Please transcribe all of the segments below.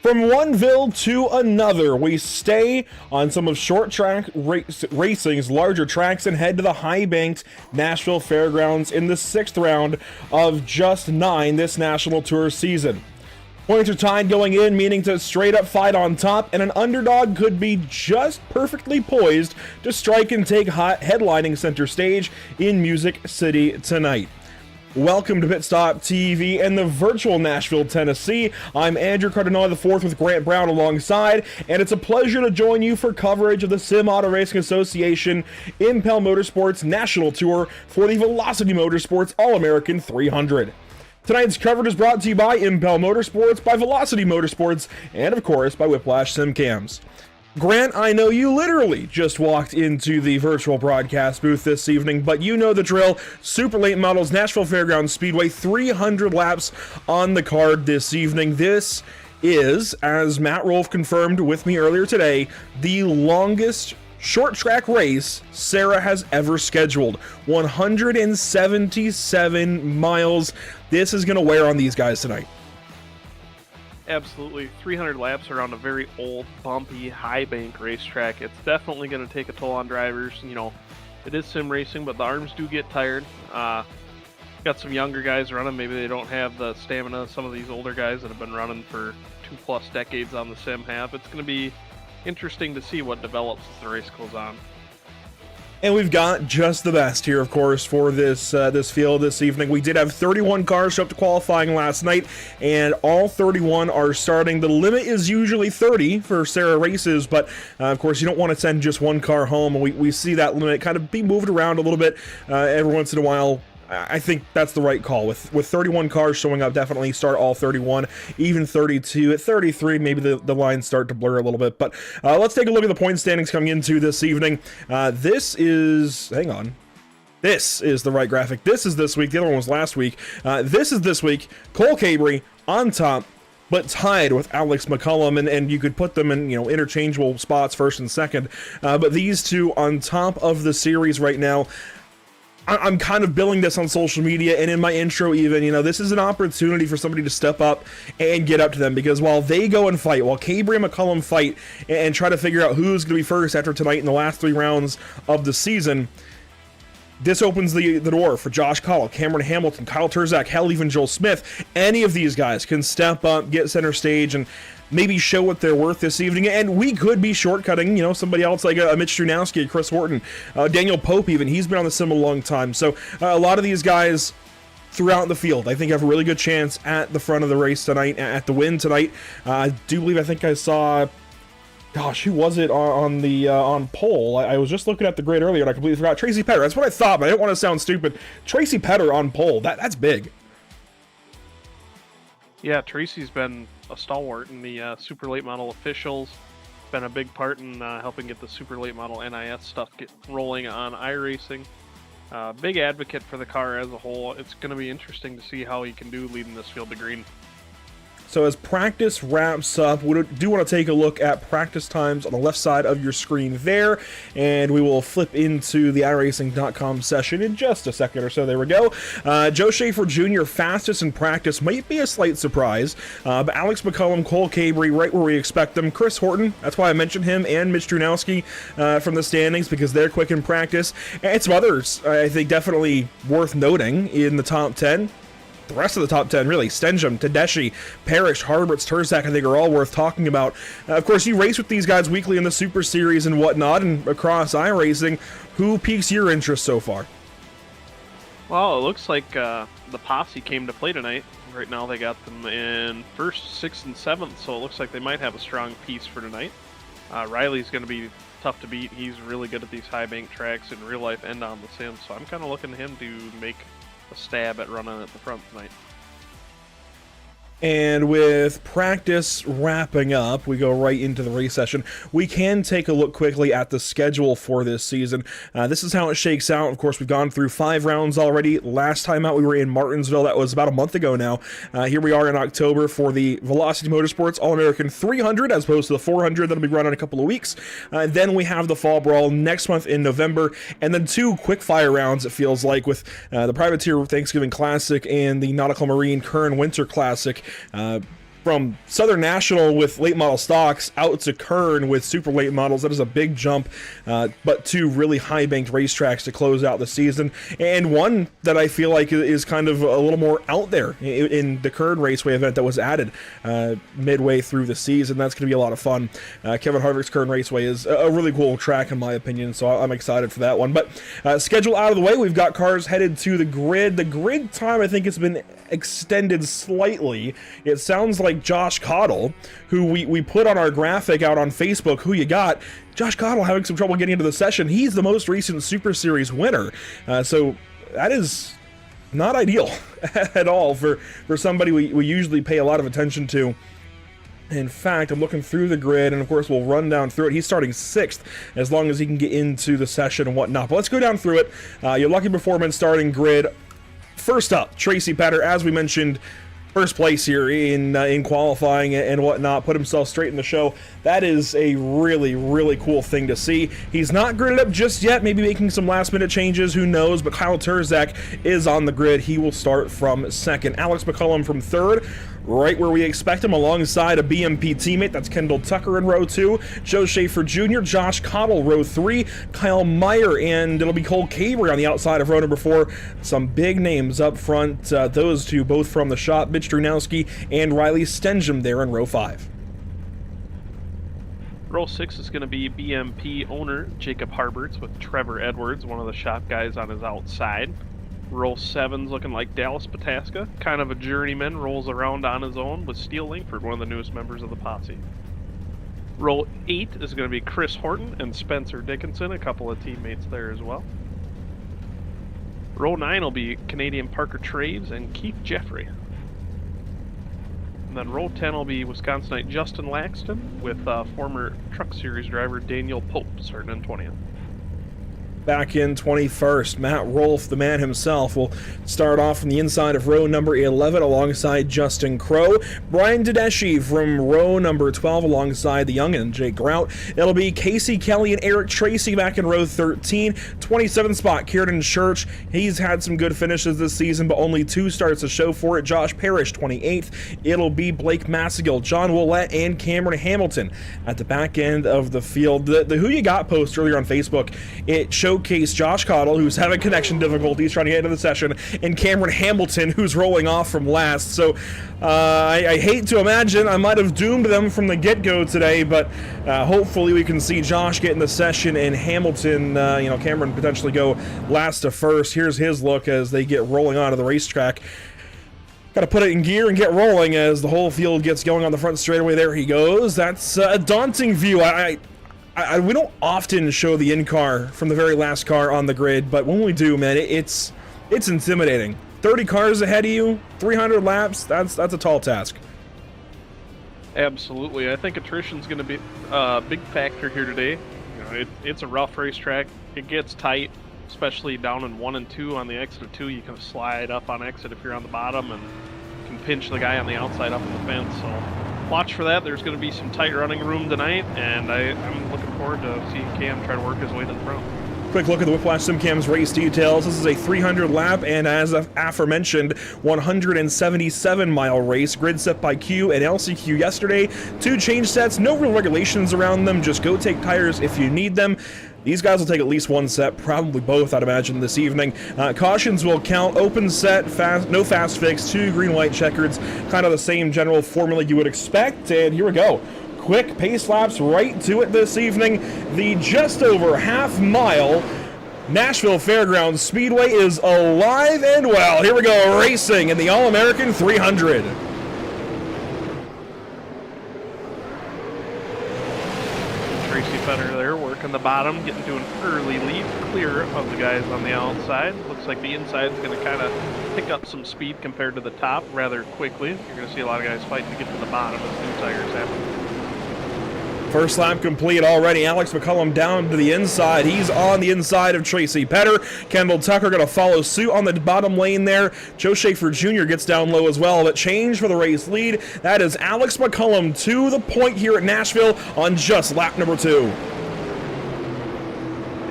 From one ville to another, we stay on some of short track racing's larger tracks and head to the high-banked Nashville Fairgrounds in the 6th round of just 9 this National Tour season. Points are tied going in, meaning to straight up fight on top, and an underdog could be just perfectly poised to strike and take hot headlining center stage in Music City tonight. Welcome to Pit Stop TV and the virtual Nashville, Tennessee. I'm Andrew Cardinale IV with Grant Brown alongside, and it's a pleasure to join you for coverage of the Sim Auto Racing Association Impel Motorsports National Tour for the Velocity Motorsports All-American 300. Tonight's coverage is brought to you by Impel Motorsports, by Velocity Motorsports, and of course by Whiplash Sim Cams. Grant, I know you literally just walked into the virtual broadcast booth this evening, but you know the drill. Super late models, Nashville Fairgrounds Speedway, 300 laps on the card this evening. This is, as Matt Rolfe confirmed with me earlier today, the longest short track race SARA has ever scheduled. 177 miles. This is going to wear on these guys tonight. Absolutely. 300 laps around a very old, bumpy, high bank racetrack. It's definitely going to take a toll on drivers. You know, it is sim racing, but the arms do get tired. Got some younger guys running. Maybe they don't have the stamina some of these older guys that have been running for 2+ decades on the sim have. It's going to be interesting to see what develops as the race goes on. And we've got just the best here, of course, for this field this evening. We did have 31 cars show up to qualifying last night, and all 31 are starting. The limit is usually 30 for SARA races, but of course, you don't want to send just one car home. We see that limit kind of be moved around a little bit every once in a while. I think that's the right call. With 31 cars showing up, definitely start all 31, even 32. At 33, maybe the lines start to blur a little bit. But let's take a look at the point standings coming into this evening. This is the right graphic. This is this week. The other one was last week. This is this week. Cole Cabry on top, but tied with Alex McCullum, and you could put them in, interchangeable spots, first and second. But these two on top of the series right now. I'm kind of billing this on social media and in my intro even, this is an opportunity for somebody to step up and get up to them, because while they go and fight, while Cabry and McCullum fight and try to figure out who's going to be first after tonight in the last 3 rounds of the season, this opens the door for Josh Call, Cameron Hamilton, Kyle Turzak, hell, even Joel Smith. Any of these guys can step up, get center stage, and maybe show what they're worth this evening. And we could be shortcutting, somebody else like a Mitch Strunowski, Chris Horton, Daniel Pope even. He's been on the sim a long time. So a lot of these guys throughout the field, I think, have a really good chance at the front of the race tonight, at the win tonight. I do believe, I think I saw... Gosh, who was it on pole? I was just looking at the grid earlier and I completely forgot. Tracy Petter. That's what I thought, but I didn't want to sound stupid. Tracy Petter on pole. That's big. Yeah, Tracy's been a stalwart in the super late model officials. Been a big part in helping get the super late model NIS stuff get rolling on iRacing. Big advocate for the car as a whole. It's going to be interesting to see how he can do leading this field to green. So as practice wraps up, we do want to take a look at practice times on the left side of your screen there, and we will flip into the iRacing.com session in just a second or so. There we go. Joe Schaefer Jr. fastest in practice might be a slight surprise, but Alex McCullum, Cole Cabry, right where we expect them. Chris Horton, that's why I mentioned him, and Mitch Strunowski from the standings, because they're quick in practice. And some others, I think, definitely worth noting in the top 10. The rest of the top 10, really, Stenjum, Tedeschi, Parrish, Harberts, Turzak, I think are all worth talking about. Of course, you race with these guys weekly in the Super Series and whatnot, and across iRacing. Who piques your interest so far? Well, it looks like the posse came to play tonight. Right now they got them in 1st, 6th, and 7th, so it looks like they might have a strong piece for tonight. Riley's going to be tough to beat. He's really good at these high bank tracks in real life and on the sim, so I'm kind of looking to him to make a stab at running at the front tonight. And with practice wrapping up, we go right into the race session. We can take a look quickly at the schedule for this season. This is how it shakes out. Of course, we've gone through 5 rounds already. Last time out, we were in Martinsville. That was about a month ago now. Here we are in October for the Velocity Motorsports All-American 300, as opposed to the 400 that'll be run in a couple of weeks. Then we have the Fall Brawl next month in November, and then 2 quick-fire rounds, it feels like, with the Privateer Thanksgiving Classic and the Nautical Marine Kern Winter Classic. from Southern National with late model stocks out to Kern with super late models. That is a big jump, but 2 really high banked racetracks to close out the season, and one that I feel like is kind of a little more out there in the Kern Raceway event that was added midway through the season. That's going to be a lot of fun. Kevin Harvick's Kern Raceway is a really cool track in my opinion, so I'm excited for that one. But schedule out of the way, we've got cars headed to the grid. The grid time, I think, has been extended slightly. It sounds like Josh Cottle, who we put on our graphic out on Facebook, who you got, Josh Cottle having some trouble getting into the session. He's the most recent Super Series winner, so that is not ideal at all for somebody we usually pay a lot of attention to. In fact, I'm looking through the grid, and of course we'll run down through it. He's starting 6th, as long as he can get into the session and whatnot. But let's go down through it. Your lucky performance starting grid. First up, Tracy Petter, as we mentioned, first place here in qualifying and whatnot, put himself straight in the show. That is a really, really cool thing to see. He's not gridded up just yet, maybe making some last minute changes, who knows, but Kyle Turzak is on the grid. He will start from 2nd. Alex McCullum from 3rd, right where we expect him, alongside a BMP teammate. That's Kendall Tucker in row 2, Joe Schaefer Jr., Josh Cottle row 3, Kyle Meyer, and it'll be Cole Caber on the outside of row number 4. Some big names up front, those two both from the shop, Mitch Drunowski and Riley Stenjum there in row 5. Row 6 is going to be BMP owner Jacob Harberts with Trevor Edwards, one of the shop guys, on his outside. Row 7's looking like Dallas Pataska, kind of a journeyman, rolls around on his own with Steele Langford, one of the newest members of the posse. Row 8 is going to be Chris Horton and Spencer Dickinson, a couple of teammates there as well. Row 9 will be Canadian Parker Traves and Keith Jeffrey. And then row 10 will be Wisconsinite Justin Laxton with former Truck Series driver Daniel Pope, starting in 20th. Back in 21st, Matt Rolfe, the man himself, will start off from the inside of row number 11 alongside Justin Crow. Brian Tedeschi from row number 12 alongside the youngin' Jake Grout. It'll be Casey Kelly and Eric Tracy back in row 13. 27th spot, Kieran Church. He's had some good finishes this season, but only 2 starts to show for it. Josh Parrish, 28th. It'll be Blake Massagill, John Willett, and Cameron Hamilton at the back end of the field. The Who You Got post earlier on Facebook, it showcased Josh Cottle, who's having connection difficulties trying to get into the session, and Cameron Hamilton, who's rolling off from last. So I hate to imagine I might have doomed them from the get-go today, but hopefully we can see Josh get in the session and Hamilton, Cameron potentially go last to first. Here's his look as they get rolling onto the racetrack. Got to put it in gear and get rolling as the whole field gets going on the front straightaway. There he goes. That's a daunting view. We don't often show the in-car from the very last car on the grid, but when we do, man, it's intimidating. 30 cars ahead of you, 300 laps, that's a tall task. Absolutely. I think attrition's going to be a big factor here today. It's a rough racetrack. It gets tight, especially down in 1 and 2 on the exit of 2. You can slide up on exit if you're on the bottom and can pinch the guy on the outside up in the fence. So watch for that. There's going to be some tight running room tonight, and I'm looking forward to seeing Cam try to work his way to the front. Quick look at the Whiplash SimCam's race details. This is a 300 lap and, as aforementioned, 177-mile race. Grid set by Q and LCQ yesterday. 2 change sets, no real regulations around them. Just go take tires if you need them. These guys will take at least 1 set, probably both, I'd imagine, this evening. Cautions will count open set, no fast fix, 2 green-white checkers, kind of the same general formula you would expect. And here we go. Quick pace laps right to it this evening. The just over half-mile Nashville Fairgrounds Speedway is alive and well. Here we go, racing in the All-American 300. Tracy Fetter there working the bottom, getting to an early lead, clear of the guys on the outside. Looks like the inside's going to kind of pick up some speed compared to the top rather quickly. You're going to see a lot of guys fighting to get to the bottom as new tires happen. First lap complete already. Alex McCullum down to the inside. He's on the inside of Tracy Petter. Kendall Tucker going to follow suit on the bottom lane there. Joe Schaefer Jr. gets down low as well, but change for the race lead. That is Alex McCullum to the point here at Nashville on just lap number 2.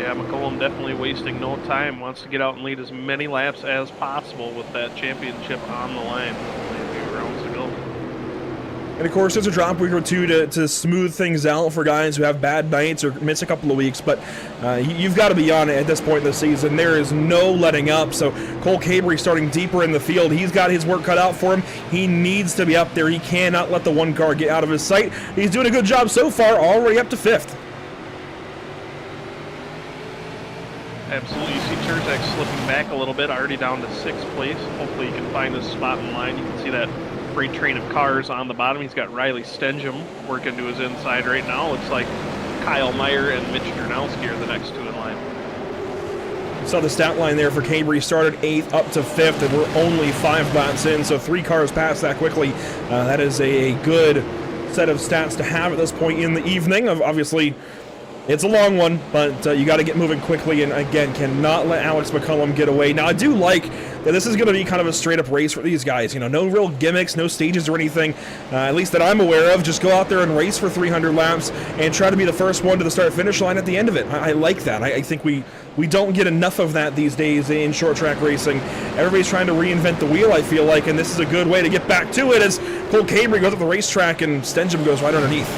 Yeah, McCullum definitely wasting no time. Wants to get out and lead as many laps as possible with that championship on the line. Only a few rounds to go. And of course, there's a drop week or two to smooth things out for guys who have bad nights or miss a couple of weeks. But you've got to be on it at this point in the season. There is no letting up. So Cole Cabrey starting deeper in the field. He's got his work cut out for him. He needs to be up there. He cannot let the one car get out of his sight. He's doing a good job so far, already up to 5th. Absolutely. You see Terzak slipping back a little bit, already down to 6th place. Hopefully he can find his spot in line. You can see that freight train of cars on the bottom. He's got Riley Stengham working to his inside right now. Looks like Kyle Meyer and Mitch Jernowski are the next two in line. Saw the stat line there for Cabrey, started 8th up to 5th, and we're only 5 laps in, so 3 cars passed that quickly. That is a good set of stats to have at this point in the evening. Obviously, it's a long one, but you got to get moving quickly, and again, cannot let Alex McCullum get away. Now, I do like that this is going to be kind of a straight-up race for these guys. You know, no real gimmicks, no stages or anything, at least that I'm aware of. Just go out there and race for 300 laps and try to be the first one to the start-finish line at the end of it. I like that. I think we don't get enough of that these days in short-track racing. Everybody's trying to reinvent the wheel, I feel like, and this is a good way to get back to it as Cole Cabrey goes up the racetrack and Stengham goes right underneath.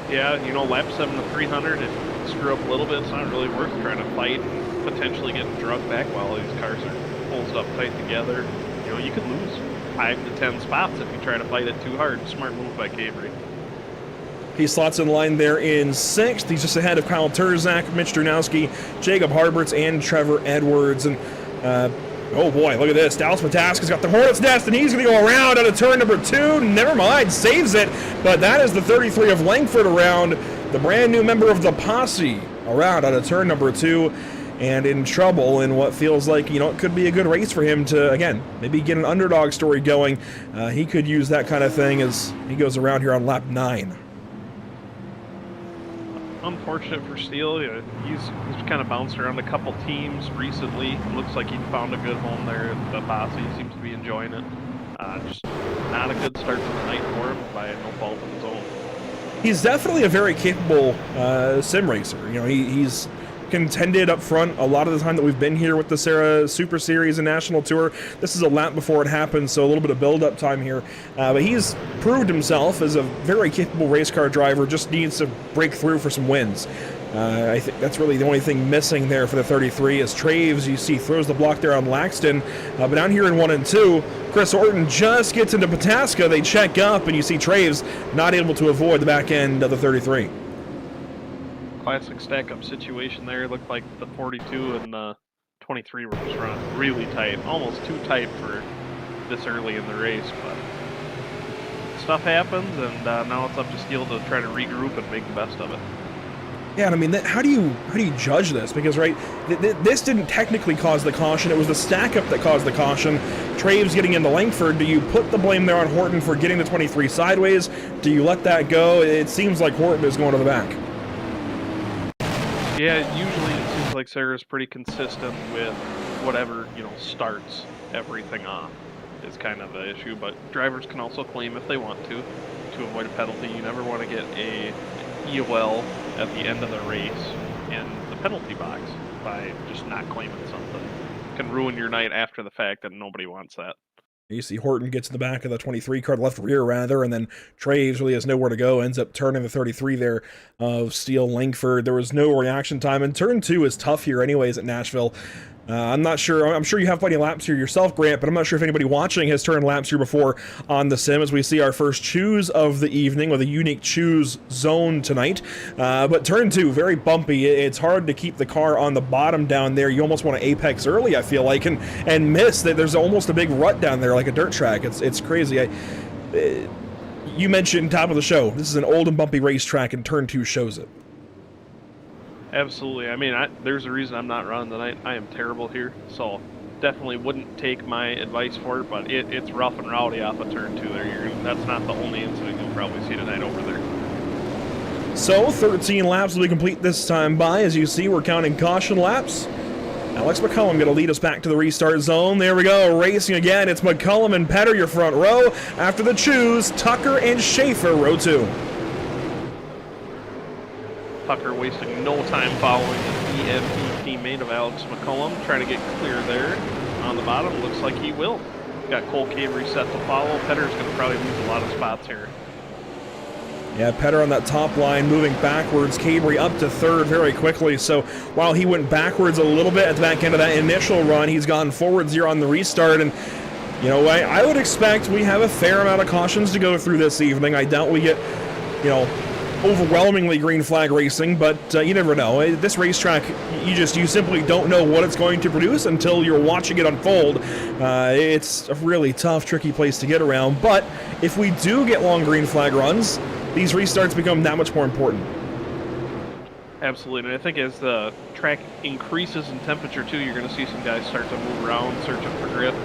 Yeah, you know, lap 7 to 300, if you screw up a little bit, it's not really worth trying to fight and potentially getting drugged back while these cars are pulled up tight together. You know, you could lose 5 to 10 spots if you try to fight it too hard. Smart move by Cabrey. He slots in line there in 6th. He's just ahead of Kyle Terzak, Mitch Jernowski, Jacob Harberts, and Trevor Edwards. And oh boy, look at this. Dallas Mataska's got the Hornet's Nest, and he's going to go around out of turn number 2. Never mind, saves it. But that is the 33 of Langford around, the brand new member of the posse, around out of turn number 2. And in trouble in what feels like, you know, it could be a good race for him to, again, maybe get an underdog story going. He could use that kind of thing as he goes around here on lap 9. Unfortunate for Steele. He's kind of bounced around a couple teams recently. Looks like he found a good home there at the posse. He seems to be enjoying it. Just not a good start to the night for him by no fault of his own. He's definitely a very capable sim racer. You know, he's contended up front a lot of the time that we've been here with the SARA Super Series and National Tour. This is a lap before it happens, so a little bit of build-up time here. But he's proved himself as a very capable race car driver, just needs to break through for some wins. I think that's really the only thing missing there for the 33 is Traves, you see, throws the block there on Laxton. But down here in 1 and 2, Chris Orton just gets into Pataska. They check up, and you see Traves not able to avoid the back end of the 33. Classic stack-up situation there. Looked like the 42 and the 23 were just running really tight, almost too tight for this early in the race, but stuff happens, and now it's up to Steele to try to regroup and make the best of it. Yeah, and I mean, how do you judge this? Because, right, this didn't technically cause the caution. It was the stack-up that caused the caution. Traves getting into Langford. Do you put the blame there on Horton for getting the 23 sideways? Do you let that go? It seems like Horton is going to the back. Yeah, usually it seems like Sarah's pretty consistent with whatever, you know, starts everything off is kind of the issue, but drivers can also claim if they want to avoid a penalty. You never want to get a EOL at the end of the race in the penalty box by just not claiming something. It can ruin your night after the fact, and nobody wants that. You see Horton gets in the back of the 23 car, left rear rather, and then Traves really has nowhere to go, ends up turning the 33 there of Steele Langford. There was no reaction time, and turn 2 is tough here anyways at Nashville. I'm not sure. I'm sure you have plenty of laps here yourself, Grant, but I'm not sure if anybody watching has turned laps here before on the sim as we see our first choose of the evening with a unique choose zone tonight. But turn 2, very bumpy. It's hard to keep the car on the bottom down there. You almost want to apex early, I feel like, and miss that. There's almost a big rut down there like a dirt track. It's crazy. You mentioned top of the show, this is an old and bumpy racetrack, and turn 2 shows it. Absolutely. I mean, there's a reason I'm not running tonight. I am terrible here, so definitely wouldn't take my advice for it, but it's rough and rowdy off of turn 2 there. That's not the only incident you'll probably see tonight over there. So 13 laps will be complete this time by. As you see, we're counting caution laps. Alex McCullum going to lead us back to the restart zone. There we go, racing again. It's McCullum and Petter, your front row. After the choose, Tucker and Schaefer, row 2. Tucker wasting no time following the EMP teammate of Alex McCullum, trying to get clear there on the bottom. Looks like he will. Got Cole Cavery set to follow. Petter's going to probably lose a lot of spots here. Yeah, Petter on that top line moving backwards. Cavery up to third very quickly. So while he went backwards a little bit at the back end of that initial run, he's gone forwards here on the restart. And you know, I would expect we have a fair amount of cautions to go through this evening. I doubt we get, you know, overwhelmingly green flag racing, but you never know. This racetrack, you simply don't know what it's going to produce until you're watching it unfold. It's a really tough, tricky place to get around, but if we do get long green flag runs, these restarts become that much more important. Absolutely, and I think as the track increases in temperature too, you're going to see some guys start to move around, searching for grip.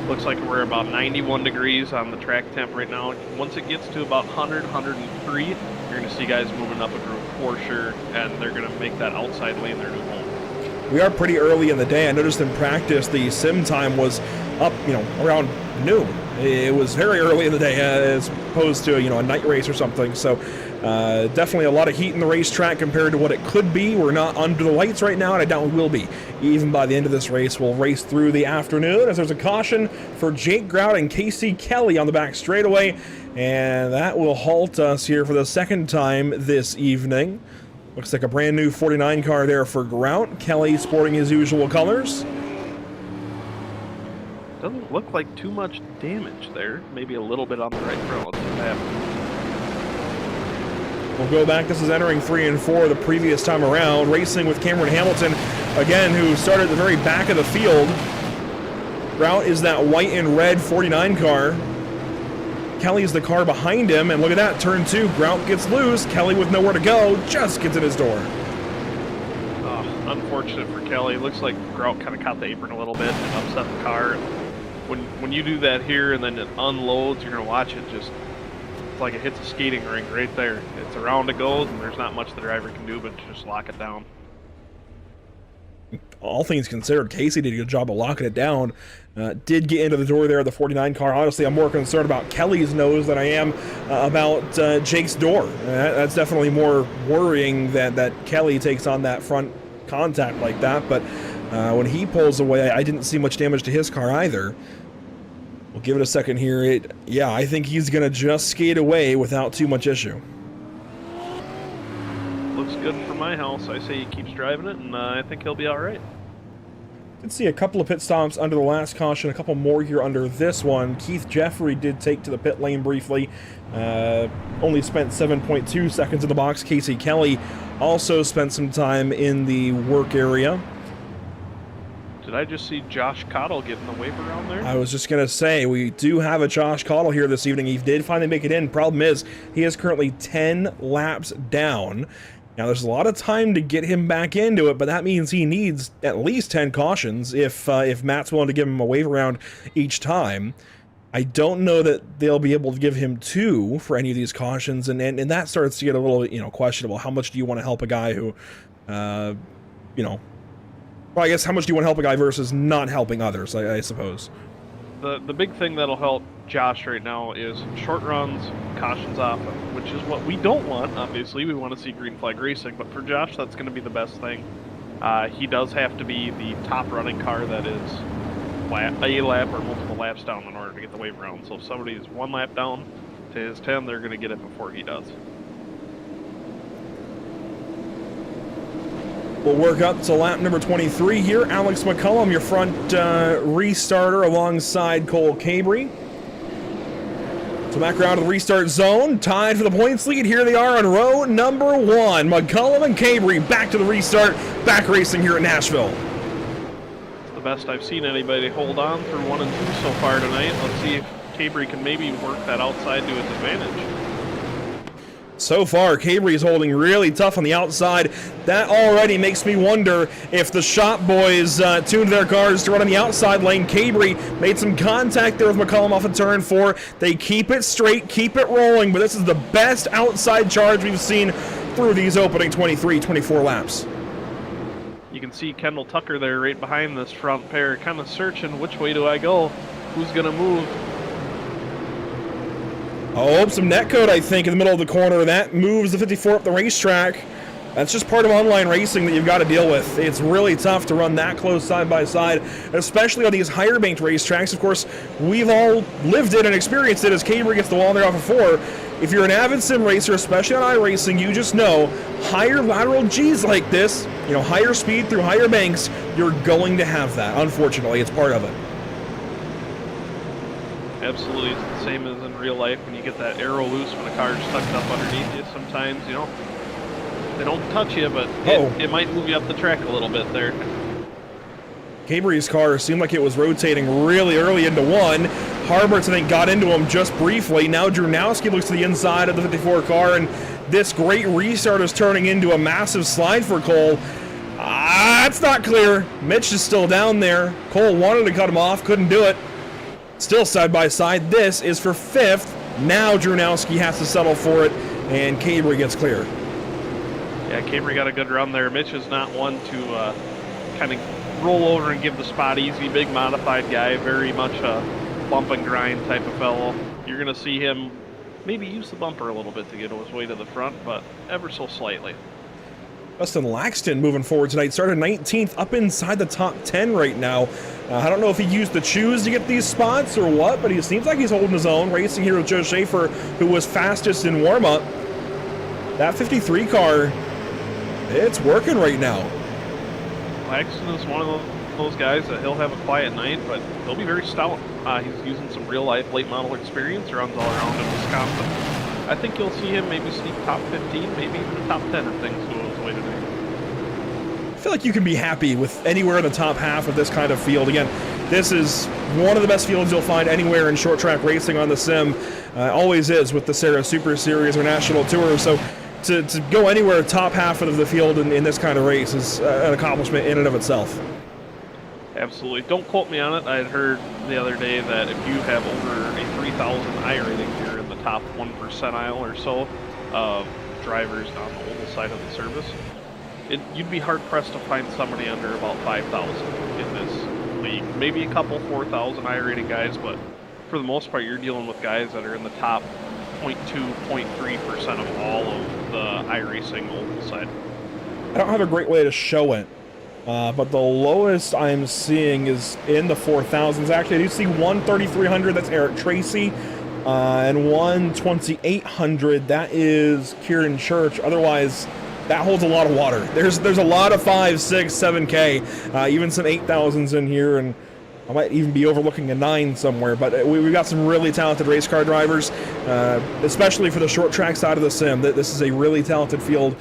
Looks like we're about 91 degrees on the track temp right now. Once it gets to about 100, 103, you're going to see guys moving up a group for sure, and they're going to make that outside lane their new home. We are pretty early in the day. I noticed in practice the sim time was up, you know, around noon. It was very early in the day as opposed to, you know, a night race or something. So definitely a lot of heat in the racetrack compared to what it could be. We're not under the lights right now, and I doubt we will be. Even by the end of this race, we'll race through the afternoon as there's a caution for Jake Grout and Casey Kelly on the back straightaway, and that will halt us here for the second time this evening. Looks like a brand new 49 car there for Grout. Kelly sporting his usual colors. Doesn't look like too much damage there. Maybe a little bit on the right front. Let's see what happens. We'll go back. This is entering 3 and 4 the previous time around. Racing with Cameron Hamilton, again, who started at the very back of the field. Grout is that white and red 49 car. Kelly is the car behind him, and look at that, turn 2. Grout gets loose. Kelly with nowhere to go, just gets in his door. Unfortunate for Kelly. Looks like Grout kind of caught the apron a little bit and upset the car. When you do that here and then it unloads, you're going to watch it just, it's like it hits a skating rink right there. It's around it goes, and there's not much the driver can do but just lock it down. All things considered, Casey did a good job of locking it down. Did get into the door there of the 49 car. Honestly, I'm more concerned about Kelly's nose than I am about Jake's door. That's definitely more worrying that Kelly takes on that front contact like that, but when he pulls away, I didn't see much damage to his car either. We'll give it a second here. Yeah, I think he's going to just skate away without too much issue. Looks good for my house. I say he keeps driving it, and I think he'll be all right. Did see a couple of pit stops under the last caution, a couple more here under this one. Keith Jeffrey did take to the pit lane briefly. Only spent 7.2 seconds in the box. Casey Kelly also spent some time in the work area. Did I just see Josh Cottle getting the wave around there? I was just going to say, we do have a Josh Cottle here this evening. He did finally make it in. Problem is, he is currently 10 laps down. Now, there's a lot of time to get him back into it, but that means he needs at least 10 cautions if Matt's willing to give him a wave around each time. I don't know that they'll be able to give him 2 for any of these cautions, and that starts to get a little, you know, questionable. How much do you want to help a guy who, you know, well, I guess how much do you want to help a guy versus not helping others, I suppose. The big thing that'll help Josh right now is short runs, cautions off, which is what we don't want, obviously. We want to see green flag racing, but for Josh, that's going to be the best thing. He does have to be the top running car that is a lap or multiple laps down in order to get the wave around. So if somebody is 1 lap down to his 10, they're going to get it before he does. We'll work up to lap number 23 here. Alex McCullum, your front restarter alongside Cole Cavery. So back around to the restart zone, tied for the points lead. Here they are on row number 1. McCullum and Cavery back to the restart, back racing here at Nashville. It's the best I've seen anybody hold on through 1 and 2 so far tonight. Let's see if Cavery can maybe work that outside to his advantage. So far, Cavery is holding really tough on the outside. That already makes me wonder if the shop boys tuned their cars to run on the outside lane. Cavery made some contact there with McCullum off of turn 4. They keep it straight, keep it rolling, but this is the best outside charge we've seen through these opening 23, 24 laps. You can see Kendall Tucker there right behind this front pair, kind of searching which way do I go, who's going to move. Oh, some netcode, I think, in the middle of the corner. That moves the 54 up the racetrack. That's just part of online racing that you've got to deal with. It's really tough to run that close side by side, especially on these higher banked racetracks. Of course, we've all lived it and experienced it as Caber gets the wall there off of 4. If you're an avid sim racer, especially on iRacing, you just know higher lateral Gs like this, you know, higher speed through higher banks, you're going to have that. Unfortunately, it's part of it. Absolutely, it's the same as in real life when you get that arrow loose when a car's stuck up underneath you. Sometimes, you know, they don't touch you, but it might move you up the track a little bit there. Cabry's car seemed like it was rotating really early into 1. Harberts, I think, got into him just briefly. Now Drunowski looks to the inside of the 54 car, and this great restart is turning into a massive slide for Cole. That's not clear. Mitch is still down there. Cole wanted to cut him off, couldn't do it. Still side by side. This is for 5th. Now Drunowski has to settle for it, and Cabry gets clear. Yeah, Cabry got a good run there. Mitch is not one to kind of roll over and give the spot easy. Big modified guy, very much a bump and grind type of fellow. You're going to see him maybe use the bumper a little bit to get his way to the front, but ever so slightly. Justin Laxton moving forward tonight, started 19th, up inside the top 10 right now. I don't know if he used the choose to get these spots or what, but he seems like he's holding his own, racing here with Joe Schaefer, who was fastest in warm-up. That 53 car, it's working right now. Laxton is one of those guys that he'll have a quiet night, but he'll be very stout. He's using some real-life late model experience, runs all around in Wisconsin. I think you'll see him maybe sneak top 15, maybe even a top 10 if things go his way today. I feel like you can be happy with anywhere in the top half of this kind of field. Again, this is one of the best fields you'll find anywhere in short track racing on the sim. Always is with the SARA Super Series or National Tour. So to go anywhere top half of the field in this kind of race is an accomplishment in and of itself. Absolutely. Don't quote me on it. I had heard the other day that if you have over a 3,000 I rating, you're in the top 1 percentile or so of drivers on the oval side of the service. You'd be hard-pressed to find somebody under about 5,000 in this league. Maybe a couple 4,000 I rating guys, but for the most part, you're dealing with guys that are in the top 0.2, 0.3% of all of the iRacing oval side. I don't have a great way to show it. But the lowest I'm seeing is in the 4,000s. Actually, I do see 1,300. That's Eric Tracy. And 1,2800. That is Kieran Church. Otherwise, that holds a lot of water. There's a lot of 5, 6, 7K. Even some 8,000s in here. And I might even be overlooking a 9 somewhere. But we've got some really talented race car drivers, especially for the short track side of the sim. This is a really talented field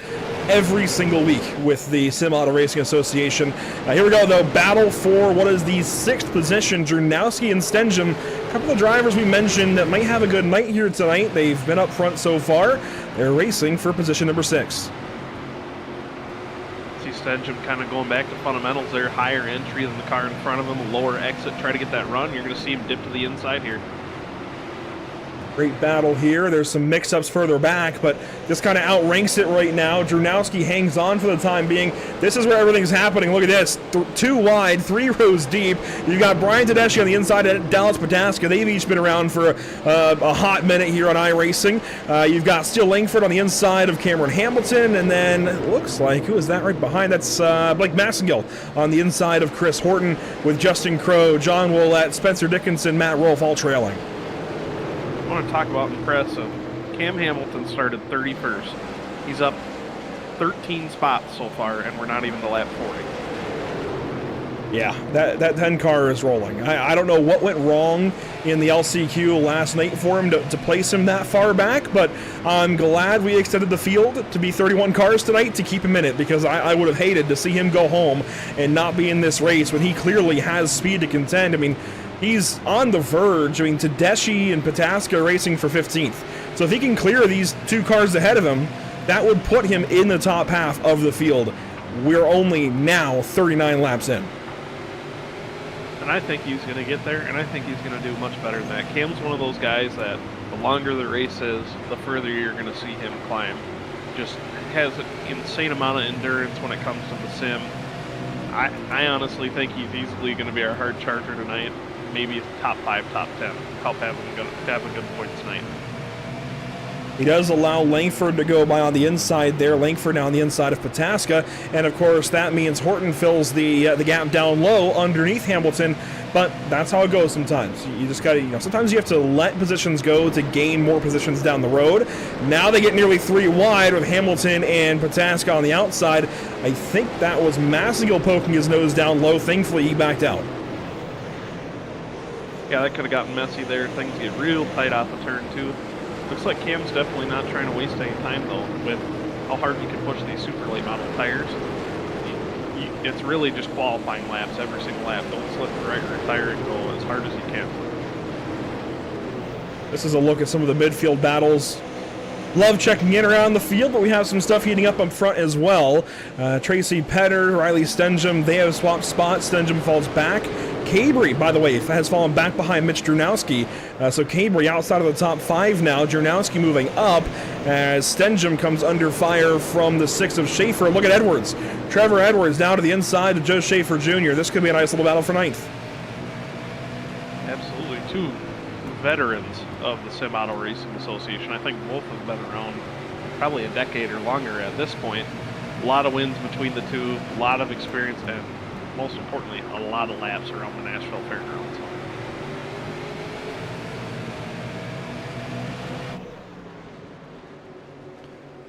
every single week with the Sim Auto Racing Association. Here we go, though. Battle for what is the 6th position. Drunowski and Stenjum, a couple of drivers we mentioned that might have a good night here tonight. They've been up front so far. They're racing for position number 6. See Stenjum kind of going back to fundamentals there. Higher entry than the car in front of him. Lower exit, try to get that run. You're going to see him dip to the inside here. Great battle here. There's some mix-ups further back, but this kind of outranks it right now. Drunowski hangs on for the time being. This is where everything's happening. Look at this. 2 wide, 3 rows deep. You've got Brian Tedeschi on the inside at Dallas Pataska. They've each been around for a hot minute here on iRacing. You've got Steele Langford on the inside of Cameron Hamilton, and then looks like, who is that right behind? That's Blake Massengill on the inside of Chris Horton with Justin Crow, John Willett, Spencer Dickinson, Matt Rolfe all trailing. I want to talk about impressive. Cam Hamilton started 31st. He's up 13 spots so far, and we're not even to lap 40. Yeah, that 10 car is rolling. I don't know what went wrong in the LCQ last night for him to place him that far back, but I'm glad we extended the field to be 31 cars tonight to keep him in it, because I would have hated to see him go home and not be in this race when he clearly has speed to contend. I mean, he's on the verge. I mean, Tedeschi and Pataska racing for 15th. So if he can clear these 2 cars ahead of him, that would put him in the top half of the field. We're only now 39 laps in. And I think he's going to get there, and I think he's going to do much better than that. Cam's one of those guys that the longer the race is, the further you're going to see him climb. Just has an insane amount of endurance when it comes to the sim. I honestly think he's easily going to be our hard charger tonight. Maybe top 5, top 10. Help have a good point tonight. He does allow Langford to go by on the inside there. Langford now on the inside of Pataska. And of course, that means Horton fills the gap down low underneath Hamilton. But that's how it goes sometimes. You just got to, sometimes you have to let positions go to gain more positions down the road. Now they get nearly 3 wide with Hamilton and Pataska on the outside. I think that was Massengill poking his nose down low. Thankfully, he backed out. Yeah, that could have gotten messy there. Things get real tight off the turn, too. Looks like Cam's definitely not trying to waste any time, though, with how hard you can push these super late model tires. It's really just qualifying laps every single lap. Don't slip the right rear tire and go as hard as you can. This is a look at some of the midfield battles. Love checking in around the field, but we have some stuff heating up front as well. Tracy Petter, Riley Stenjum, they have swapped spots. Stenjum falls back. Cabry, by the way, has fallen back behind Mitch Drunowski. So Cabry outside of the top 5 now. Drunowski moving up as Stenjum comes under fire from the 6 of Schaefer. Look at Edwards. Trevor Edwards down to the inside of Joe Schaefer Jr. This could be a nice little battle for 9th. Absolutely. 2 veterans of the Sim Auto Racing Association. I think both have been around probably a decade or longer at this point. A lot of wins between the two, a lot of experience, and most importantly, a lot of laps around the Nashville Fairgrounds.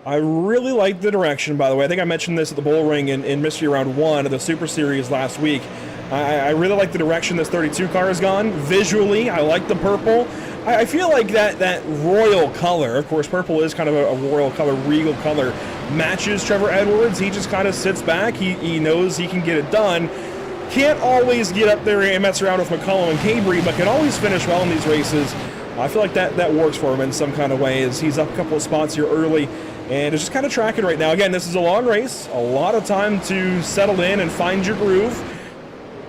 I really like the direction, by the way. I think I mentioned this at the Bull Ring in Mystery Round 1 of the Super Series last week. I really like the direction this 32 car has gone. Visually, I like the purple. I feel like that royal color, of course, purple is kind of a royal color, regal color, matches Trevor Edwards. He just kind of sits back. He knows he can get it done. Can't always get up there and mess around with McCollum and Cabry, but can always finish well in these races. I feel like that works for him in some kind of way, as he's up a couple of spots here early and is just kind of tracking right now. Again, this is a long race, a lot of time to settle in and find your groove.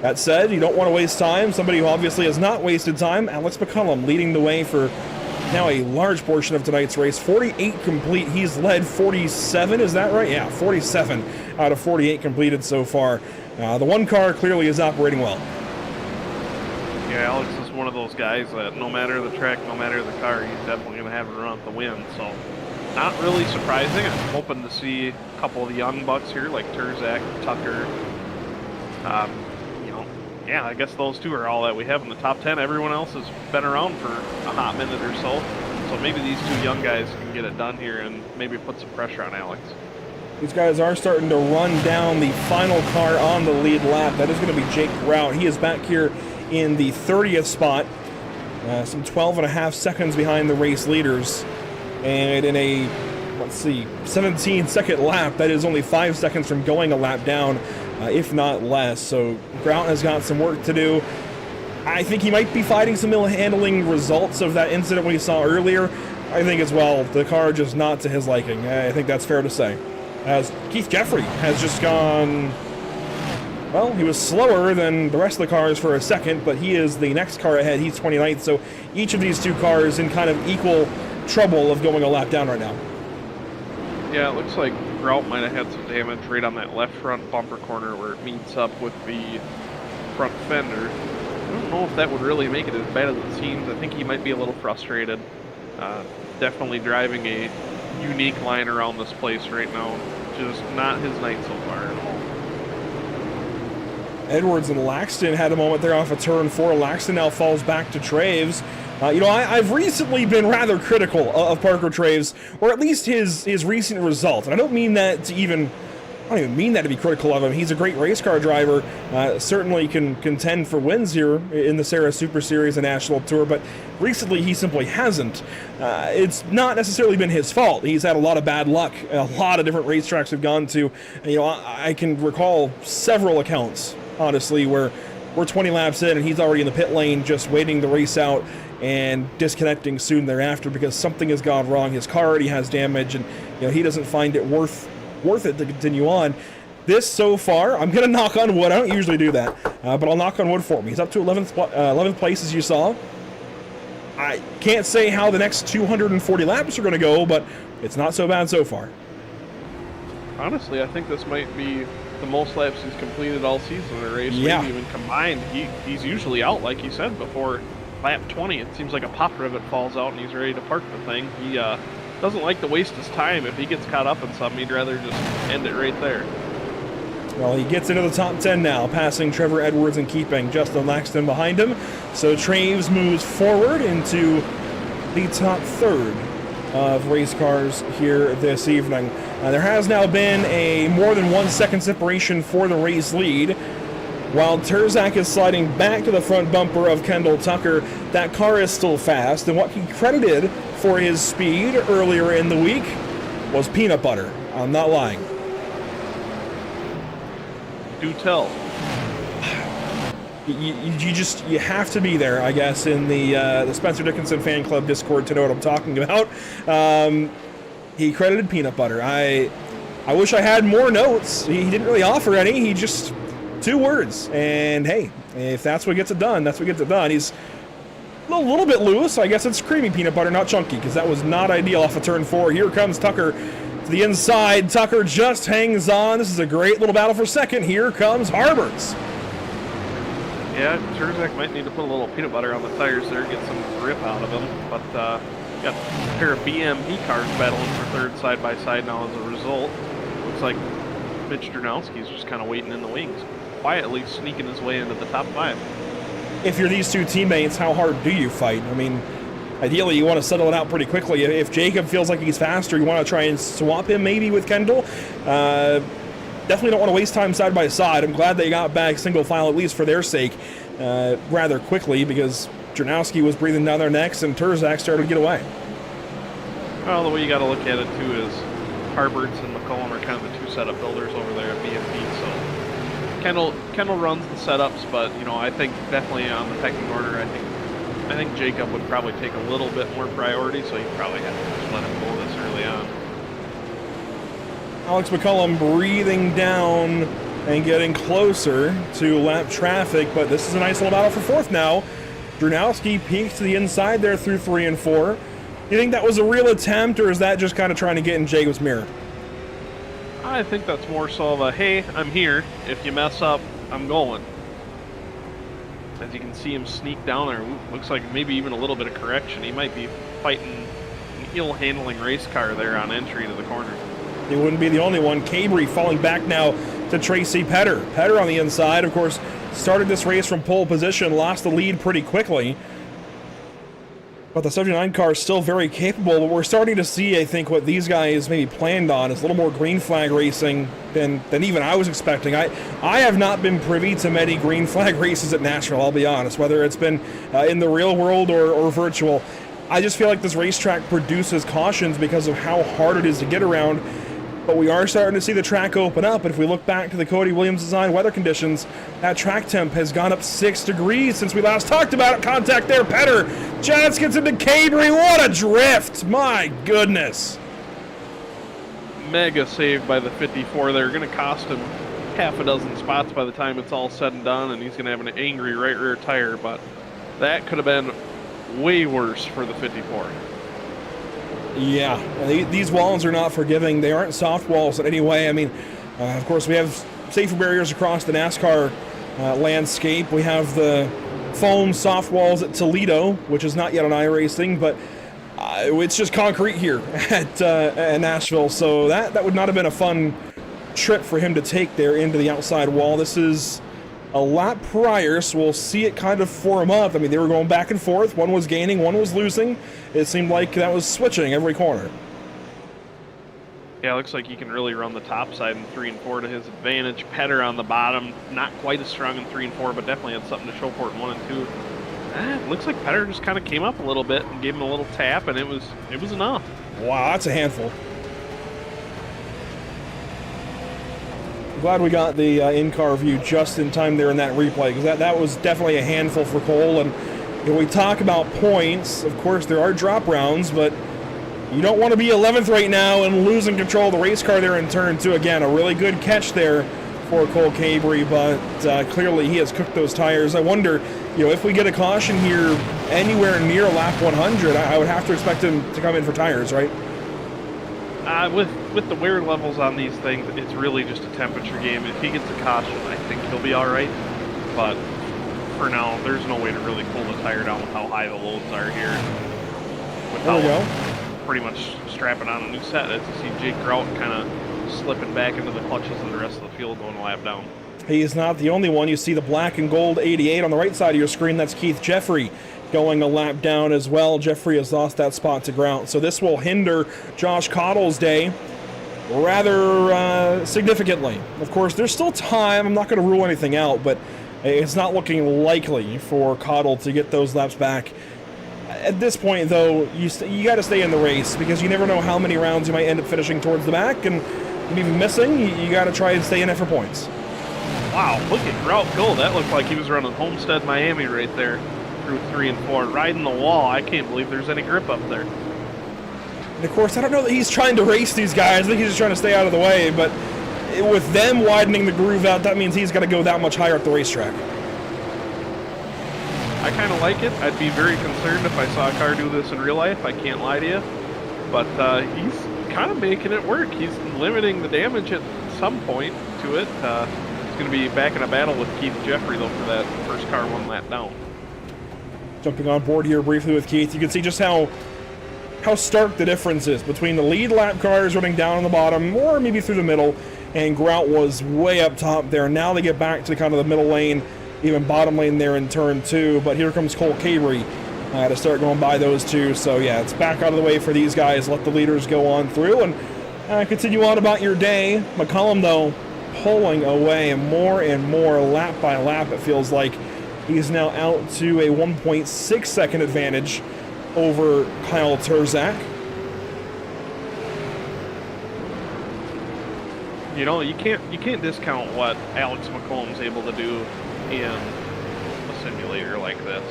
That said, you don't want to waste time. Somebody who obviously has not wasted time, Alex McCullum, leading the way for now a large portion of tonight's race. 48 complete. He's led 47, is that right? Yeah, 47 out of 48 completed so far. The one car clearly is operating well. Yeah, Alex is one of those guys that no matter the track, no matter the car, he's definitely going to have a run at the win. So, not really surprising. I'm hoping to see a couple of the young bucks here, like Turzak, Tucker. Yeah, I guess those two are all that we have in the top 10. Everyone else has been around for a hot minute or so. So maybe these 2 young guys can get it done here and maybe put some pressure on Alex. These guys are starting to run down the final car on the lead lap. That is going to be Jake Grout. He is back here in the 30th spot, some 12 and a half seconds behind the race leaders. And in a, 17-second lap, that is only 5 seconds from going a lap down, if not less. So Grout has got some work to do. I think he might be fighting some ill-handling results of that incident we saw earlier. I think as well, the car just not to his liking. I think that's fair to say. As Keith Jeffrey has just gone, well, he was slower than the rest of the cars for a second, but he is the next car ahead. He's 29th, so each of these 2 cars in kind of equal trouble of going a lap down right now. Yeah, it looks like Grout might have had some damage right on that left front bumper corner where it meets up with the front fender. I don't know if that would really make it as bad as it seems. I think he might be a little frustrated. Definitely driving a unique line around this place right now. Just not his night so far at all. Edwards and Laxton had a moment there off of turn 4. Laxton now falls back to Traves. I've recently been rather critical of Parker Traves, or at least his recent results. And I don't mean that to I don't even mean that to be critical of him. He's a great race car driver, certainly can contend for wins here in the SARA Super Series and National Tour, but recently he simply hasn't. It's not necessarily been his fault. He's had a lot of bad luck. A lot of different racetracks we've gone to. I can recall several accounts, honestly, where we're 20 laps in and he's already in the pit lane just waiting the race out and disconnecting soon thereafter because something has gone wrong. His car already has damage and he doesn't find it worth it to continue on. This so far, I'm going to knock on wood. I don't usually do that, but I'll knock on wood for me. He's up to 11th place, as you saw. I can't say how the next 240 laps are going to go, but it's not so bad so far. Honestly, I think this might be the most laps he's completed all season in a race. Yeah. Maybe even combined. He's usually out, like you said, before lap 20. It seems like a pop rivet falls out and he's ready to park the thing. doesn't like to waste his time. If he gets caught up in something, he'd rather just end it right there. Well, he gets into the top 10 now, passing Trevor Edwards and keeping Justin Laxton behind him. So Traves moves forward into the top third of race cars here this evening. There has now been a more than 1 second separation for the race lead. While Terzak is sliding back to the front bumper of Kendall Tucker, that car is still fast, and what he credited for his speed earlier in the week was peanut butter. I'm not lying. Do tell. You have to be there, I guess, in the Spencer Dickinson fan club Discord to know what I'm talking about. He credited peanut butter. I wish I had more notes. He didn't really offer any. He just 2 words. And hey, if that's what gets it done, that's what gets it done. He's a little bit loose. I guess it's creamy peanut butter, not chunky, because that was not ideal off of turn 4. Here comes Tucker to the inside. Tucker just hangs on. This is a great little battle for second. Here comes Harberts. Yeah, Terzak might need to put a little peanut butter on the tires there, get some grip out of them. But got a pair of BMP cars battling for third side by side now as a result. Looks like Mitch Dranowski's just kind of waiting in the wings, quietly sneaking his way into the top 5. If you're these 2 teammates, how hard do you fight? I mean, ideally you want to settle it out pretty quickly. If Jacob feels like he's faster, you want to try and swap him maybe with Kendall. Definitely don't want to waste time side by side. I'm glad they got back single file, at least for their sake, rather quickly, because Dranowski was breathing down their necks and Terzak started to get away. Well, the way you got to look at it too is Harberts and McCollum are kind of the 2 setup builders over there at BMP. So Kendall runs the setups, but you know, I think definitely on the pecking order, I think Jacob would probably take a little bit more priority, so he'd probably have to just let him go this early on. Alex McCollum breathing down and getting closer to lap traffic, but this is a nice little battle for 4th now. Dranowski peeks to the inside there through 3 and 4. You think that was a real attempt, or is that just kind of trying to get in Jacob's mirror? I think that's more so of a, hey, I'm here. If you mess up, I'm going. As you can see him sneak down there, looks like maybe even a little bit of correction. He might be fighting an ill-handling race car there on entry to the corner. He wouldn't be the only one. Cabry falling back now to Tracy Petter. Petter on the inside, of course, started this race from pole position, lost the lead pretty quickly. But the 79 car is still very capable, but we're starting to see, I think, what these guys maybe planned on is a little more green flag racing than even I was expecting. I have not been privy to many green flag races at Nashville, I'll be honest, whether it's been in the real world or virtual. I just feel like this racetrack produces cautions because of how hard it is to get around. But we are starting to see the track open up. And if we look back to the Cody Williams design weather conditions, that track temp has gone up 6 degrees since we last talked about it. Contact there, Petter. Jans gets into Cabry. What a drift. My goodness. Mega save by the 54 there. Going to cost him half a dozen spots by the time it's all said and done. And he's going to have an angry right rear tire. But that could have been way worse for the 54. Yeah, these walls are not forgiving. They aren't soft walls in any way. I mean, of course, we have safety barriers across the NASCAR landscape. We have the foam soft walls at Toledo, which is not yet on iRacing, but it's just concrete here at Nashville. So that would not have been a fun trip for him to take there into the outside wall. This is a lap prior, so we'll see it kind of form up. I mean, they were going back and forth. One was gaining, one was losing. It seemed like that was switching every corner. Yeah, it looks like he can really run the top side in 3 and 4 to his advantage. Petter on the bottom, not quite as strong in 3 and 4, but definitely had something to show for it in 1 and 2. It looks like Petter just kind of came up a little bit and gave him a little tap, and it was enough. Wow, that's a handful. Glad we got the in-car view just in time there in that replay, because that was definitely a handful for Cole. And when we talk about points, of course there are drop rounds, but you don't want to be 11th right now and losing control of the race car there in turn 2. Again, a really good catch there for Cole Cabry, but clearly he has cooked those tires. I wonder, if we get a caution here anywhere near lap 100, I would have to expect him to come in for tires, right? With the wear levels on these things, it's really just a temperature game. If he gets a caution, I think he'll be all right. But for now, there's no way to really cool the tire down with how high the loads are here. There we go. pretty much strapping on a new set as you see Jake Grout kind of slipping back into the clutches of the rest of the field going a lap down. He is not the only one. You see the black and gold 88 on the right side of your screen. That's Keith Jeffrey going a lap down as well. Jeffrey has lost that spot to Grout. So this will hinder Josh Cottle's day rather significantly. Of course, there's still time. I'm not going to rule anything out, but it's not looking likely for Cottle to get those laps back. At this point, though, you got to stay in the race because you never know how many rounds you might end up finishing towards the back, and maybe missing. You got to try and stay in it for points. Wow, look at Grout go. That looked like he was running Homestead Miami right there through 3 and 4. Riding the wall. I can't believe there's any grip up there. And of course, I don't know that he's trying to race these guys. I think he's just trying to stay out of the way, but with them widening the groove out, that means he's got to go that much higher at the racetrack. I kind of like it. I'd be very concerned if I saw a car do this in real life. I can't lie to you. But he's kind of making it work. He's limiting the damage at some point to it. He's going to be back in a battle with Keith Jeffrey, though, for that first car 1 lap down. Jumping on board here briefly with Keith, you can see just how stark the difference is between the lead lap cars running down on the bottom, or maybe through the middle, and Grout was way up top there. Now they get back to kind of the middle lane, even bottom lane there in turn 2, but here comes Cole Cabry to start going by those two. So yeah, it's back out of the way for these guys. Let the leaders go on through and continue on about your day. McCollum, though, pulling away more and more lap by lap, it feels like. He's now out to a 1.6 second advantage over Kyle Terzak. You know, you can't discount what Alex McCollum's able to do in a simulator like this.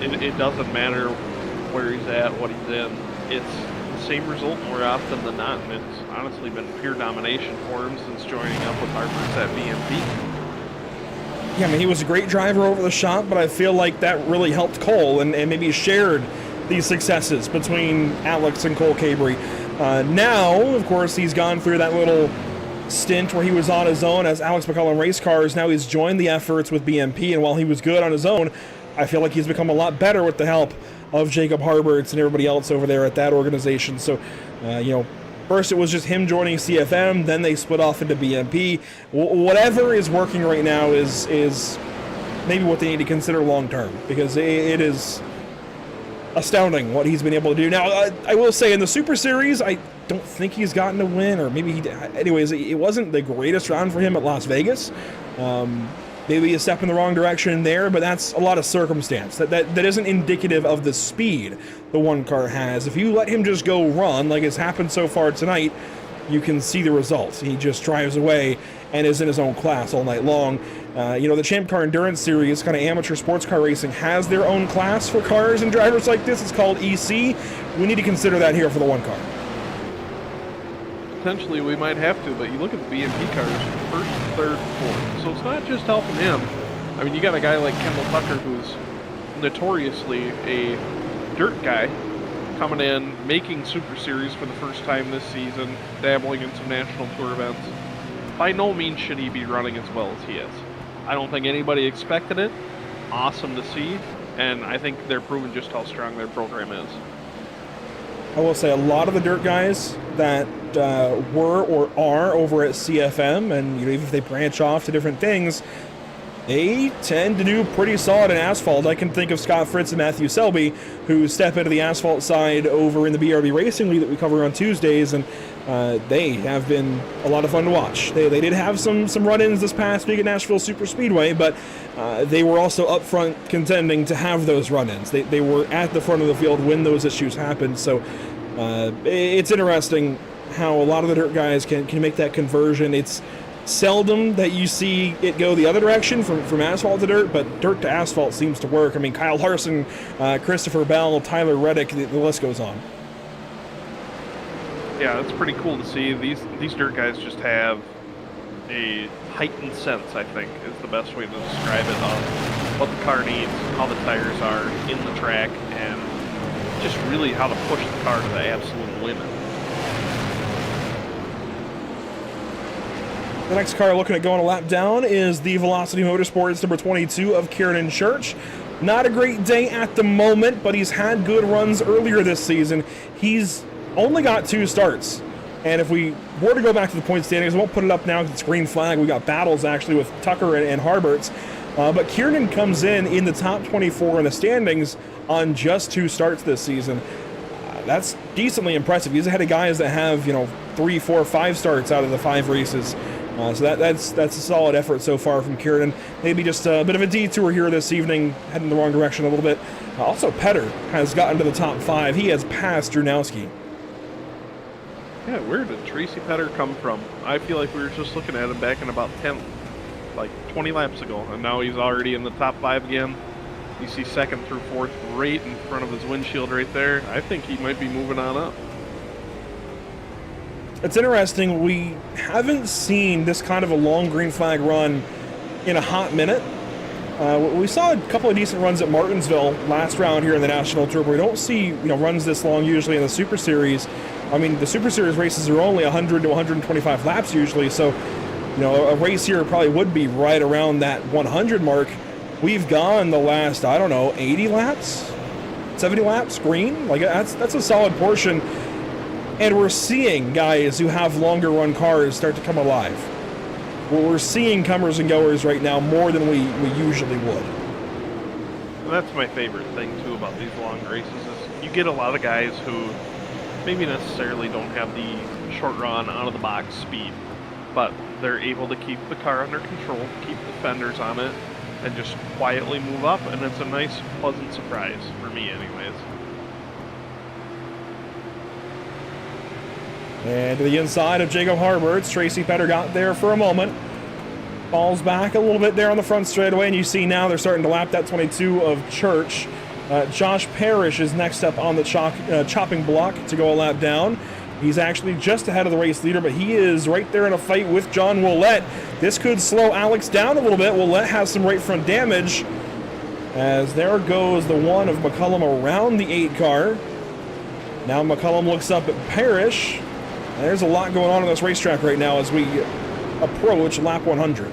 It doesn't matter where he's at, what he's in. It's the same result more often than not, and it's honestly been pure domination for him since joining up with Harper's at VMP. Yeah, I mean, he was a great driver over the shop, but I feel like that really helped Cole and maybe shared these successes between Alex and Cole Cabry. Now, of course, he's gone through that little stint where he was on his own as Alex McCollum Race Cars. Now he's joined the efforts with BMP, and while he was good on his own, I feel like he's become a lot better with the help of Jacob Harberts and everybody else over there at that organization. So, first it was just him joining CFM, then they split off into BMP. Whatever is working right now is maybe what they need to consider long-term, because it is astounding what he's been able to do. Now, I will say in the Super Series, I don't think he's gotten a win, or maybe he did. Anyways, it wasn't the greatest round for him at Las Vegas. Maybe a step in the wrong direction there, but that's a lot of circumstance. That isn't indicative of the speed the one car has. If you let him just go run, like has happened so far tonight, you can see the results. He just drives away and is in his own class all night long. The Champ Car Endurance Series, kind of amateur sports car racing, has their own class for cars and drivers like this. It's called EC. We need to consider that here for the one car. Potentially we might have to, but you look at the BMP cars, first, third, fourth. So it's not just helping him. I mean, you got a guy like Kendall Tucker, who's notoriously a dirt guy, coming in, making Super Series for the first time this season, dabbling in some National Tour events. By no means should he be running as well as he is. I don't think anybody expected it. Awesome to see, and I think they're proving just how strong their program is. I will say a lot of the dirt guys that were or are over at CFM, and even if they branch off to different things, they tend to do pretty solid in asphalt. I can think of Scott Fritz and Matthew Selby, who step into the asphalt side over in the BRB Racing League that we cover on Tuesdays, and they have been a lot of fun to watch. They did have some run-ins this past week at Nashville Super Speedway, but they were also up front contending to have those run-ins. They were at the front of the field when those issues happened, so it's interesting how a lot of the dirt guys can make that conversion. It's seldom that you see it go the other direction from asphalt to dirt, but dirt to asphalt seems to work. I mean, Kyle Larson, Christopher Bell, Tyler Reddick, the list goes on. Yeah, it's pretty cool to see. These dirt guys just have a heightened sense, I think, is the best way to describe it, of what the car needs, how the tires are in the track, and just really how to push the car to the absolute limit. The next car looking at going a lap down is the Velocity Motorsports number 22 of Kiernan Church. Not a great day at the moment, but he's had good runs earlier this season. He's only got 2 starts. And if we were to go back to the point standings, I won't put it up now because it's green flag. We got battles actually with Tucker and Harberts. But Kiernan comes in the top 24 in the standings on just 2 starts this season. That's decently impressive. He's ahead of guys that have, 3, 4, 5 starts out of the 5 races. So that's a solid effort so far from Kiernan. Maybe just a bit of a detour here this evening, heading the wrong direction a little bit. Also, Petter has gotten to the top 5. He has passed Drunowski. Yeah, where did Tracy Petter come from? I feel like we were just looking at him back in about 10, like 20 laps ago, and now he's already in the top 5 again. You see 2nd through 4th right in front of his windshield right there. I think he might be moving on up. It's interesting, we haven't seen this kind of a long green flag run in a hot minute. We saw a couple of decent runs at Martinsville last round here in the National Tour, but we don't see runs this long usually in the Super Series. I mean, the Super Series races are only 100 to 125 laps usually, so a race here probably would be right around that 100 mark. We've gone the last, 80 laps, 70 laps green. Like that's a solid portion, and we're seeing guys who have longer run cars start to come alive. We're seeing comers and goers right now more than we usually would. And that's my favorite thing too about these long races is you get a lot of guys who maybe necessarily don't have the short run out of the box speed, but they're able to keep the car under control, keep the fenders on it, and just quietly move up, and it's a nice, pleasant surprise, for me anyways. And to the inside of Jacob Harberts, Tracy Petter got there for a moment. Falls back a little bit there on the front straightaway, and you see now they're starting to lap that 22 of Church. Josh Parrish is next up on the chopping block to go a lap down. He's actually just ahead of the race leader, but he is right there in a fight with John Willett. This could slow Alex down a little bit. Willett has some right front damage, as there goes the one of McCullum around the 8 car. Now McCullum looks up at Parrish. There's a lot going on this racetrack right now as we approach lap 100.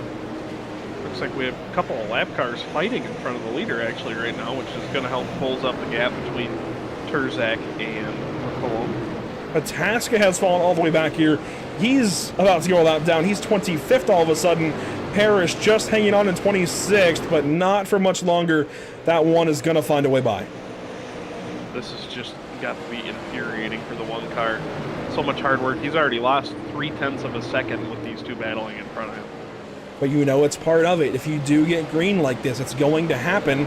Looks like we have a couple of lap cars fighting in front of the leader actually right now, which is going to help close up the gap between Terzak and McCullum. Pataska has fallen all the way back here. He's about to go a lap down. He's 25th all of a sudden. Parrish just hanging on in 26th, but not for much longer. That one is going to find a way by. This has just got to be infuriating for the one car. So much hard work. He's already lost 0.3 of a second with these 2 battling in front of him. But it's part of it. If you do get green like this, it's going to happen.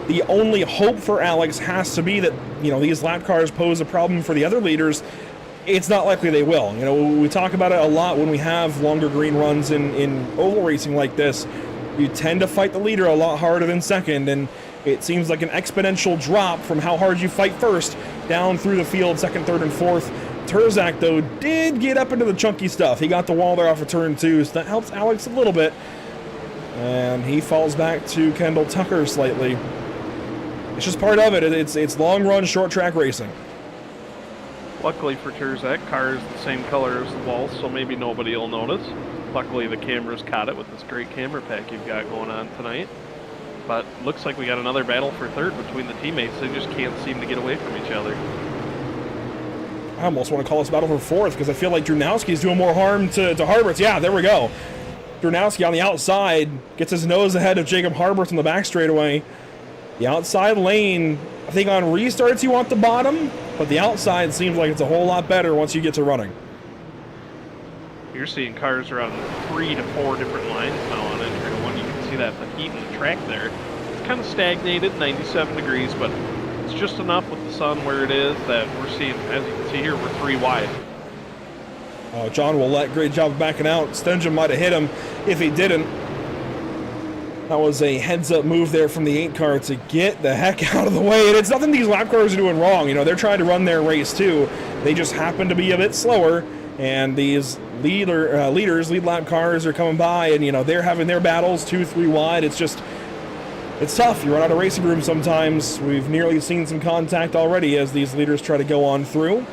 The only hope for Alex has to be that, these lap cars pose a problem for the other leaders. It's not likely they will. We talk about it a lot when we have longer green runs in oval racing like this. You tend to fight the leader a lot harder than second, and it seems like an exponential drop from how hard you fight first down through the field, 2nd, 3rd, and 4th. Terzak, though, did get up into the chunky stuff. He got the wall there off of turn 2, so that helps Alex a little bit. And he falls back to Kendall Tucker slightly. It's just part of it. It's long run, short track racing. Luckily for Terzak, car is the same color as the wall, so maybe nobody will notice. Luckily the cameras caught it with this great camera pack you've got going on tonight. But looks like we got another battle for 3rd between the teammates. They just can't seem to get away from each other. I almost want to call this battle for 4th because I feel like Drunowski is doing more harm to Harberts. Yeah, there we go. Drunowski on the outside gets his nose ahead of Jacob Harberts on the back straightaway. The outside lane, I think on restarts you want the bottom, but the outside seems like it's a whole lot better once you get to running. You're seeing cars around 3 to 4 different lines now on entry 1. You can see that the heat in the track there. It's kind of stagnated, 97 degrees, but it's just enough with the sun where it is that we're seeing, as you can see here, we're 3 wide. Oh, John Willett, great job backing out. Stengen might have hit him if he didn't. That was a heads-up move there from the 8 car to get the heck out of the way. And it's nothing these lap cars are doing wrong. They're trying to run their race too. They just happen to be a bit slower. And these lead lap cars are coming by, and they're having their battles 2, 3 wide. It's tough. You run out of racing room sometimes. We've nearly seen some contact already as these leaders try to go on through.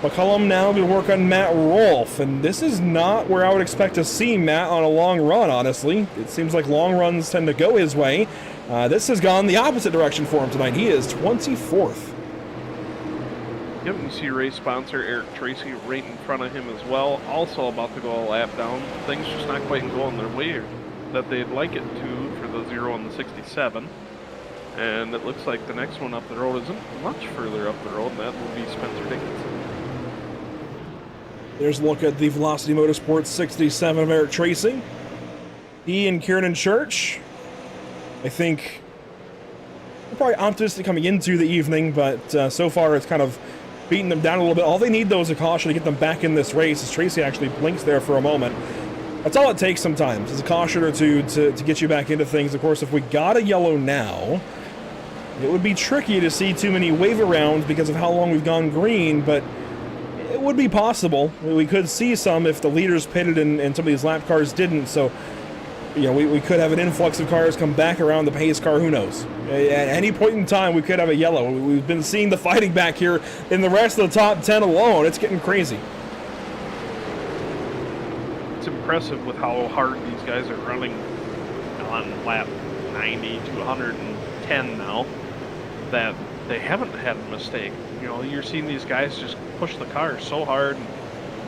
McCullum now going to work on Matt Rolfe, and this is not where I would expect to see Matt on a long run, honestly. It seems like long runs tend to go his way. This has gone the opposite direction for him tonight. He is 24th. Yep, you see race sponsor Eric Tracy right in front of him as well, also about to go a lap down. Things just not quite going their way that they'd like it to for the 0 and the 67. And it looks like the next one up the road isn't much further up the road, and that would be Spencer Dickinson. There's a look at the Velocity Motorsports 67 of Eric Tracy. He and Kieran Church, I think, are probably optimistic coming into the evening, but so far it's kind of beating them down a little bit. All they need, though, is a caution to get them back in this race, as Tracy actually blinks there for a moment. That's all it takes sometimes, is a caution or two to get you back into things. Of course, if we got a yellow now, it would be tricky to see too many wave arounds because of how long we've gone green, but it would be possible. We could see some if the leaders pitted and some of these lap cars didn't, so you know, we could have an influx of cars come back around the pace car, who knows. At any point in time, we could have a yellow. We've been seeing the fighting back here in the rest of the top 10 alone. It's getting crazy. It's impressive with how hard these guys are running on lap 90 to 110 now, that they haven't had a mistake. You know, you're seeing these guys just push the car so hard. And,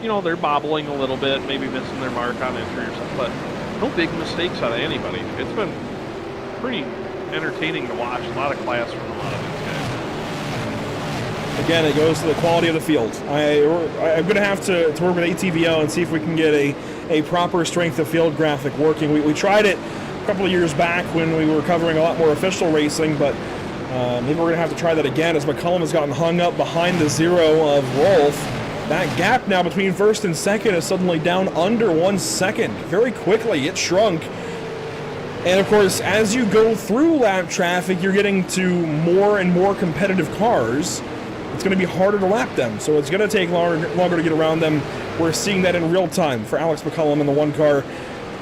you know, they're bobbling a little bit, maybe missing their mark on entry or something, but no big mistakes out of anybody. It's been pretty entertaining to watch. A lot of class from a lot of these guys. Again, it goes to the quality of the field. I'm going to have to work with ATVO and see if we can get a proper strength of field graphic working. We tried it a couple of years back when we were covering a lot more official racing, but maybe we're going to have to try that again, as McCullum has gotten hung up behind the 0 of Rolf. That gap now between first and second is suddenly down under 1 second. Very quickly, it shrunk. And of course, as you go through lap traffic, you're getting to more and more competitive cars. It's going to be harder to lap them, so it's going to take longer to get around them. We're seeing that in real time for Alex McCullum in the one car.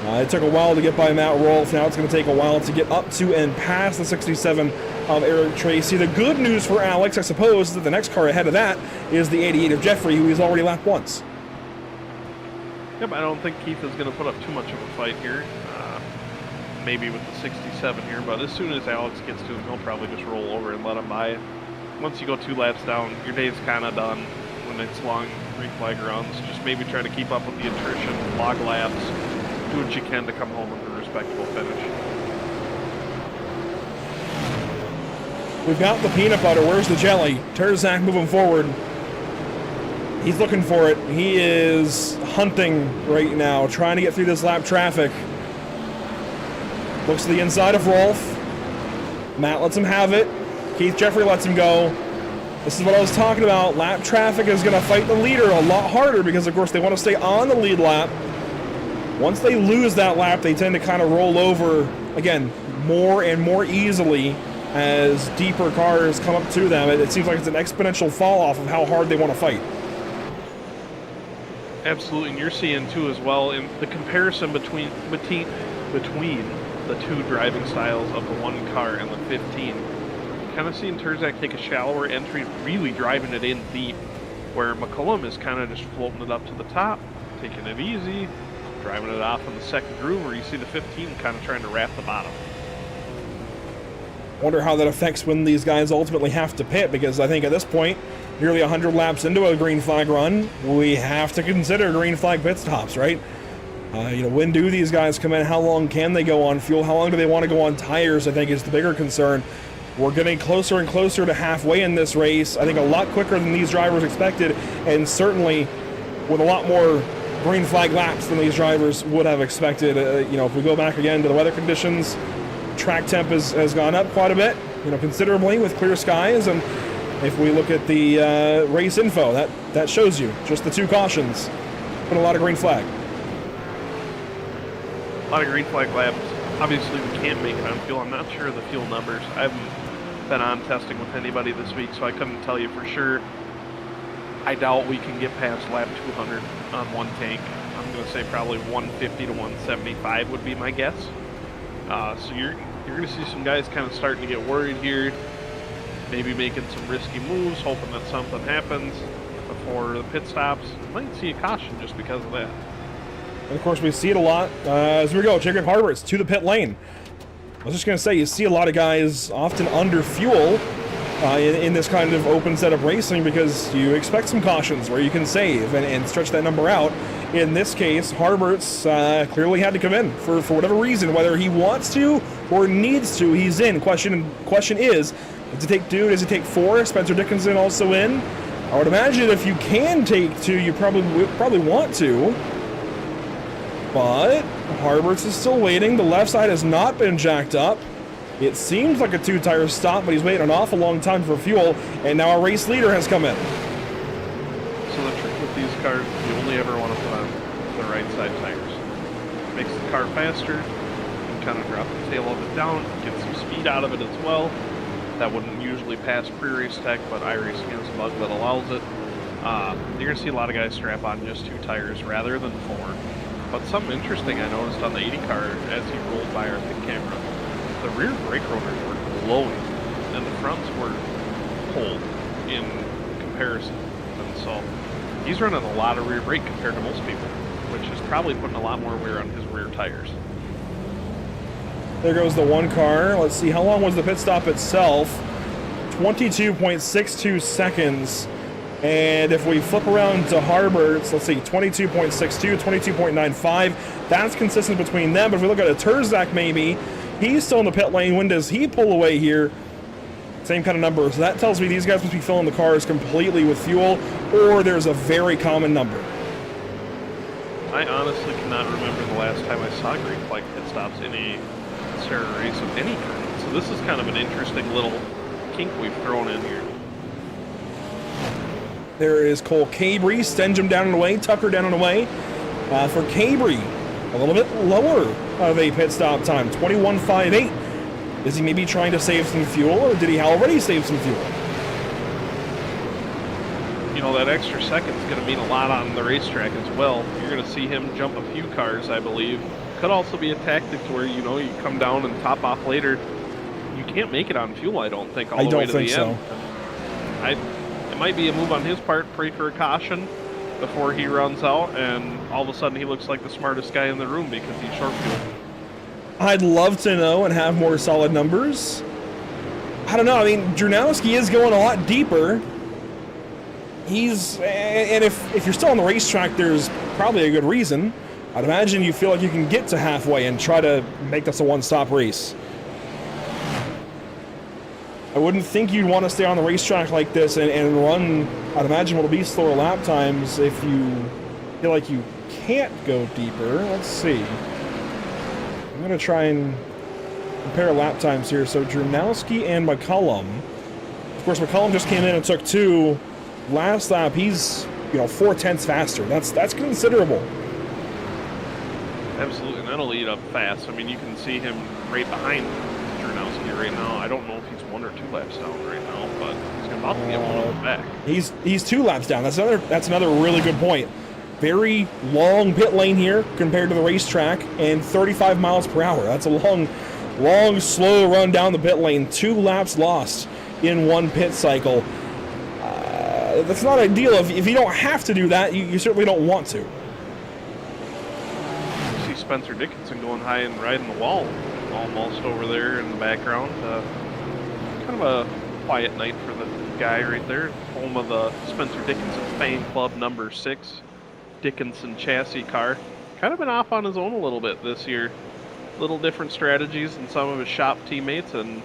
It took a while to get by Matt Rolfe. Now it's going to take a while to get up to and past the 67 of Eric Tracy. The good news for Alex, I suppose, is that the next car ahead of that is the 88 of Jeffrey, who he's already lapped once. Yep, I don't think Keith is going to put up too much of a fight here. Maybe with the 67 here, but as soon as Alex gets to him, he'll probably just roll over and let him by. Once you go 2 laps down, your day's kind of done when it's long green flag runs. Just maybe try to keep up with the attrition, log laps, do what you can to come home with a respectable finish. We've got the peanut butter. Where's the jelly? Terzak moving forward. He's looking for it. He is hunting right now, trying to get through this lap traffic. Looks to the inside of Rolf. Matt lets him have it. Keith Jeffrey lets him go. This is what I was talking about. Lap traffic is going to fight the leader a lot harder because, of course, they want to stay on the lead lap. Once they lose that lap, they tend to kind of roll over, again, more and more easily as deeper cars come up to them. It seems like it's an exponential fall off of how hard they want to fight. Absolutely, and you're seeing, too, as well, in the comparison between the two driving styles of the one car and the 15. Kind of seeing Terzak take a shallower entry, really driving it in deep, where McCullum is kind of just floating it up to the top, taking it easy, driving it off in the second groove, where you see the 15 kind of trying to wrap the bottom. Wonder how that affects when these guys ultimately have to pit, because I think at this point, nearly 100 laps into a green flag run, we have to consider green flag pit stops, right? When do these guys come in? How long can they go on fuel? How long do they want to go on tires, I think, is the bigger concern. We're getting closer and closer to halfway in this race. I think a lot quicker than these drivers expected, and certainly with a lot more green flag laps than these drivers would have expected. If we go back again to the weather conditions, track temp has gone up quite a bit, considerably with clear skies. And if we look at the race info, that shows you just the 2 cautions. Put a lot of green flag. A lot of green flag laps. Obviously, we can't make it on fuel. I'm not sure of the fuel numbers. I haven't been on testing with anybody this week, so I couldn't tell you for sure. I doubt we can get past lap 200 on one tank. I'm going to say probably 150 to 175 would be my guess. So you're going to see some guys kind of starting to get worried here, maybe making some risky moves, hoping that something happens before the pit stops. Might see a caution just because of that. And of course, we see it a lot as we go. Jacob Harberts to the pit lane. I was just going to say, you see a lot of guys often under fuel in this kind of open setup racing, because you expect some cautions where you can save and stretch that number out. In this case, Harbert's clearly had to come in for whatever reason, whether he wants to or needs to. He's in. Question is, does he take 2? Does he take 4? Spencer Dickinson also in. I would imagine if you can take 2, you probably want to. But Harbert's is still waiting. The left side has not been jacked up. It seems like a 2-tire stop, but he's waiting an awful long time for fuel, and now our race leader has come in. So the trick with these cars, you only ever want to put on the right side tires. It makes the car faster, you can kind of drop the tail of it down, get some speed out of it as well. That wouldn't usually pass pre-race tech, but iRacing has a bug that allows it. You're going to see a lot of guys strap on just 2 tires rather than 4. But something interesting I noticed on the 80 car as he rolled by our pit camera, the rear brake rotors were glowing, and the fronts were cold in comparison. And so he's running a lot of rear brake compared to most people, which is probably putting a lot more wear on his rear tires. There goes the 1 car. Let's see, how long was the pit stop itself? 22.62 seconds. And if we flip around to Harbert's, let's see, 22.62, 22.95. That's consistent between them. But if we look at a Terzak, maybe, he's still in the pit lane. When does he pull away here? Same kind of number. So that tells me these guys must be filling the cars completely with fuel, or there's a very common number. I honestly cannot remember the last time I saw green flag pit stops in a SARA race of any kind. So this is kind of an interesting little kink we've thrown in here. There is Cole Cabry, Stenjum down and away, Tucker down and away. For Cabry, a little bit lower of a pit stop time, 21.58. Is he maybe trying to save some fuel, or did he already save some fuel? You know, that extra second is going to mean a lot on the racetrack as well. You're going to see him jump a few cars, I believe. Could also be a tactic to where, you know, you come down and top off later. You can't make it on fuel, I don't think, all the way to the end. It might be a move on his part, pray for a caution before he runs out, and all of a sudden he looks like the smartest guy in the room because he's short fuel. I'd love to know and have more solid numbers. I don't know. I mean, Dronowski is going a lot deeper. And if you're still on the racetrack, there's probably a good reason. I'd imagine you feel like you can get to halfway and try to make this a one-stop race. I wouldn't think you'd want to stay on the racetrack like this and run, I'd imagine, what'll be slower lap times if you feel like you can't go deeper. Let's see. I'm going to try and compare lap times here. So Dronowski and McCullum. Of course, McCullum just came in and took 2. Last lap, he's, 4/10 faster. That's considerable. Absolutely, and that'll lead up fast. I mean, you can see him right behind Dronowski right now. I don't know if he's 1 or 2 laps down right now, but he's about to get one of them back. He's 2 laps down. That's another really good point. Very long pit lane here compared to the racetrack, and 35 miles per hour. That's a long, slow run down the pit lane. 2 laps lost in 1 pit cycle. That's not ideal. If you don't have to do that, you certainly don't want to. You see Spencer Dickinson going high and riding the wall almost over there in the background. Kind of a quiet night for the guy right there. Home of the Spencer Dickinson fan club number 6 Dickinson chassis car. Kind of been off on his own a little bit this year. Little different strategies than some of his shop teammates, and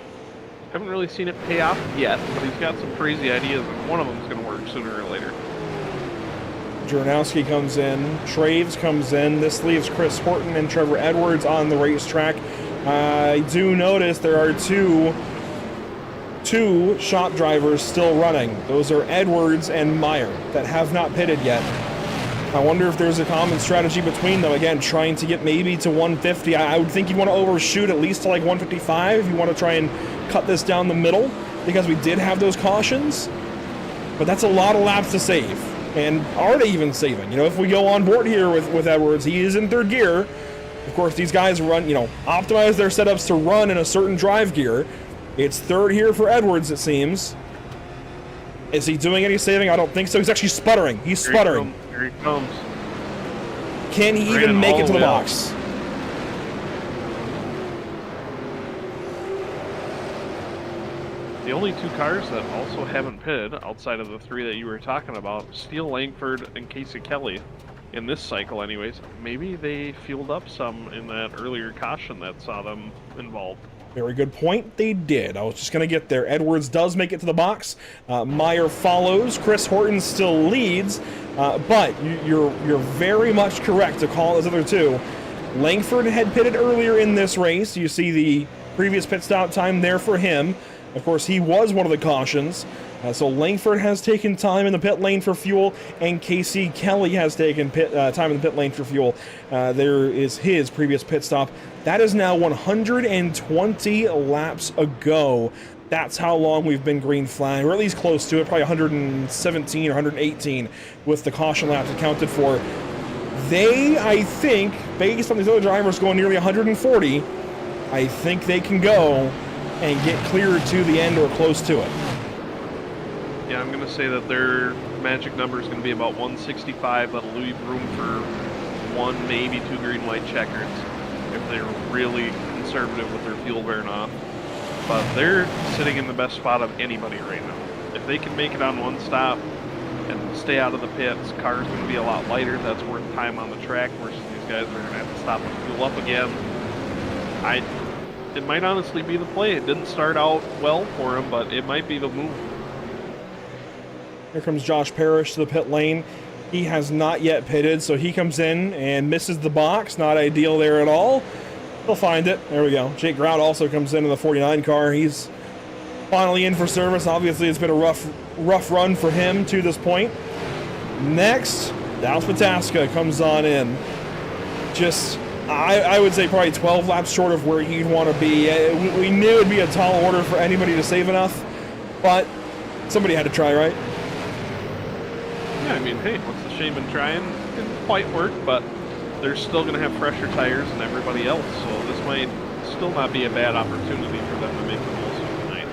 haven't really seen it pay off yet, but he's got some crazy ideas, and one of them is going to work sooner or later. Dronowski comes in, Traves comes in. This leaves Chris Horton and Trevor Edwards on the racetrack. I do notice there are two shop drivers still running. Those are Edwards and Meyer that have not pitted yet. I wonder if there's a common strategy between them. Again, trying to get maybe to 150. I would think you'd want to overshoot at least to like 155. You want to try and cut this down the middle because we did have those cautions. But that's a lot of laps to save. And are they even saving? If we go on board here with Edwards, he is in 3rd gear. Of course, these guys run, optimize their setups to run in a certain drive gear. It's 3rd here for Edwards, it seems. Is he doing any saving? I don't think so. He's actually sputtering. He's sputtering. Here he comes. Can he even make it to the box? The only two cars that also haven't pitted, outside of the three that you were talking about, Steele Langford and Casey Kelly, in this cycle anyways, maybe they fueled up some in that earlier caution that saw them involved. Very good point. They did. I was just going to get there. Edwards does make it to the box. Meyer follows. Chris Horton still leads. But you're very much correct to call those other two. Langford had pitted earlier in this race. You see the previous pit stop time there for him. Of course, he was one of the cautions. So Langford has taken time in the pit lane for fuel, and Casey Kelly has taken time in the pit lane for fuel. There is his previous pit stop. That is now 120 laps ago. That's how long we've been green flag, or at least close to it, probably 117 or 118 with the caution laps accounted for. They, I think, based on these other drivers going nearly 140, I think they can go and get clear to the end or close to it. Yeah, I'm going to say that their magic number is going to be about 165. That'll leave room for one, maybe two green-white checkers if they're really conservative with their fuel burn off. But they're sitting in the best spot of anybody right now. If they can make it on one stop and stay out of the pits, car's going to be a lot lighter. That's worth time on the track versus these guys are going to have to stop and fuel up again. It might honestly be the play. It didn't start out well for him, but it might be the move. Here comes Josh Parrish to the pit lane. He has not yet pitted, so he comes in and misses the box. Not ideal there at all. He'll find it. There we go. Jake Grout also comes in the 49 car. He's finally in for service. Obviously, it's been a rough run for him to this point. Next, Dallas Pataska comes on in. Just, I would say probably 12 laps short of where he'd want to be. We knew it'd be a tall order for anybody to save enough, but somebody had to try, right? Yeah, I mean, hey, what's the shame in trying? It didn't quite work, but they're still going to have fresher tires than everybody else, so this might still not be a bad opportunity for them to make the most of tonight.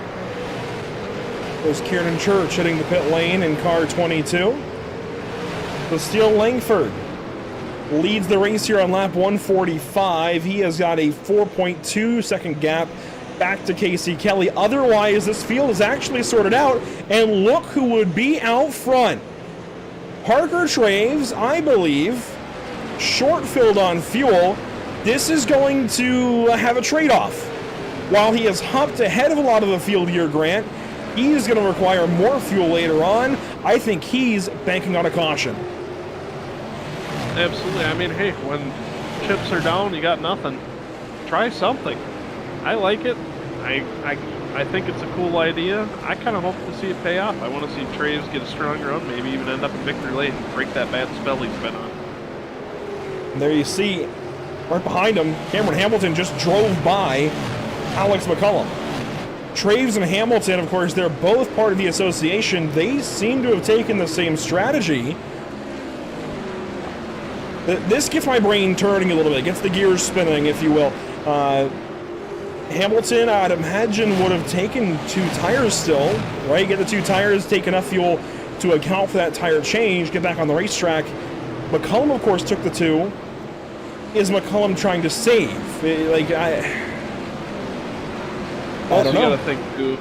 There's Kieran Church hitting the pit lane in car 22. So Steele Langford leads the race here on lap 145. He has got a 4.2 second gap back to Casey Kelly. Otherwise, this field is actually sorted out, and look who would be out front. Parker Traves, I believe, short filled on fuel. This is going to have a trade-off. While he has hopped ahead of a lot of the field here, Grant, he's going to require more fuel later on. I think he's banking on a caution. Absolutely. I mean, hey, when chips are down, you got nothing. Try something. I like it. I think it's a cool idea. I kind of hope to see it pay off. I want to see Traves get a strong run, maybe even end up in victory lane and break that bad spell he's been on. And there you see, right behind him, Cameron Hamilton just drove by Alex McCullum. Traves and Hamilton, of course, they're both part of the association. They seem to have taken the same strategy. This gets my brain turning a little bit, gets the gears spinning, if you will. Hamilton, I'd imagine, would have taken two tires still, right? Get the two tires, take enough fuel to account for that tire change, get back on the racetrack. McCullum, of course, took the two. Is McCullum trying to save? I don't know. You gotta think, too,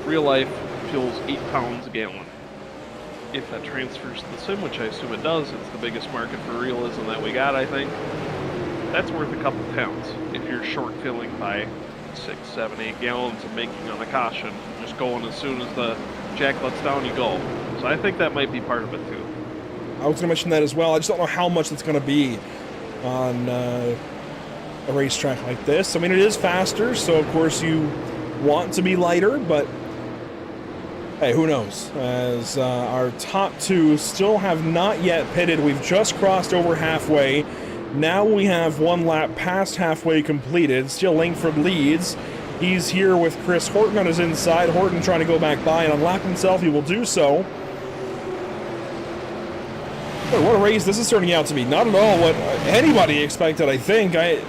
real life fuels 8 pounds a gallon. If that transfers to the sim, which I assume it does, it's the biggest market for realism that we got, I think. That's worth a couple pounds if you're short filling by 6, 7, 8 gallons of making on a caution. Just going as soon as the jack lets down, you go. So I think that might be part of it too. I was going to mention that as well. I just don't know how much it's going to be on a racetrack like this. I mean, it is faster, so of course you want to be lighter, but hey, who knows? As our top two still have not yet pitted. We've just crossed over halfway. Now we have one lap past halfway completed. Still Langford leads. He's here with Chris Horton on his inside. Horton trying to go back by and unlap himself. He will do so. Boy, what a race this is turning out to be. Not at all what anybody expected, I think. I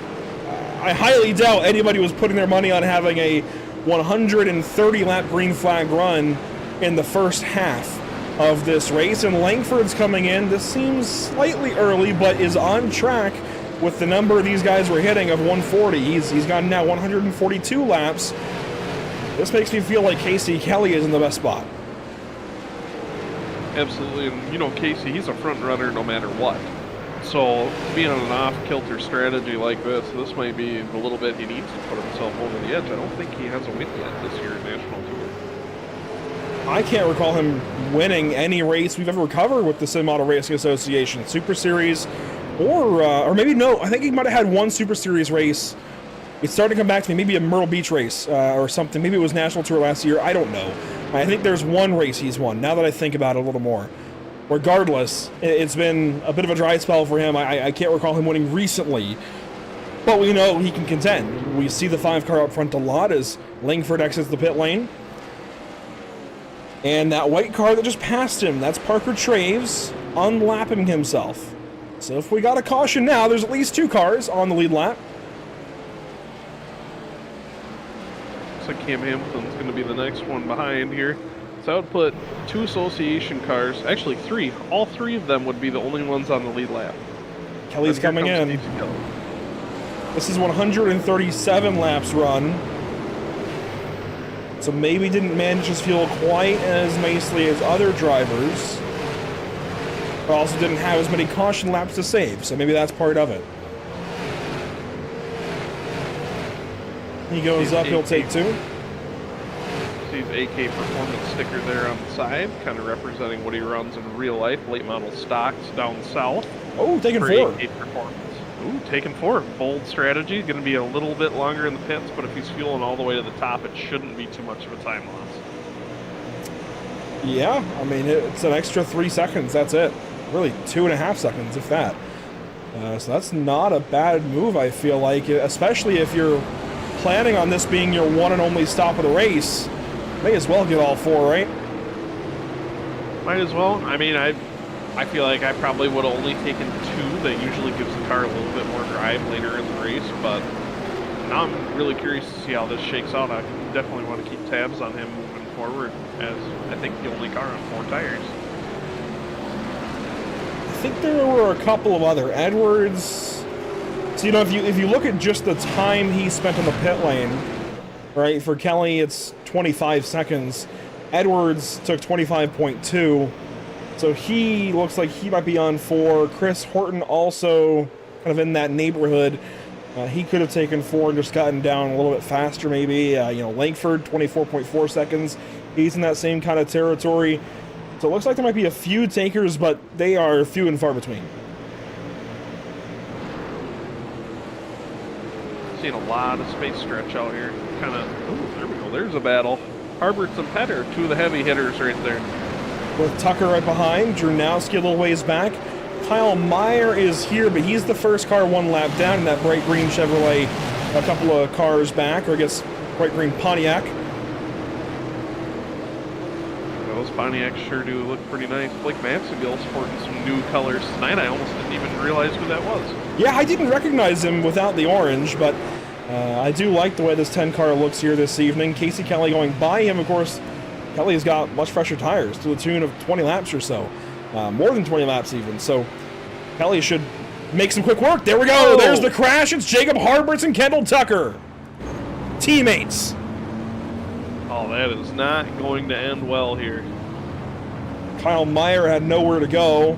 highly doubt anybody was putting their money on having a 130 lap green flag run in the first half of this race, and Langford's coming in. This seems slightly early, but is on track with the number these guys were hitting of 140. He's gotten now 142 laps. This makes me feel like Casey Kelly is in the best spot. Absolutely, and you know, Casey, he's a front runner no matter what. So being on an off-kilter strategy like this might be the little bit he needs to put himself over the edge. I don't think he has a win yet this year at National Tour. I can't recall him winning any race we've ever covered with the Sim Auto Racing Association, Super Series, or maybe no. I think he might have had one Super Series race. It's starting to come back to me. Maybe a Myrtle Beach race or something. Maybe it was National Tour last year. I don't know. I think there's one race he's won, now that I think about it a little more. Regardless, it's been a bit of a dry spell for him. I can't recall him winning recently. But we know he can contend. We see the 5-car up front a lot as Langford exits the pit lane. And that white car that just passed him, that's Parker Traves unlapping himself. So if we got a caution now, there's at least 2 cars on the lead lap. Looks like Cam Hamilton's going to be the next one behind here. So I would put 2 association cars, actually 3. All 3 of them would be the only ones on the lead lap. Kelly's coming in. This is 137 laps run. So maybe didn't manage his fuel quite as nicely as other drivers. But also didn't have as many caution laps to save, so maybe that's part of it. He goes up, he'll take 2. Sees AK performance sticker there on the side, kind of representing what he runs in real life. Late model stocks down south. Oh, taking 4. AK performance. Ooh, taking 4. Bold strategy. Going to be a little bit longer in the pits, but if he's fueling all the way to the top, it shouldn't be too much of a time loss. Yeah, I mean, it's an extra 3 seconds, that's it. Really, 2.5 seconds, if that. So that's not a bad move, I feel like, especially if you're planning on this being your one and only stop of the race. May as well get all 4, right? Might as well. I mean, I feel like I probably would have only taken 2. That usually gives the car a little bit more drive later in the race, but now I'm really curious to see how this shakes out. I definitely want to keep tabs on him moving forward, as I think the only car on 4 tires. I think there were a couple of other Edwards. So, you know, if you look at just the time he spent on the pit lane, right, for Kelly it's 25 seconds. Edwards took 25.2. So he looks like he might be on 4. Chris Horton also kind of in that neighborhood. He could have taken 4 and just gotten down a little bit faster maybe. You know, Langford, 24.4 seconds. He's in that same kind of territory. So it looks like there might be a few takers, but they are few and far between. Seeing a lot of space stretch out here. Kind of, ooh, there we go. There's a battle. Harberts and Petter, 2 of the heavy hitters right there. With Tucker right behind, Drunowski a little ways back. Kyle Meyer is here, but he's the first car 1 lap down in that bright green Chevrolet, a couple of cars back, or I guess bright green Pontiac. Those Pontiacs sure do look pretty nice. Blake Maxwell sporting some new colors tonight. I almost didn't even realize who that was. Yeah, I didn't recognize him without the orange, but I do like the way this 10 car looks here this evening. Casey Kelly going by him, of course. Kelly's got much fresher tires to the tune of 20 laps or so. More than 20 laps even. So Kelly should make some quick work. There we go. Oh. There's the crash. It's Jacob Harberts and Kendall Tucker. Teammates. Oh, that is not going to end well here. Kyle Meyer had nowhere to go.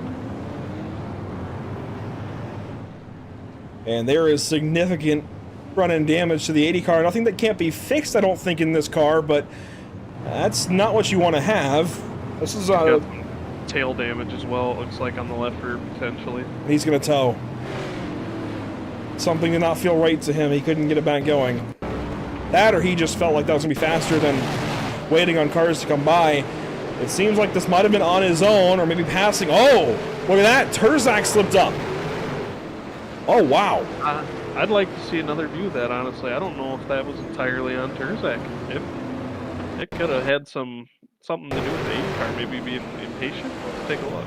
And there is significant front-end damage to the 80 car. Nothing that can't be fixed, I don't think, in this car, but that's not what you want to have. This is tail damage as well, it looks like, on the left rear, potentially. He's going to tow. Something did not feel right to him. He couldn't get it back going. That, or he just felt like that was going to be faster than waiting on cars to come by. It seems like this might have been on his own, or maybe passing. Oh, look at that. Terzak slipped up. Oh, wow. I'd like to see another view of that, honestly. I don't know if that was entirely on Terzak. It could have had something to do with the 8 car, maybe being impatient. Let's take a look.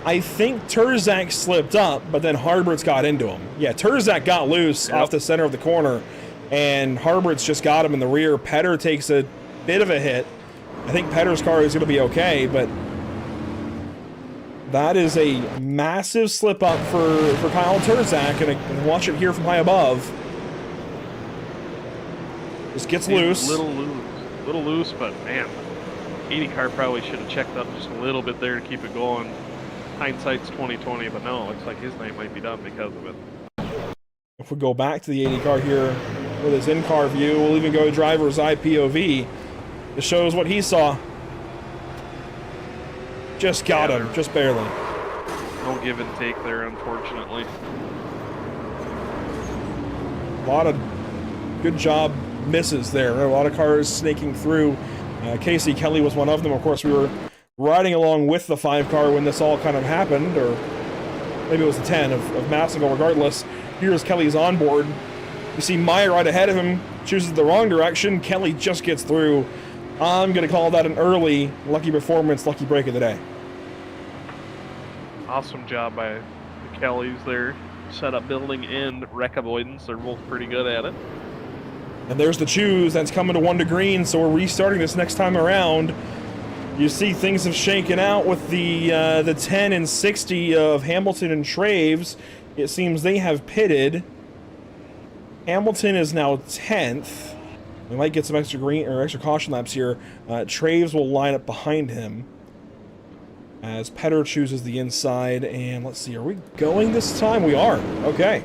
I think Terzak slipped up, but then Harberts got into him. Yeah, Terzak got loose off the center of the corner, and Harberts just got him in the rear. Petter takes a bit of a hit. I think Petter's car is going to be okay, but that is a massive slip up for Kyle Terzak, and watch it here from high above. Just gets loose. Little little loose, but man, 80 car probably should have checked up just a little bit there to keep it going. Hindsight's 20/20, but no, looks like his night might be done because of it. If we go back to the 80 car here with his in-car view, we'll even go to driver's IPOV. It shows what he saw. Just got him, just barely. No give and take there, unfortunately. A lot of good job misses there. A lot of cars snaking through. Casey Kelly was one of them. Of course, we were riding along with the 5 car when this all kind of happened, or maybe it was the 10 of Massigal. Regardless, here's Kelly's onboard. You see Meyer right ahead of him, chooses the wrong direction. Kelly just gets through. I'm going to call that an early lucky performance, lucky break of the day. Awesome job by the Kellys there. Setup building and wreck avoidance. They're both pretty good at it. And there's the choose. That's coming to 1 to green, so we're restarting this next time around. You see things have shaken out with the 10 and 60 of Hamilton and Traves. It seems they have pitted. Hamilton is now 10th. We might get some extra green or extra caution laps here. Traves will line up behind him as Petter chooses the inside. And let's see, are we going this time? We are. Okay.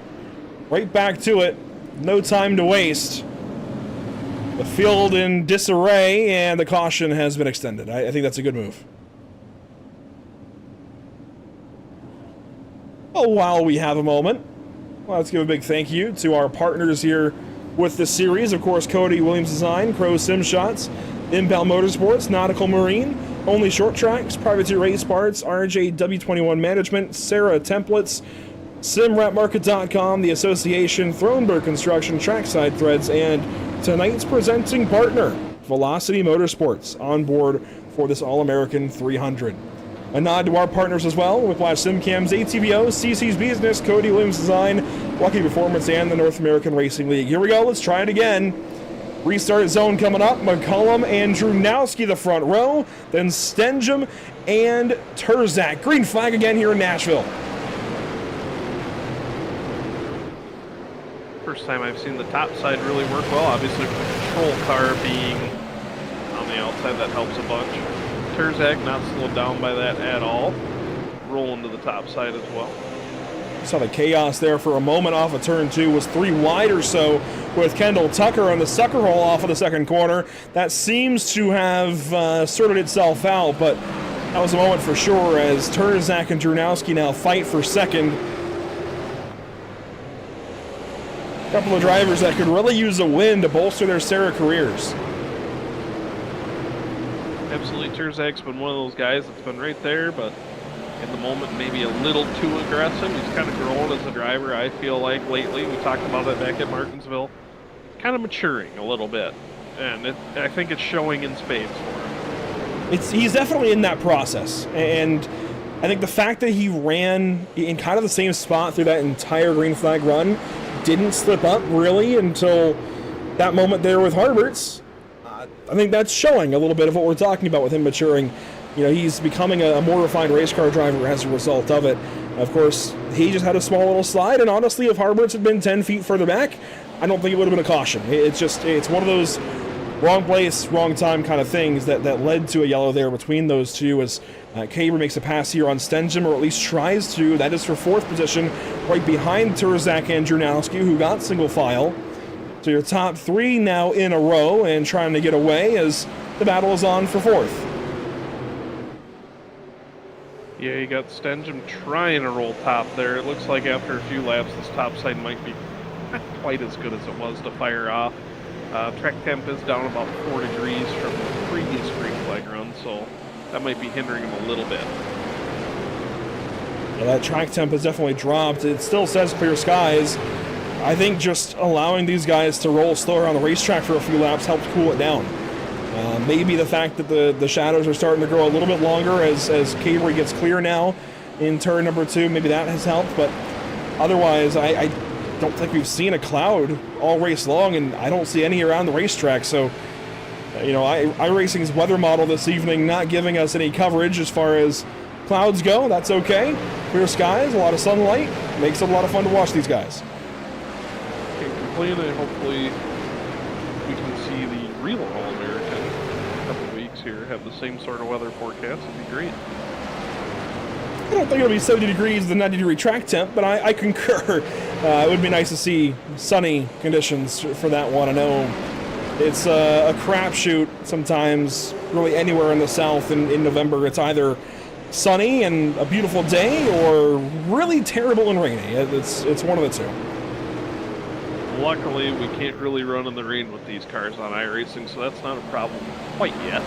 Right back to it. No time to waste. The field in disarray, and the caution has been extended. I think that's a good move. Oh, while we have a moment, well, let's give a big thank you to our partners here with the series. Of course, Cody Williams Design, Crow Sim Shots, Impel Motorsports, Nautical Marine, Only Short Tracks, Privateer Race Parts, RJW21 Management, SARA Templates, SimRepMarket.com, The Association, Thronberg Construction, Trackside Threads, and tonight's presenting partner, Velocity Motorsports, on board for this All-American 300. A nod to our partners as well, Whiplash SimCams, ATVO, CC's Business, Cody Williams Design, Lucky Performance, and the North American Racing League. Here we go, let's try it again. Restart zone coming up, McCullum and Drunowski the front row, then Stenjum and Turzak. Green flag again here in Nashville. First time I've seen the top side really work well. Obviously, with the control car being on the outside, that helps a bunch. Turzak not slowed down by that at all. Rolling to the top side as well. Saw the chaos there for a moment off of turn 2. Was 3 wide or so with Kendall Tucker on the sucker hole off of the second corner. That seems to have sorted itself out, but that was a moment for sure as Turzak and Drunowski now fight for second. A couple of drivers that could really use a win to bolster their SARA careers. Absolutely, Turzak's been one of those guys that's been right there, but in the moment maybe a little too aggressive. He's kind of grown as a driver, I feel like, lately. We talked about it back at Martinsville. Kind of maturing a little bit, and I think it's showing in spades for him. He's definitely in that process, and I think the fact that he ran in kind of the same spot through that entire green flag run, didn't slip up really until that moment there with Harberts, I think that's showing a little bit of what we're talking about with him maturing. You know, he's becoming a more refined race car driver as a result of it. Of course, he just had a small little slide, and honestly, if Harberts had been 10 feet further back, I don't think it would have been a caution. It's one of those wrong place, wrong time kind of things that led to a yellow there between those two as Caber makes a pass here on Stenjum, or at least tries to. That is for 4th position, right behind Turzak and Drunowski, who got single file. So your top 3 now in a row and trying to get away as the battle is on for 4th. Yeah, you got Stenjum trying to roll top there. It looks like after a few laps, this top side might be not quite as good as it was to fire off. Track temp is down about 4 degrees from the previous green flag run, so that might be hindering him a little bit. Yeah, that track temp has definitely dropped. It still says clear skies. I think just allowing these guys to roll slower on the racetrack for a few laps helps cool it down. Maybe the fact that the shadows are starting to grow a little bit longer as Caber gets clear now in turn number 2, maybe that has helped, but otherwise I don't think we've seen a cloud all race long, and I don't see any around the racetrack. So, you know, iRacing's weather model this evening not giving us any coverage as far as clouds go. That's okay. Clear skies, a lot of sunlight, makes it a lot of fun to watch these guys. Can't complain, and hopefully we can see the real All-American next year, have the same sort of weather forecast. It'd be great. I don't think it'll be 70 degrees, the 90-degree track temp, but I concur. It would be nice to see sunny conditions for that one. I know it's a crapshoot sometimes, really anywhere in the South in November. It's either sunny and a beautiful day, or really terrible and rainy. It's one of the two. Luckily, we can't really run in the rain with these cars on iRacing, so that's not a problem quite yet.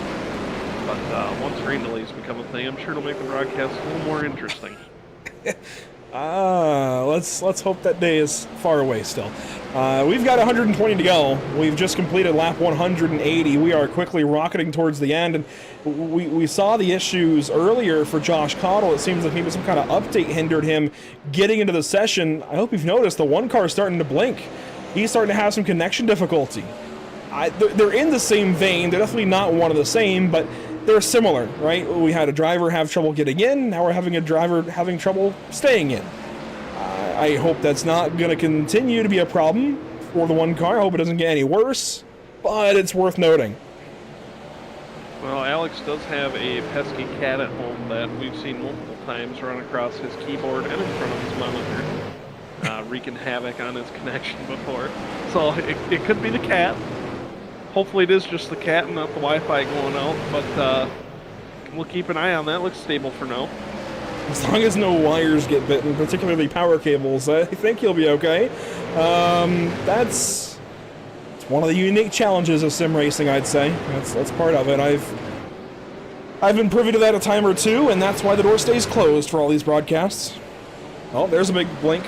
But once rain delays become a thing, I'm sure it'll make the broadcast a little more interesting. Let's hope that day is far away still. We've got 120 to go. We've just completed lap 180. We are quickly rocketing towards the end, and we saw the issues earlier for Josh Cottle. It seems like maybe some kind of update hindered him getting into the session. I hope you've noticed the one car is starting to blink. He's starting to have some connection difficulty. They're in the same vein. They're definitely not one of the same, but they're similar, right? We had a driver have trouble getting in. Now we're having a driver having trouble staying in. I hope that's not going to continue to be a problem for the one car. I hope it doesn't get any worse, but it's worth noting. Well, Alex does have a pesky cat at home that we've seen multiple times run across his keyboard and in front of his monitor, wreaking havoc on his connection before. So it could be the cat. Hopefully it is just the cat and not the Wi-Fi going out, but we'll keep an eye on that. Looks stable for now. As long as no wires get bitten, particularly power cables, I think you'll be okay. It's one of the unique challenges of sim racing, I'd say. That's part of it. I've been privy to that a time or two, and that's why the door stays closed for all these broadcasts. Oh, there's a big blink.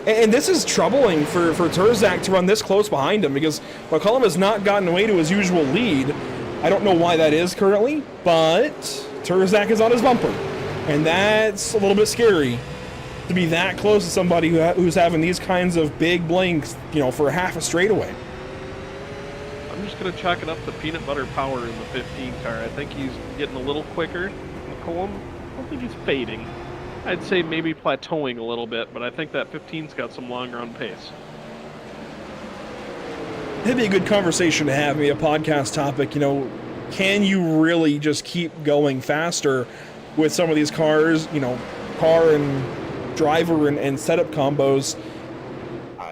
And this is troubling for Terzak to run this close behind him, because McCullum has not gotten away to his usual lead. I don't know why that is currently, but Terzak is on his bumper. And that's a little bit scary, to be that close to somebody who's having these kinds of big blinks, for half a straightaway. I'm just going to chalk it up to peanut butter power in the 15 car. I think he's getting a little quicker. McCullum, I don't think he's fading. I'd say maybe plateauing a little bit, but I think that 15's got some long run pace. It'd be a good conversation to have, maybe a podcast topic. Can you really just keep going faster with some of these cars, car and driver and setup combos?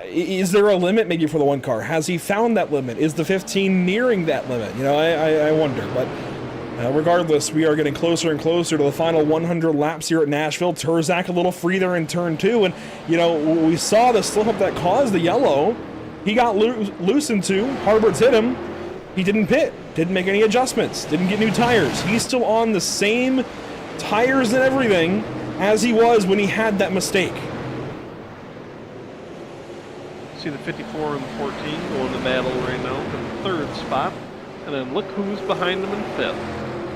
Is there a limit maybe for the one car? Has he found that limit? Is the 15 nearing that limit? I wonder, but regardless, we are getting closer and closer to the final 100 laps here at Nashville. Terzak a little free there in turn 2, and we saw the slip up that caused the yellow. He got loosened to. Harberts hit him. He didn't pit. Didn't make any adjustments. Didn't get new tires. He's still on the same tires and everything as he was when he had that mistake. See the 54 and the 14 going to battle right now for the third spot. And then look who's behind them in fifth.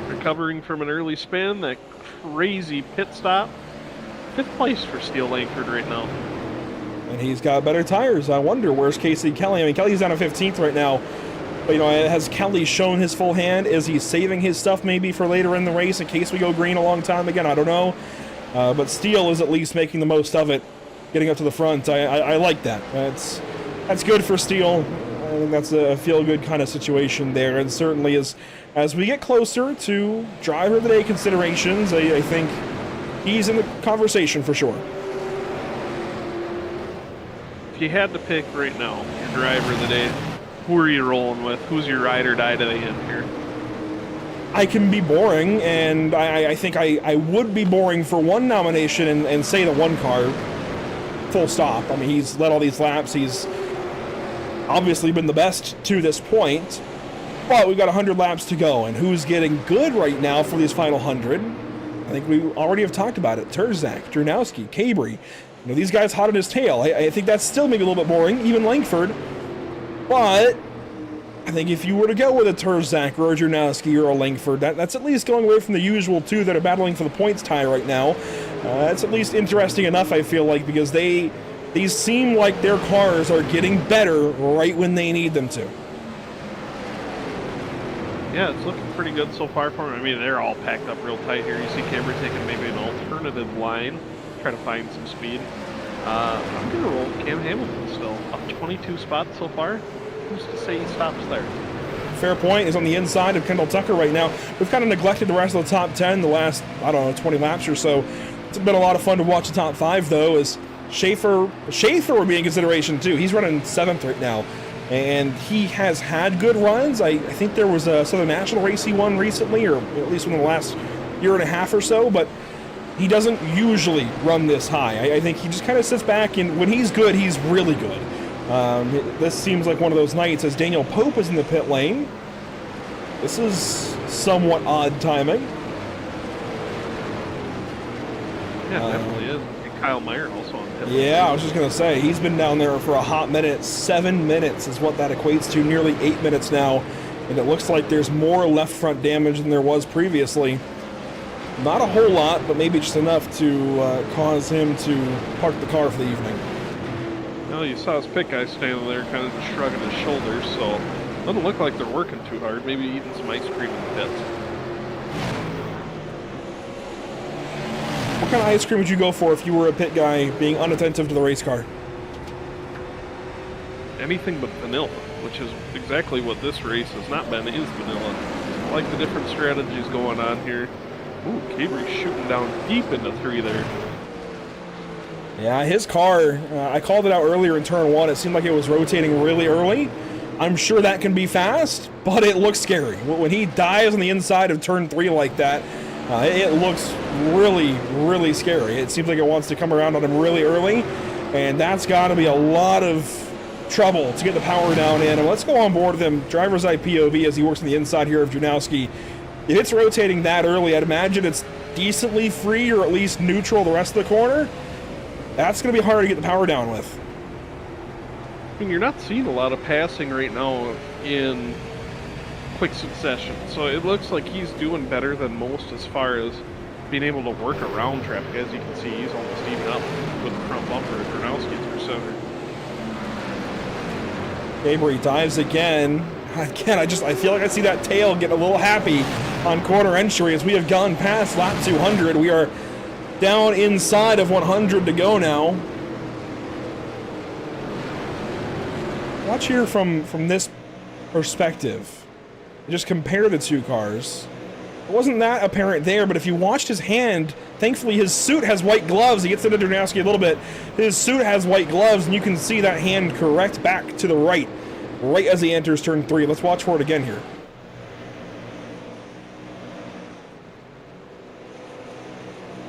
Recovering from an early spin, that crazy pit stop. Fifth place for Steele Langford right now. And he's got better tires. I wonder, where's Casey Kelly? I mean, Kelly's down at 15th right now. But, has Kelly shown his full hand? Is he saving his stuff maybe for later in the race in case we go green a long time again? I don't know. But Steele is at least making the most of it, getting up to the front. I like that. That's good for Steele. I think that's a feel-good kind of situation there. And certainly as we get closer to driver of the day considerations, I think he's in the conversation for sure. If you had to pick right now your driver of the day, who are you rolling with? Who's your ride or die to the end here? I can be boring, and I think I would be boring for one nomination and say the one car, full stop. I mean, he's led all these laps. He's obviously been the best to this point, but we've got 100 laps to go, and who's getting good right now for these final 100? I think we already have talked about it. Terzak, Dronowski, Cabry. These guys hot on his tail. I think that's still maybe a little bit boring, even Langford. But I think if you were to go with a Terzak or a Dronowski or a Langford, that's at least going away from the usual two that are battling for the points tie right now. That's at least interesting enough, I feel like, because these seem like their cars are getting better right when they need them to. Yeah, it's looking pretty good so far for them. I mean, they're all packed up real tight here. You see Cabry taking maybe an alternative line, try to find some speed. I'm going to roll Cam Hamilton still, up 22 spots so far. who's to say he stops there? Fair point. Is on the inside of Kendall Tucker right now. We've kind of neglected the rest of the top 10 the last, I don't know, 20 laps or so. It's been a lot of fun to watch the top 5, though, as Schaefer would be in consideration, too. He's running 7th right now, and he has had good runs. I think there was a Southern National race he won recently, or at least within the last year and a half or so, but he doesn't usually run this high. I think he just kind of sits back, and when he's good, he's really good. This seems like one of those nights as Daniel Pope is in the pit lane. This is somewhat odd timing. Yeah, it definitely is. And Kyle Meyer also on pit lane. Yeah, I was just going to say, he's been down there for a hot minute. 7 minutes is what that equates to, nearly 8 minutes now. And it looks like there's more left front damage than there was previously. Not a whole lot, but maybe just enough to cause him to park the car for the evening. Well, you saw his pit guy standing there kind of just shrugging his shoulders, so it doesn't look like they're working too hard. Maybe eating some ice cream in the pits. What kind of ice cream would you go for if you were a pit guy being unattentive to the race car? Anything but vanilla, which is exactly what this race has not been, is vanilla. I like the different strategies going on here. Ooh, Cabry's shooting down deep into 3 there. Yeah, his car, I called it out earlier in turn 1. It seemed like it was rotating really early. I'm sure that can be fast, but it looks scary. When he dives on the inside of turn 3 like that, it looks really, really scary. It seems like it wants to come around on him really early, and that's got to be a lot of trouble to get the power down in. And let's go on board with him. Driver's eye POV as he works on the inside here of Junowski. If it's rotating that early, I'd imagine it's decently free or at least neutral the rest of the corner. That's going to be hard to get the power down with. I mean, you're not seeing a lot of passing right now in quick succession, so it looks like he's doing better than most as far as being able to work around traffic. As you can see, he's almost even up with the front bumper at Gronowski through center. Cabry dives again. Again, I feel like I see that tail get a little happy on corner entry as we have gone past lap 200. We are down inside of 100 to go now. Watch here from this perspective. Just compare the two cars. It wasn't that apparent there, but if you watched his hand, thankfully his suit has white gloves. He gets into Dronowski a little bit. His suit has white gloves, and you can see that hand correct back to the right as he enters turn 3. Let's watch for it again here.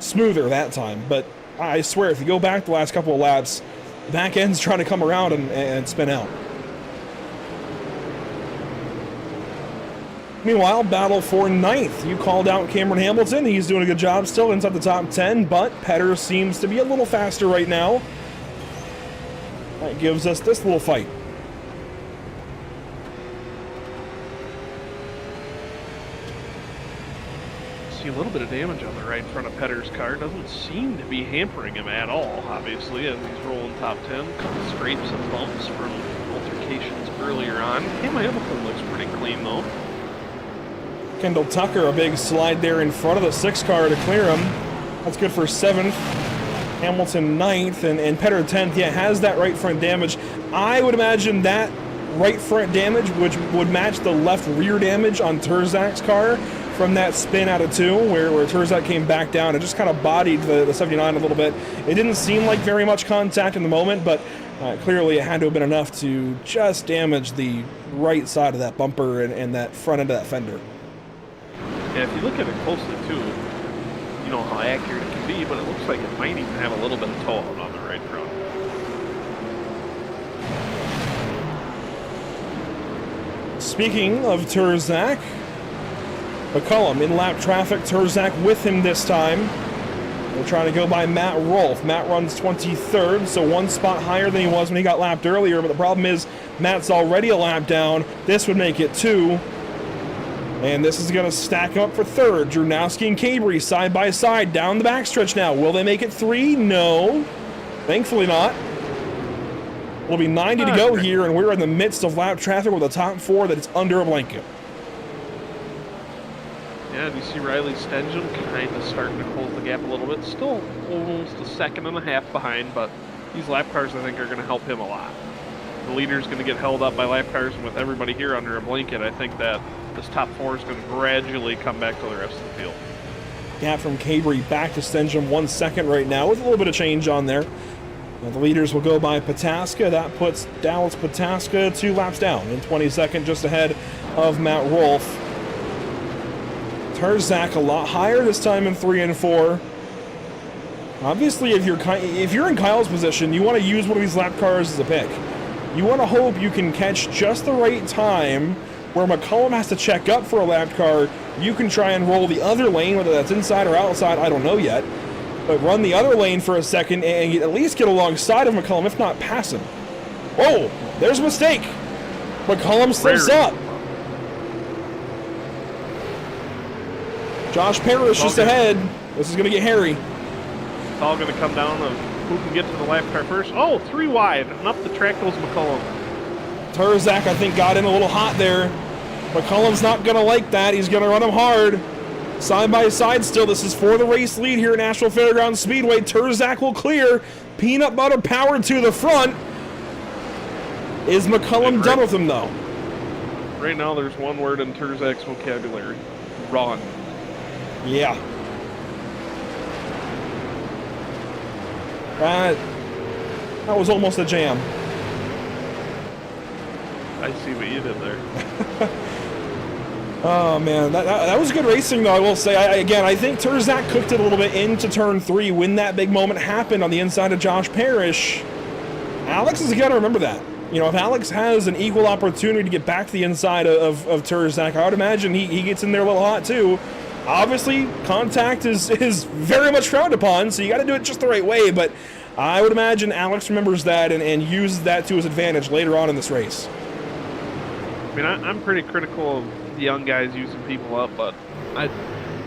Smoother that time, but I swear if you go back the last couple of laps, the back end's trying to come around and spin out. Meanwhile, battle for 9th. You called out Cameron Hamilton. He's doing a good job still inside the top 10, but Petter seems to be a little faster right now. That gives us this little fight. See a little bit of damage on the right in front of Petter's car. Doesn't seem to be hampering him at all, obviously, as he's rolling top 10. Couple scrapes and bumps from altercations earlier on. Cam Hamilton looks pretty clean, though. Kendall Tucker, a big slide there in front of the 6 car to clear him. That's good for 7th. Hamilton 9th, and Petter 10th. Yeah, has that right front damage. I would imagine that right front damage, which would match the left rear damage on Terzak's car from that spin out of 2, where Terzak came back down and just kind of bodied the 79 a little bit. It didn't seem like very much contact in the moment, but clearly it had to have been enough to just damage the right side of that bumper and that front end of that fender. Yeah, if you look at it closely too, you know how accurate it can be, but it looks like it might even have a little bit of toe out on the right front. Speaking of Terzak, McCullum in lap traffic, Terzak with him this time. We're trying to go by Matt Rolfe. Matt runs 23rd, so 1 spot higher than he was when he got lapped earlier, but the problem is Matt's already a lap down. This would make it 2. And this is going to stack him up for 3rd. Dronowski and Cabry side by side down the backstretch now. Will they make it 3? No. Thankfully not. It'll be 90 to go here, and we're in the midst of lap traffic with a top 4 that's under a blanket. Yeah, and you see Riley Stengen kind of starting to close the gap a little bit. Still almost a 1.5 seconds behind, but these lap cars, I think, are going to help him a lot. the leader's going to get held up by lap cars, and with everybody here under a blanket, I think that this top 4 is going to gradually come back to the rest of the field. Gap from Cabry back to Stenjum 1 second right now with a little bit of change on there. Now the leaders will go by Pataska. That puts Dallas Pataska 2 laps down in 22nd, just ahead of Matt Rolfe. Terzak a lot higher this time in 3 and 4. Obviously, if you're in Kyle's position, you want to use one of these lap cars as a pick. You want to hope you can catch just the right time where McCullum has to check up for a lap car. You can try and roll the other lane, whether that's inside or outside, I don't know yet. But run the other lane for a second and at least get alongside of McCullum, if not pass him. Whoa, there's a mistake. McCullum slips up. Josh Parrish just ahead. This is going to get hairy. It's all going to come down to who can get to the lap car first. Oh, 3 wide, and up the track goes McCullum. Terzak, I think, got in a little hot there. McCullum's not going to like that. He's going to run him hard. Side by side still. This is for the race lead here at Nashville Fairgrounds Speedway. Terzak will clear. Peanut butter power to the front. Is McCullum done with him, though? Right now, there's one word in Terzak's vocabulary. Run. Yeah. That was almost a jam. I see what you did there. Oh, man. That was good racing, though, I will say. I think Terzak cooked it a little bit into turn 3 when that big moment happened on the inside of Josh Parrish. Alex is got to remember that. You know, if Alex has an equal opportunity to get back to the inside of Terzak, I would imagine he gets in there a little hot, too. Obviously, contact is very much frowned upon, so you got to do it just the right way, but I would imagine Alex remembers that and uses that to his advantage later on in this race. I mean, I'm pretty critical of the young guys using people up, but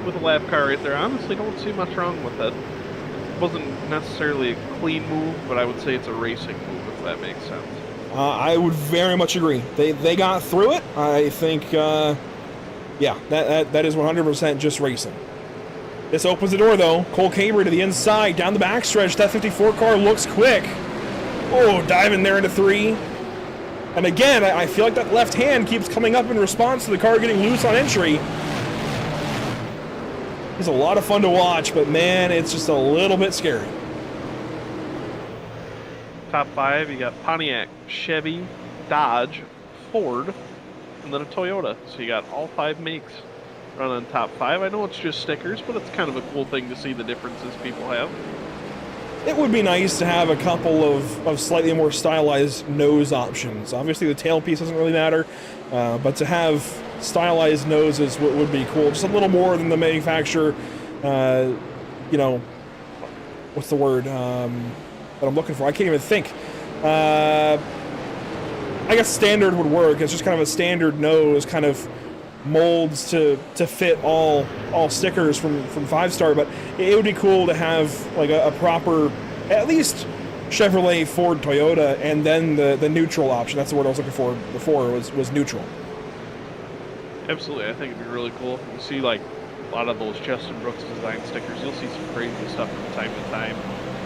with a lap car right there, I honestly don't see much wrong with it. It wasn't necessarily a clean move, but I would say it's a racing move, if that makes sense. I would very much agree. They got through it. I think, yeah, that is 100% just racing. This opens the door, though. Cole Cabry to the inside, down the backstretch. That 54 car looks quick. Oh, diving there into 3. And again, I feel like that left hand keeps coming up in response to the car getting loose on entry. It's a lot of fun to watch, but man, it's just a little bit scary. Top 5, you got Pontiac, Chevy, Dodge, Ford, and then a Toyota. So you got all 5 makes running top 5. I know it's just stickers, but it's kind of a cool thing to see the differences people have. It would be nice to have a couple of slightly more stylized nose options. Obviously, the tailpiece doesn't really matter, but to have stylized noses would be cool. Just a little more than the manufacturer, you know, what's the word that I'm looking for? I can't even think. I guess standard would work. It's just kind of a standard nose, kind of molds to fit all stickers from 5-star, but it would be cool to have like a proper, at least Chevrolet, Ford, Toyota, and then the neutral option. That's the word I was looking for before, was neutral. Absolutely, I think it'd be really cool. You see like a lot of those Justin Brooks design stickers. You'll see some crazy stuff from time to time.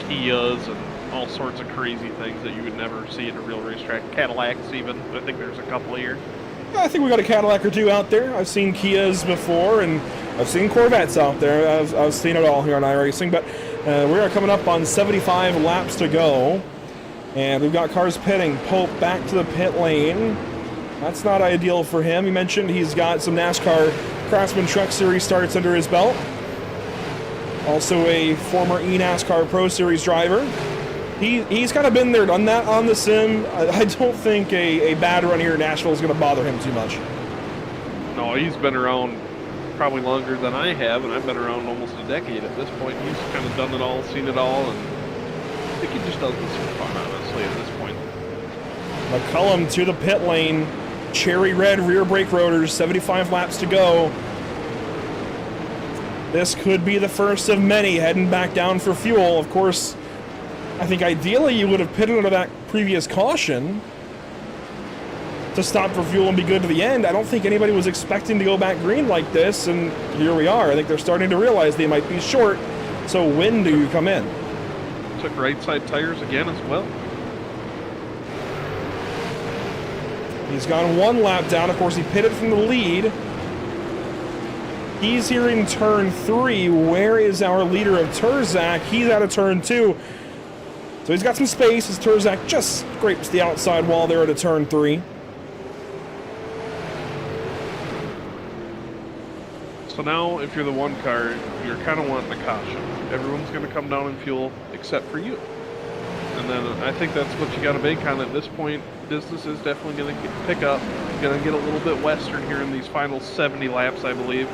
Kias and all sorts of crazy things that you would never see at a real racetrack. Cadillacs even. I think there's a couple here. I think we got a Cadillac or 2 out there. I've seen Kias before, and I've seen Corvettes out there. I've seen it all here on iRacing, but we are coming up on 75 laps to go, and we've got cars pitting. Pope back to the pit lane. That's not ideal for him. He mentioned he's got some NASCAR Craftsman Truck Series starts under his belt. Also a former eNASCAR Pro Series driver. He's kind of been there, done that on the sim. I don't think a bad run here in Nashville is going to bother him too much. No, he's been around probably longer than I have, and I've been around almost a decade at this point. He's kind of done it all, seen it all, and I think he just does this for fun, honestly, at this point. McCullum to the pit lane. Cherry red rear brake rotors, 75 laps to go. This could be the first of many heading back down for fuel. Of course, I think ideally you would have pitted under that previous caution to stop for fuel and be good to the end. I don't think anybody was expecting to go back green like this, and here we are. I think they're starting to realize they might be short, so when do you come in? Took right side tires again as well. He's gone 1 lap down. Of course, he pitted from the lead. He's here in turn 3. Where is our leader of Turzak? He's out of turn 2. So he's got some space as Turzak just scrapes the outside wall there at a turn 3. So now, if you're the 1 car, you're kind of wanting a caution. Everyone's going to come down in fuel except for you. And then I think that's what you got to bank on at this point. Business is definitely going to pick up. Going to get a little bit western here in these final 70 laps, I believe.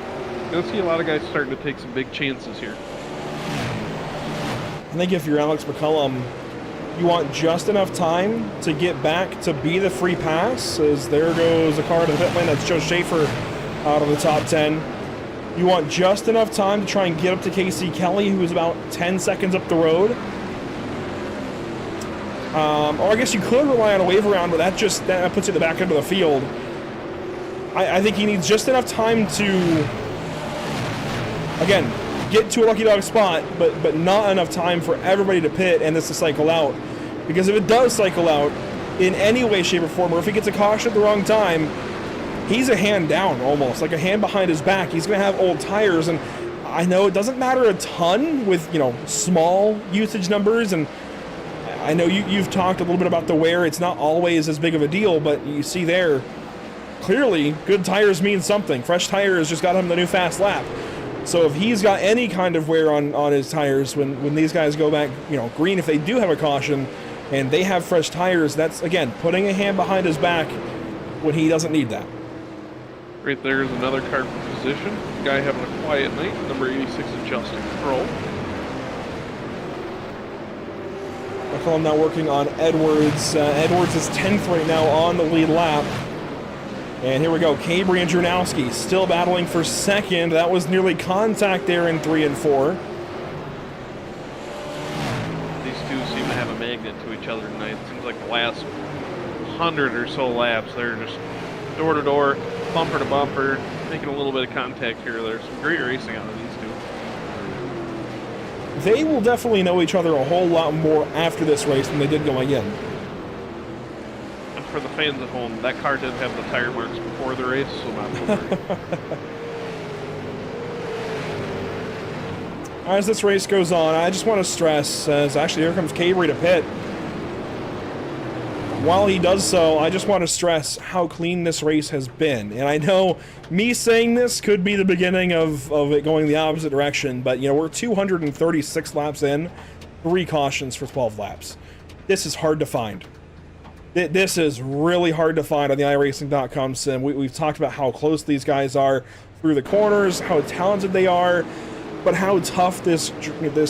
Going to see a lot of guys starting to take some big chances here. I think if you're Alex McCullum, you want just enough time to get back to be the free pass, as there goes a car to the pit lane. That's Joe Schaefer out of the top 10. You want just enough time to try and get up to Casey Kelly, who's about 10 seconds up the road. Or I guess you could rely on a wave around, but that puts you at the back end of the field. I think he needs just enough time to, again, get to a lucky dog spot, but not enough time for everybody to pit and this to cycle out. Because if it does cycle out in any way, shape, or form, or if he gets a caution at the wrong time, he's a hand down almost, like a hand behind his back. He's going to have old tires, and I know it doesn't matter a ton with, small usage numbers, and I know you've talked a little bit about the wear. It's not always as big of a deal, but you see there, clearly, good tires mean something. Fresh tires just got him the new fast lap. So if he's got any kind of wear on his tires, when these guys go back, green, if they do have a caution, and they have fresh tires, that's, again, putting a hand behind his back when he doesn't need that. Right there is another car for position. Guy having a quiet night, number 86 adjusting control. McCullum now working on Edwards. Edwards is 10th right now on the lead lap. And here we go, Cabry and Jurnowski still battling for second. That was nearly contact there in 3 and 4. These two seem to have a magnet to each other tonight. It seems like the last 100 or so laps, they're just door to door, bumper to bumper, making a little bit of contact here. There's some great racing out of these two. They will definitely know each other a whole lot more after this race than they did going in. And for the fans at home, that car did have the tire marks before the race, so not to worry. As this race goes on, I just want to stress, as actually here comes Cabry to pit. While he does so, I just want to stress how clean this race has been. And I know me saying this could be the beginning of it going the opposite direction, but we're 236 laps in, 3 cautions for 12 laps. This is hard to find. This is really hard to find on the iRacing.com sim. We've talked about how close these guys are through the corners, how talented they are, but how tough this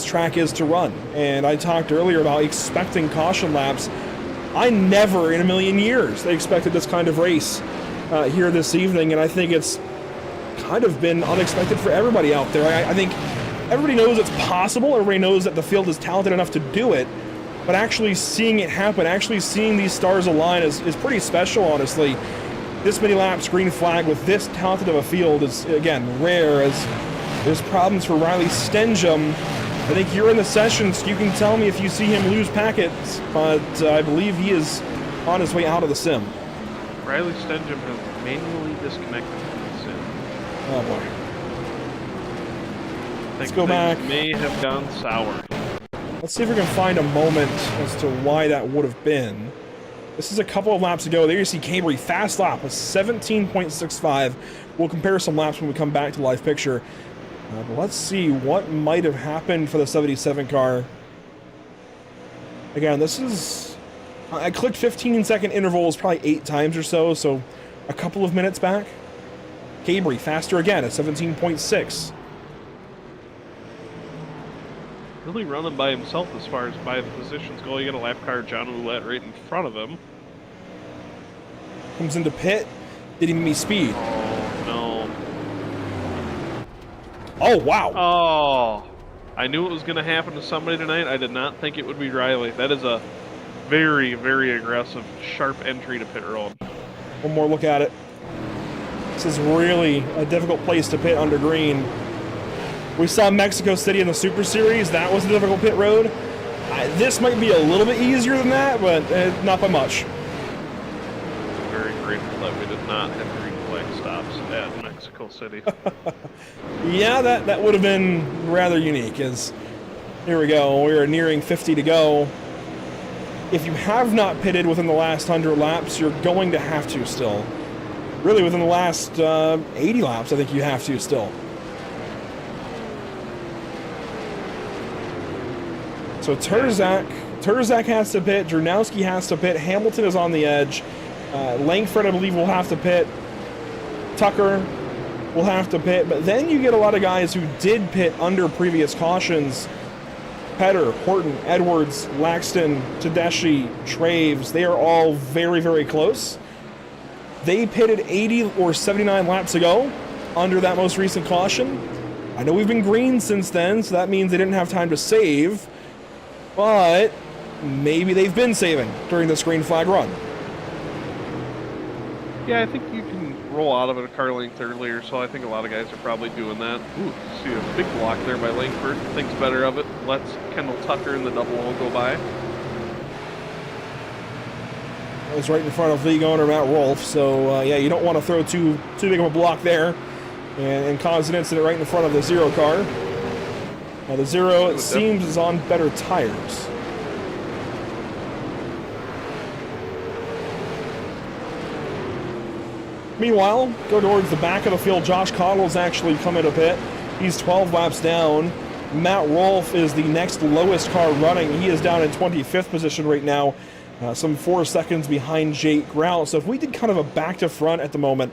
track is to run. And I talked earlier about expecting caution laps. I never in a million years expected this kind of race here this evening, and I think it's kind of been unexpected for everybody out there. I think everybody knows it's possible, everybody knows that the field is talented enough to do it, but actually seeing it happen, actually seeing these stars align is pretty special, honestly. This many laps, green flag, with this talented of a field is, again, rare, as there's problems for Riley Stenjum. I think you're in the session, so you can tell me if you see him lose packets, but I believe he is on his way out of the sim. Riley Stenjum has manually disconnected from the sim. Oh boy. Let's go back. May have gone sour. Let's see if we can find a moment as to why that would have been. This is a couple of laps ago. There you see Cabry, fast lap, a 17.65. We'll compare some laps when we come back to live picture. But let's see what might have happened for the 77 car. Again, this is... I clicked 15-second intervals probably 8 times or so a couple of minutes back. Cabry, faster again at 17.6. Really running by himself as far as by the positions go. You got a lap car, John Ouellette, right in front of him. Comes into pit. Did he miss speed? Oh, no. Oh, wow. Oh, I knew it was going to happen to somebody tonight. I did not think it would be Riley. That is a very, very aggressive, sharp entry to pit road. One more look at it. This is really a difficult place to pit under green. We saw Mexico City in the Super Series. That was a difficult pit road. This might be a little bit easier than that, but not by much. Very grateful that we did not have green flag stops at Mexico City. Yeah, that would have been rather unique, as here we go, we're nearing 50 to go. If you have not pitted within the last 100 laps, you're going to have to still. Really, within the last 80 laps, I think you have to still. So Turzak has to pit, Dronowski has to pit, Hamilton is on the edge, Langford, I believe, will have to pit, Tucker will have to pit, but then you get a lot of guys who did pit under previous cautions. Petter, Horton, Edwards, Laxton, Tedeschi, Traves, they are all very, very close. They pitted 80 or 79 laps ago under that most recent caution. I know we've been green since then, so that means they didn't have time to save, but maybe they've been saving during this green flag run. Yeah, I think you can roll out of it a car length earlier, so I think a lot of guys are probably doing that. Ooh, see a big block there by Langford. Thinks better of it. Lets Kendall Tucker in the double O go by. That was right in front of league owner Matt Rolfe, so yeah, you don't want to throw too big of a block there and cause an incident right in front of the Zero car. Now the Zero, it seems, is on better tires. Meanwhile, go towards the back of the field. Josh Cottle's actually come into pit. He's 12 laps down. Matt Rolfe is the next lowest car running. He is down in 25th position right now, some 4 seconds behind Jake Grout. So if we did kind of a back to front at the moment,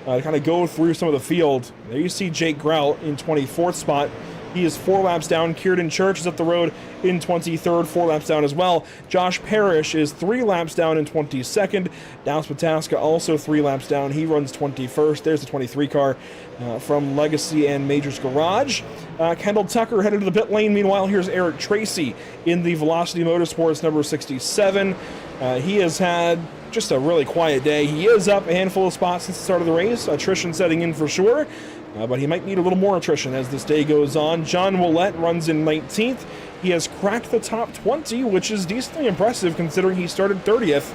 to kind of go through some of the field, there you see Jake Grout in 24th spot. He is 4 laps down. Kieran Church is up the road in 23rd, 4 laps down as well. Josh Parrish is 3 laps down in 22nd. Dallas Pataska also 3 laps down. He runs 21st. There's the 23 car from Legacy and Majors Garage. Kendall Tucker headed to the pit lane. Meanwhile, here's Eric Tracy in the Velocity Motorsports number 67. He has had just a really quiet day. He is up a handful of spots since the start of the race. Attrition setting in for sure. But he might need a little more attrition as this day goes on. John Willett runs in 19th. He has cracked the top 20, which is decently impressive considering he started 30th.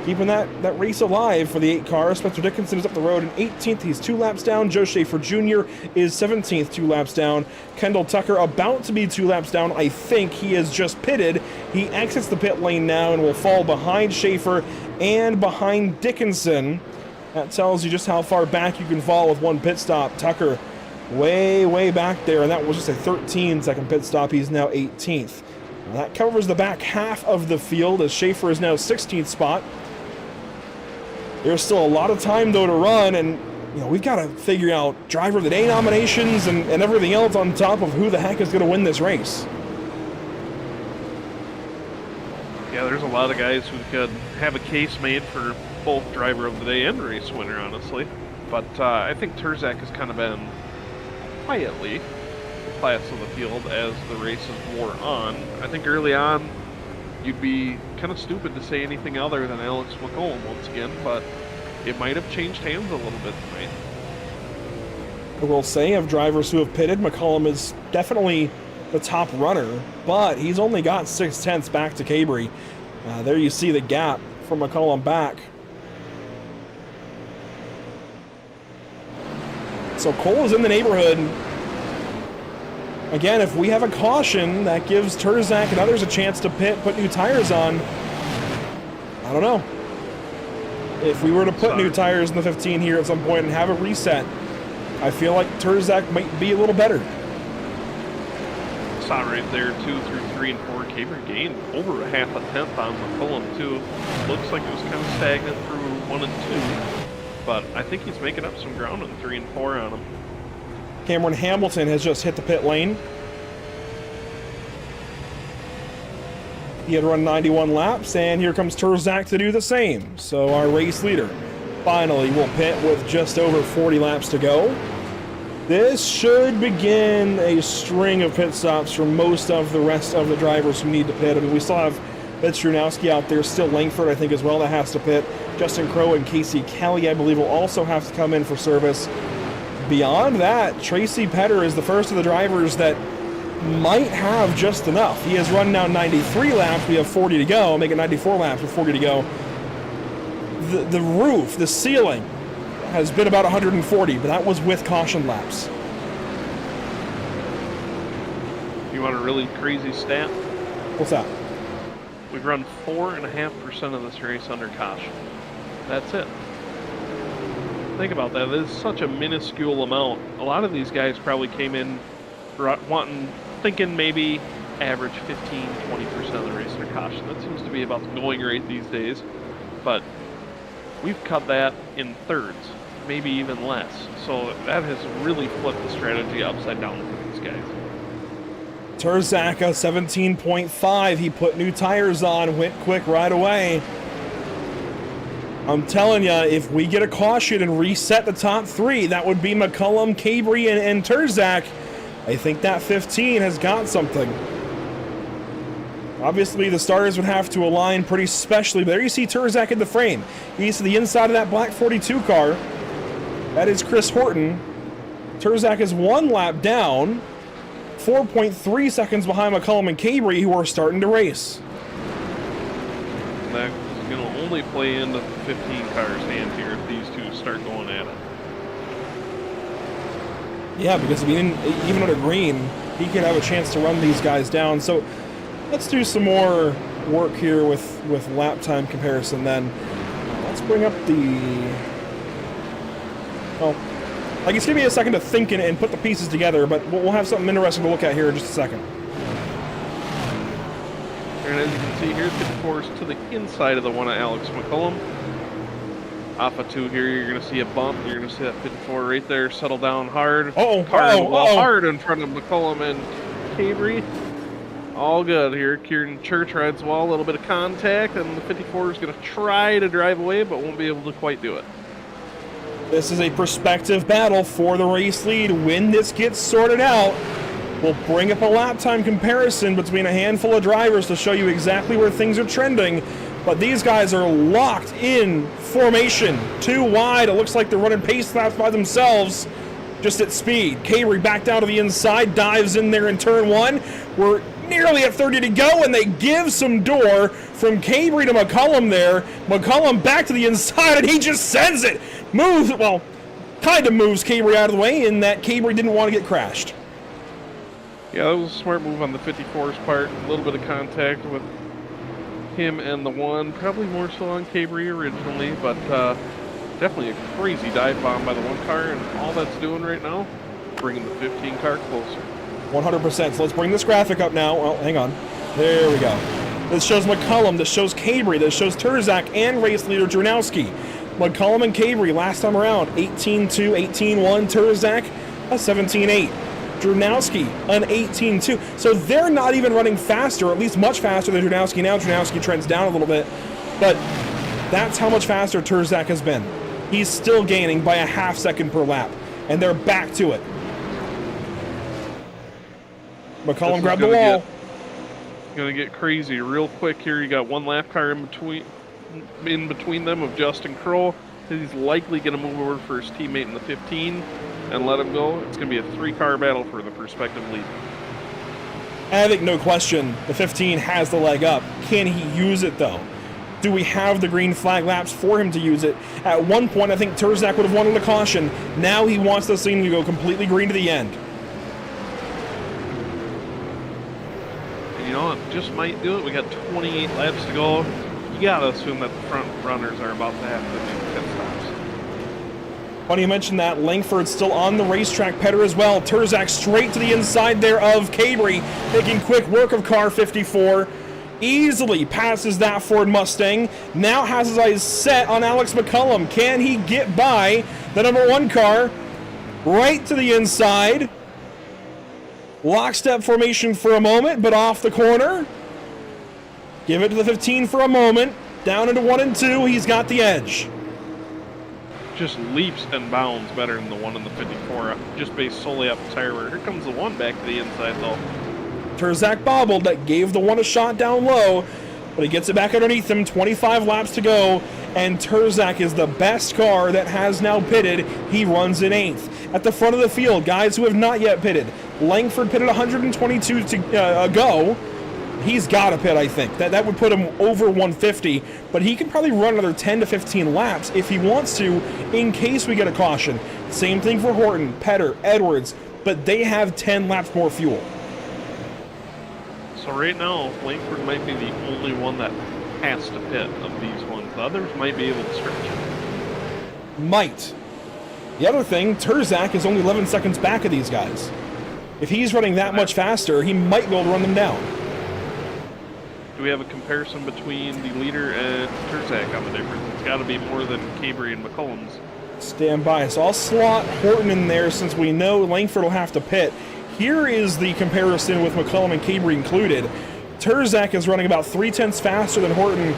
Keeping that race alive for the 8 car. Spencer Dickinson is up the road in 18th. He's 2 laps down. Joe Schaefer Jr. is 17th, 2 laps down. Kendall Tucker about to be 2 laps down. I think he has just pitted. He exits the pit lane now and will fall behind Schaefer and behind Dickinson. That tells you just how far back you can fall with one pit stop. Tucker way, way back there, and that was just a 13-second pit stop. He's now 18th. Now that covers the back half of the field as Schaefer is now 16th spot. There's still a lot of time, though, to run, and we've got to figure out Driver of the Day nominations and everything else on top of who the heck is going to win this race. Yeah, there's a lot of guys who could have a case made for both Driver of the Day and race winner, honestly. But I think Turzak has kind of been quietly the class of the field as the races wore on. I think early on you'd be kind of stupid to say anything other than Alex McCollum once again, but it might have changed hands a little bit tonight. I will say, of drivers who have pitted, McCollum is definitely the top runner, but he's only got 6/10 back to Cabry. There you see the gap from McCollum back. So Cole is in the neighborhood. Again, if we have a caution, that gives Turzak and others a chance to pit, put new tires on. I don't know. If we were to put new tires in the 15 here at some point and have a reset, I feel like Turzak might be a little better. Saw right there, 2 through 3 and 4. Cabry gained over a half a tenth on McCollum, too. Looks like it was kind of stagnant through 1 and 2. But I think he's making up some ground in 3 and 4 on him. Cameron Hamilton has just hit the pit lane. He had run 91 laps, and here comes Turzak to do the same. So our race leader finally will pit with just over 40 laps to go. This should begin a string of pit stops for most of the rest of the drivers who need to pit. I mean, we still have Vince Strunowski out there, still Langford, I think, as well, that has to pit. Justin Crowe and Casey Kelly, I believe, will also have to come in for service. Beyond that, Tracy Petter is the first of the drivers that might have just enough. He has run now 93 laps. We have 40 to go. Make it 94 laps with 40 to go. the roof, the ceiling, has been about 140, but that was with caution laps. You want a really crazy stat? What's that? We've run 4.5% of this race under caution. That's it. Think about that. That is such a minuscule amount. A lot of these guys probably came in thinking maybe average 15-20% of the race under caution. That seems to be about the going rate these days. But we've cut that in thirds, maybe even less. So that has really flipped the strategy upside down for these guys. Terzak, a 17.5. He put new tires on, went quick right away. I'm telling you, if we get a caution and reset the top three, that would be McCullum, Cabry, and Terzak. I think that 15 has got something. Obviously, the starters would have to align pretty specially, but there you see Terzak in the frame. He's to the inside of that black 42 car. That is Chris Horton. Terzak is one lap down, 4.3 seconds behind McCullum and Cabry, who are starting to race. That is going to only play into the 15 car's hand here if these two start going at it. Yeah, because even under green, he could have a chance to run these guys down. So let's do some more work here with lap time comparison then. Let's bring up the... Oh, I guess give me a second to think and put the pieces together, but we'll have something interesting to look at here in just a second. And as you can see here, 54 is to the inside of the one of Alex McCullum. Off of 2 here, you're going to see a bump. You're going to see that 54 right there settle down hard. Hard in front of McCullum and Cabry. All good here. Kieran Church rides well, a little bit of contact, and the 54 is going to try to drive away, but won't be able to quite do it. This is a prospective battle for the race lead. When this gets sorted out, we'll bring up a lap time comparison between a handful of drivers to show you exactly where things are trending. But these guys are locked in formation. 2 wide. It looks like they're running pace laps by themselves, just at speed. Cabry back down to the inside, dives in there in turn 1. We're nearly at 30 to go, and they give some door from Cabry to McCullum there. McCullum back to the inside, and he just sends it. Moves, well, kind of moves Cabry out of the way in that Cabry didn't want to get crashed. Yeah, that was a smart move on the 54's part. A little bit of contact with him and the 1. Probably more so on Cabry originally, but definitely a crazy dive bomb by the 1 car, and all that's doing right now, bringing the 15 car closer. 100%. So let's bring this graphic up now. Well, hang on. There we go. This shows McCullum, this shows Cabry, this shows Terzak and race leader Dronowski. McCullum and Cabry last time around, 18-2, 18-1. Terzak, a 17-8. Dronowski, an 18-2. So they're not even running faster, or at least much faster than Dronowski now. Dronowski trends down a little bit, but that's how much faster Terzak has been. He's still gaining by a half second per lap, and they're back to it. McCullum grabbed the wall. Gonna get crazy real quick here. You got 1 lap car in between them of Justin Kroll. He's likely gonna move over for his teammate in the 15 and let him go. It's gonna be a 3-car battle for the prospective lead. I think no question the 15 has the leg up. Can he use it though? Do we have the green flag laps for him to use it? At one point, I think Terzak would have wanted a caution. Now he wants this thing to go completely green to the end. You know, it just might do it. We got 28 laps to go. You gotta assume that the front runners are about to have to make pit stops. Funny you mentioned that. Langford's still on the racetrack, Petter as well. Terzak straight to the inside there of Cabry, making quick work of car 54. Easily passes that Ford Mustang. Now has his eyes set on Alex McCullum. Can he get by the number 1 car? Right to the inside. Lockstep formation for a moment, but off the corner. Give it to the 15 for a moment. Down into 1 and 2. He's got the edge. Just leaps and bounds better than the 1 in the 54, just based solely off the tire wear. Here comes the 1 back to the inside, though. Terzak bobbled. That gave the 1 a shot down low, but he gets it back underneath him. 25 laps to go, and Terzak is the best car that has now pitted. He runs in 8th. At the front of the field, guys who have not yet pitted. Langford pitted 122 to go. He's got to pit, I think. That would put him over 150, but he can probably run another 10 to 15 laps if he wants to, in case we get a caution. Same thing for Horton, Petter, Edwards, but they have 10 laps more fuel. So right now, Langford might be the only one that has to pit of these ones. The others might be able to stretch it. Might. The other thing, Terzak is only 11 seconds back of these guys. If he's running that much faster, he might be able to run them down. Do we have a comparison between the leader and Terzak on the difference? It's got to be more than Cabry and McCullum's. Stand by. So I'll slot Horton in there since we know Langford will have to pit. Here is the comparison with McCullum and Cabry included. Terzak is running about 0.3 faster than Horton.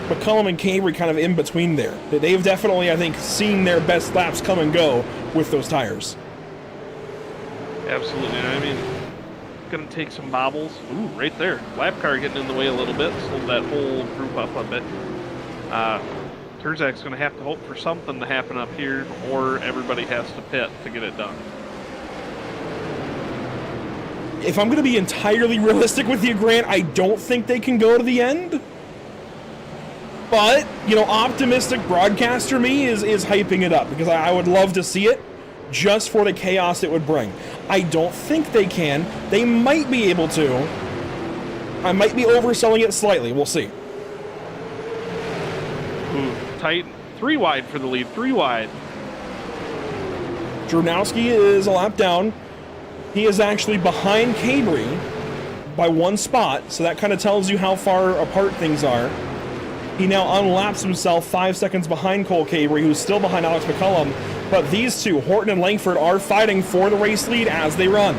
McCullum and Cabry kind of in between there. They've definitely, I think, seen their best laps come and go with those tires. Absolutely. I mean, going to take some bobbles. Ooh, right there. Lap car getting in the way a little bit. Slowed that whole group up a bit. Terzak's going to have to hope for something to happen up here, or everybody has to pit to get it done. If I'm going to be entirely realistic with you, Grant, I don't think they can go to the end. But, you know, optimistic broadcaster me is hyping it up because I would love to see it just for the chaos it would bring. I don't think they can. They might be able to. I might be overselling it slightly. We'll see. Ooh, tight. 3 wide for the lead. 3 wide. Dronowski is a lap down. He is actually behind Cabry by 1 spot, so that kind of tells you how far apart things are. He now unlaps himself 5 seconds behind Cole Cabry, who's still behind Alex McCullum. But these two, Horton and Langford, are fighting for the race lead as they run.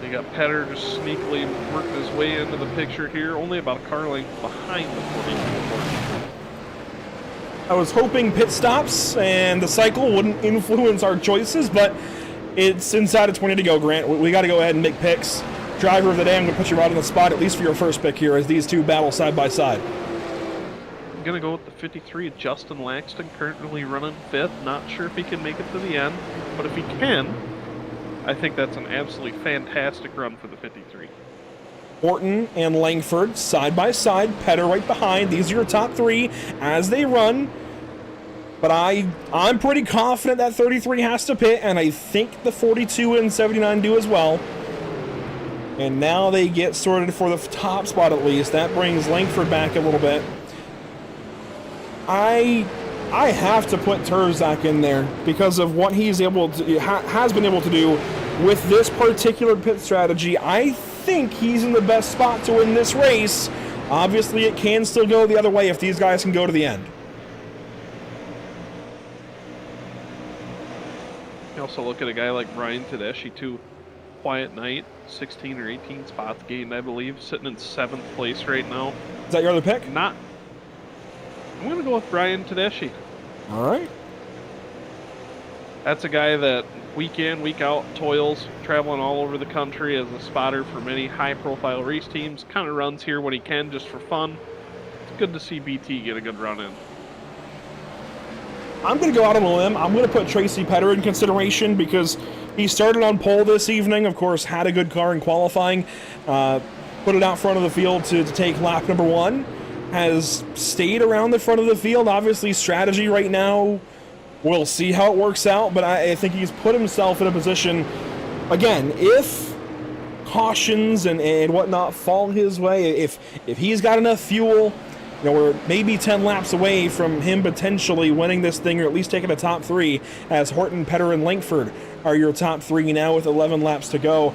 They got Petter just sneakily working his way into the picture here, only about a car length behind the 42 Horton. I was hoping pit stops and the cycle wouldn't influence our choices, but it's inside of 20 to go, Grant. We got to go ahead and make picks. Driver of the day, I'm going to put you right on the spot, at least for your first pick here, as these two battle side by side. I'm going to go with the 53, Justin Laxton, currently running 5th. Not sure if he can make it to the end, but if he can, I think that's an absolutely fantastic run for the 53. Horton and Langford side by side, Petter right behind. These are your top 3 as they run. But I'm pretty confident that 33 has to pit, and I think the 42 and 79 do as well. And now they get sorted for the top spot at least. That brings Langford back a little bit. I have to put Terzak in there because of what he's able to has been able to do with this particular pit strategy. I think he's in the best spot to win this race. Obviously, it can still go the other way if these guys can go to the end. You also look at a guy like Brian Tedeschi too. Quiet night, 16 or 18 spots gained, I believe, sitting in 7th place right now. Is that your other pick? I'm going to go with Brian Tedeschi. All right. That's a guy that week in, week out toils, traveling all over the country as a spotter for many high-profile race teams. Kind of runs here when he can just for fun. It's good to see BT get a good run in. I'm going to go out on a limb. I'm going to put Tracy Petter in consideration because he started on pole this evening. Of course, had a good car in qualifying. Put it out front of the field to take lap number 1. Has stayed around the front of the field. Obviously, strategy right now, we'll see how it works out, but I think he's put himself in a position, again, if cautions and whatnot fall his way, if he's got enough fuel, you know, we're maybe 10 laps away from him potentially winning this thing, or at least taking a top 3, as Horton, Petter, and Langford are your top 3 now with 11 laps to go.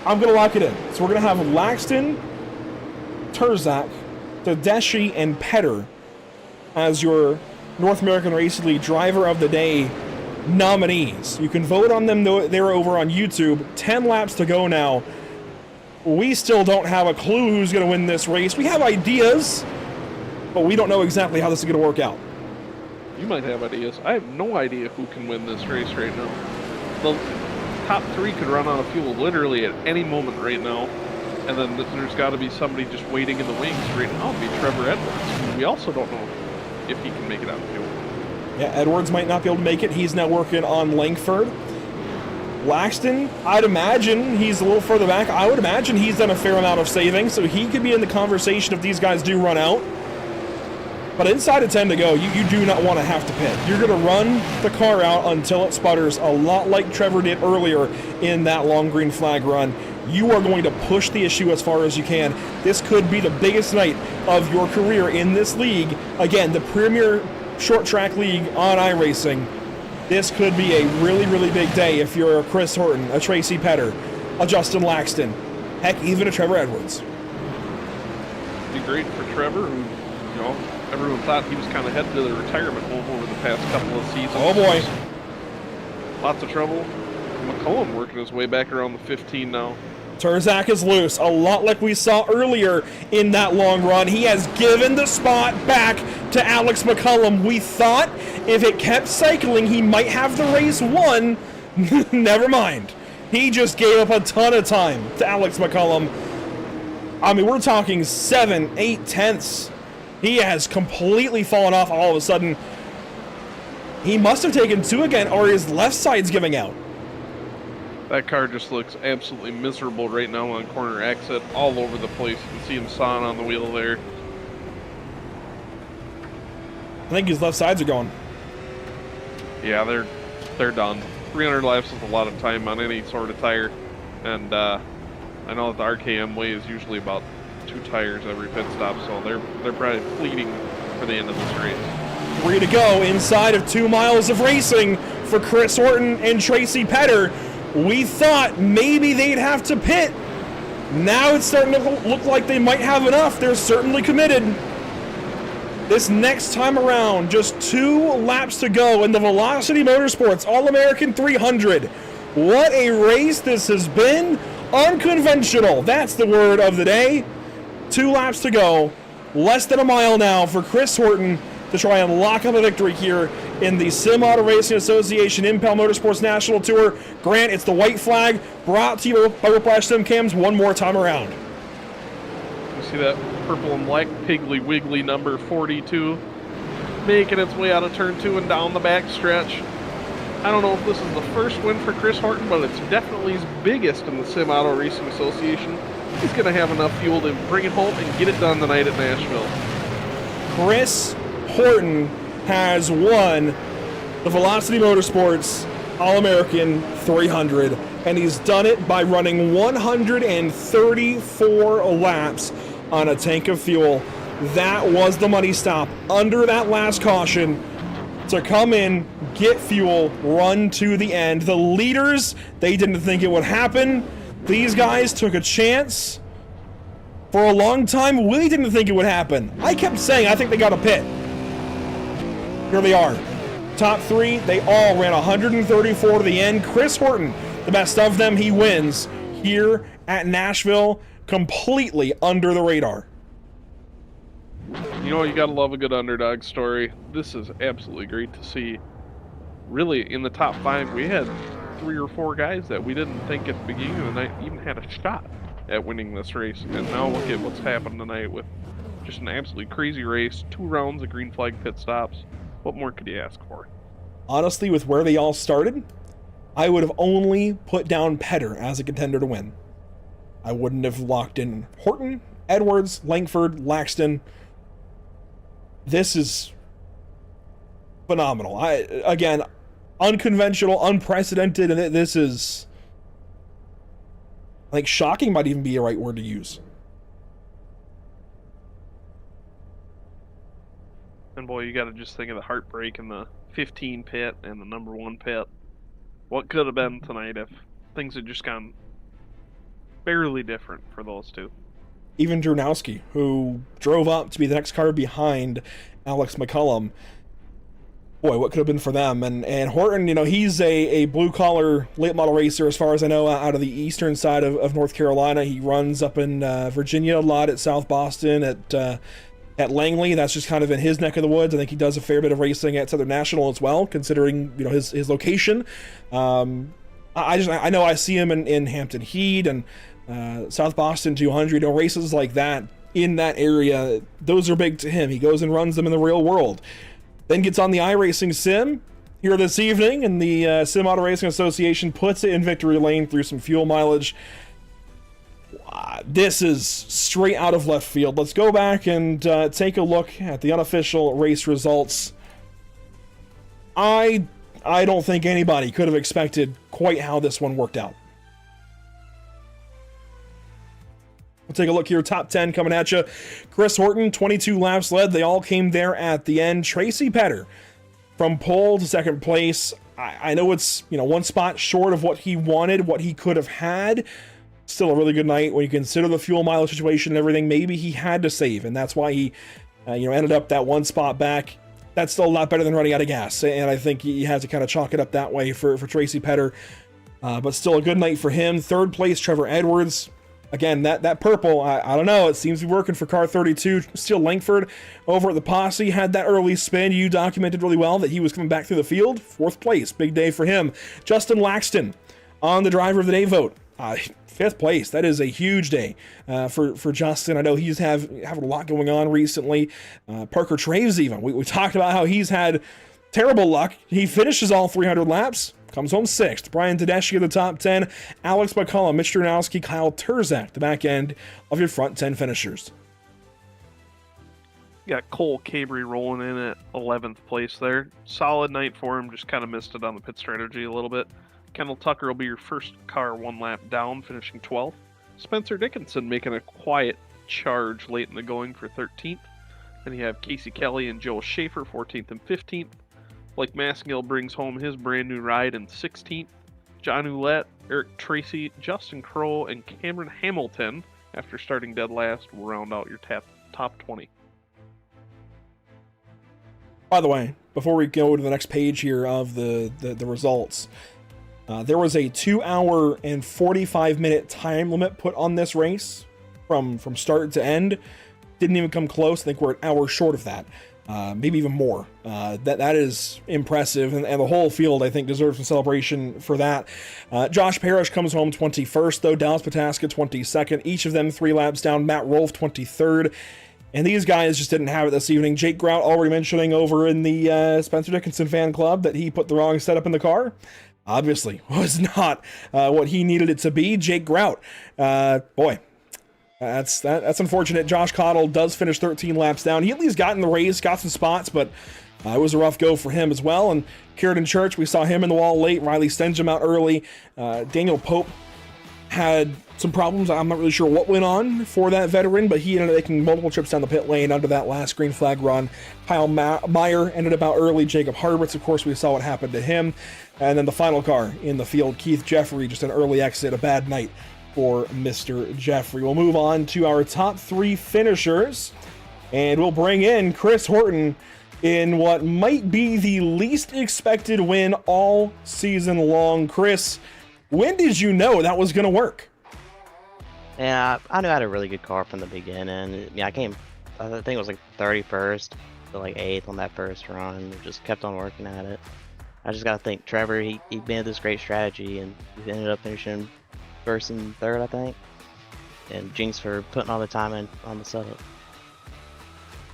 I'm going to lock it in. So we're going to have Laxton, Terzak, Tedeschi, and Petter as your North American Racing League Driver of the Day nominees. You can vote on them. They're over on YouTube. 10 laps to go now. We still don't have a clue who's going to win this race. We have ideas, but we don't know exactly how this is going to work out. You might have ideas. I have no idea who can win this race right now. The top 3 could run out of fuel literally at any moment right now. And then there's got to be somebody just waiting in the wings right now. It'll be Trevor Edwards. We also don't know if he can make it out of fuel. Yeah, Edwards might not be able to make it. He's now working on Langford. Laxton, I'd imagine he's a little further back. I would imagine he's done a fair amount of saving, so he could be in the conversation if these guys do run out. But inside of 10 to go, you do not want to have to pit. You're going to run the car out until it sputters, a lot like Trevor did earlier in that long green flag run. You are going to push the issue as far as you can. This could be the biggest night of your career in this league. Again, the premier short track league on iRacing. This could be a really, really big day if you're a Chris Horton, a Tracy Petter, a Justin Laxton, heck, even a Trevor Edwards. It'd be great for Trevor, who, you know, everyone thought he was kind of headed to the retirement home over the past couple of seasons. Oh boy. Lots of trouble. McCullum working his way back around the 15 now. Turzak is loose, a lot like we saw earlier in that long run. He has given the spot back to Alex McCullum. We thought if it kept cycling, he might have the race won. Never mind. He just gave up a ton of time to Alex McCullum. I mean, we're talking 7, 8 tenths. He has completely fallen off all of a sudden. He must have taken 2 again, or his left side's giving out. That car just looks absolutely miserable right now on corner exit, all over the place. You can see him sawing on the wheel there. I think his left sides are going. Yeah, they're done. 300 laps is a lot of time on any sort of tire, and I know that the RKM way is usually about 2 tires every pit stop, so they're probably fleeting for the end of this race. 3 to go inside of 2 miles of racing for Chris Horton and Tracy Petter. We thought maybe they'd have to pit. Now it's starting to look like they might have enough. They're certainly committed. This next time around, just 2 laps to go in the Velocity Motorsports All-American 300. What a race this has been. Unconventional. That's the word of the day. 2 laps to go. Less than a mile now for Chris Horton to try and lock up a victory here in the Sim Auto Racing Association Impel Motorsports National Tour. Grant, it's the white flag brought to you by Whiplash Sim Cams one more time around. You see that purple and black Piggly Wiggly number 42 making its way out of turn 2 and down the back stretch. I don't know if this is the first win for Chris Horton, but it's definitely his biggest in the Sim Auto Racing Association. He's going to have enough fuel to bring it home and get it done tonight at Nashville. Chris Horton has won the Velocity Motorsports All-American 300, and he's done it by running 134 laps on a tank of fuel. That was the money stop under that last caution to come in, get fuel, run to the end. The leaders, they didn't think it would happen. These guys took a chance. For a long time, we didn't think it would happen. I kept saying I think they got a pit. Here they are. Top 3, they all ran 134 to the end. Chris Horton, the best of them, he wins here at Nashville, completely under the radar. You know, you gotta love a good underdog story. This is absolutely great to see. Really, in the top 5, we had 3 or 4 guys that we didn't think at the beginning of the night even had a shot at winning this race. And now look at what's happened tonight with just an absolutely crazy race, 2 rounds of green flag pit stops. What more could you ask for? Honestly, with where they all started, I would have only put down Petter as a contender to win. I wouldn't have locked in Horton, Edwards, Langford, Laxton. This is phenomenal. Again, unconventional, unprecedented, and this is, like, shocking might even be a right word to use. And boy, you gotta just think of the heartbreak in the 15 pit and the number 1 pit. What could have been tonight if things had just gone barely different for those 2. Even Drunowski, who drove up to be the next car behind Alex McCullum. Boy, what could have been for them. And Horton, you know, he's a blue-collar late model racer, as far as I know, out of the eastern side of North Carolina. He runs up in Virginia a lot, at South Boston, at Langley. That's just kind of in his neck of the woods. I think he does a fair bit of racing at Southern National as well, considering, you know, his location. I know I see him in Hampton Heat and South Boston 200, you know, races like that in that area. Those are big to him. He goes and runs them in the real world. Then gets on the iRacing sim, here this evening, and the Sim Auto Racing Association puts it in victory lane through some fuel mileage. This is straight out of left field. Let's go back and take a look at the unofficial race results. I don't think anybody could have expected quite how this one worked out. We'll take a look here. Top 10 coming at you. Chris Horton, 22 laps led. They all came there at the end. Tracy Petter from pole to second place. I know it's, one spot short of what he wanted, what he could have had. Still a really good night when you consider the fuel mileage situation and everything. Maybe he had to save, and that's why he, ended up that one spot back. That's still a lot better than running out of gas, and I think he has to kind of chalk it up that way for Tracy Petter. But still a good night for him. Third place, Trevor Edwards. Again, that purple, I don't know, it seems to be working for car 32. Still Langford over at the Posse had that early spin. You documented really well that he was coming back through the field. Fourth place, big day for him. Justin Laxton on the driver of the day vote. Fifth place. That is a huge day for Justin. I know he's having a lot going on recently. Parker Traves even. We talked about how he's had terrible luck. He finishes all 300 laps. Comes home sixth. Brian Tedeschi in the top 10. Alex McCullum, Mitch Durnowski, Kyle Turzak, the back end of your front 10 finishers. You got Cole Cabry rolling in at 11th place there. Solid night for him. Just kind of missed it on the pit strategy a little bit. Kendall Tucker will be your first car one lap down, finishing 12th. Spencer Dickinson making a quiet charge late in the going for 13th. Then you have Casey Kelly and Joe Schaefer, 14th and 15th. Blake Maskill brings home his brand new ride in 16th. John Ouellette, Eric Tracy, Justin Crow, and Cameron Hamilton, after starting dead last, will round out your top 20. By the way, before we go to the next page here of the results, there was a 2 hour and 45-minute time limit put on this race from start to end. Didn't even come close. I think we're an hour short of that. Maybe even more. That is impressive, and the whole field, I think, deserves some celebration for that. Josh Parrish comes home 21st, though. Dallas Pataska 22nd. Each of them 3 laps down. Matt Rolfe 23rd. And these guys just didn't have it this evening. Jake Grout already mentioning over in the Spencer Dickinson fan club that he put the wrong setup in the car. Obviously was not what he needed it to be. Jake Grout, boy, that's unfortunate. Josh Cottle does finish 13 laps down. He at least got in the race, got some spots, but it was a rough go for him as well. And Kieran Church, we saw him in the wall late. Riley Stenjum out early. Daniel Pope had some problems. I'm not really sure what went on for that veteran, but he ended up making multiple trips down the pit lane under that last green flag run. Kyle Meyer ended up out early. Jacob Harberts, of course, we saw what happened to him. And then the final car in the field, Keith Jeffrey, just an early exit, a bad night for Mr. Jeffrey. We'll move on to our top 3 finishers, and we'll bring in Chris Horton in what might be the least expected win all season long. Chris, when did you know that was going to work? Yeah, I knew I had a really good car from the beginning. Yeah, I think it was like 31st to like 8th on that first run. Just kept on working at it. I just got to think Trevor, he made this great strategy, and he ended up finishing first and third, I think. And Jinx for putting all the time in on the setup.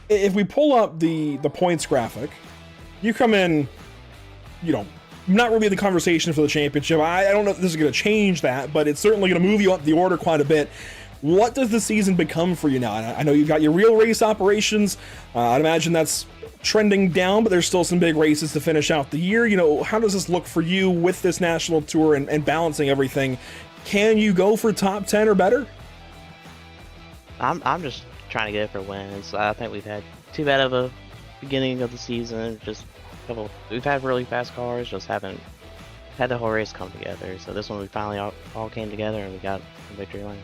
If we pull up the points graphic, you come in, not really the conversation for the championship. I don't know if this is going to change that, but it's certainly going to move you up the order quite a bit. What does the season become for you now? I know you've got your real race operations. I'd imagine that's trending down, but there's still some big races to finish out the year. How does this look for you with this national tour and balancing everything? Can you go for top 10 or better? I'm just trying to get it for wins. I think we've had too bad of a beginning of the season. We've had really fast cars, just haven't had the whole race come together. So this one we finally all came together and we got a victory lane.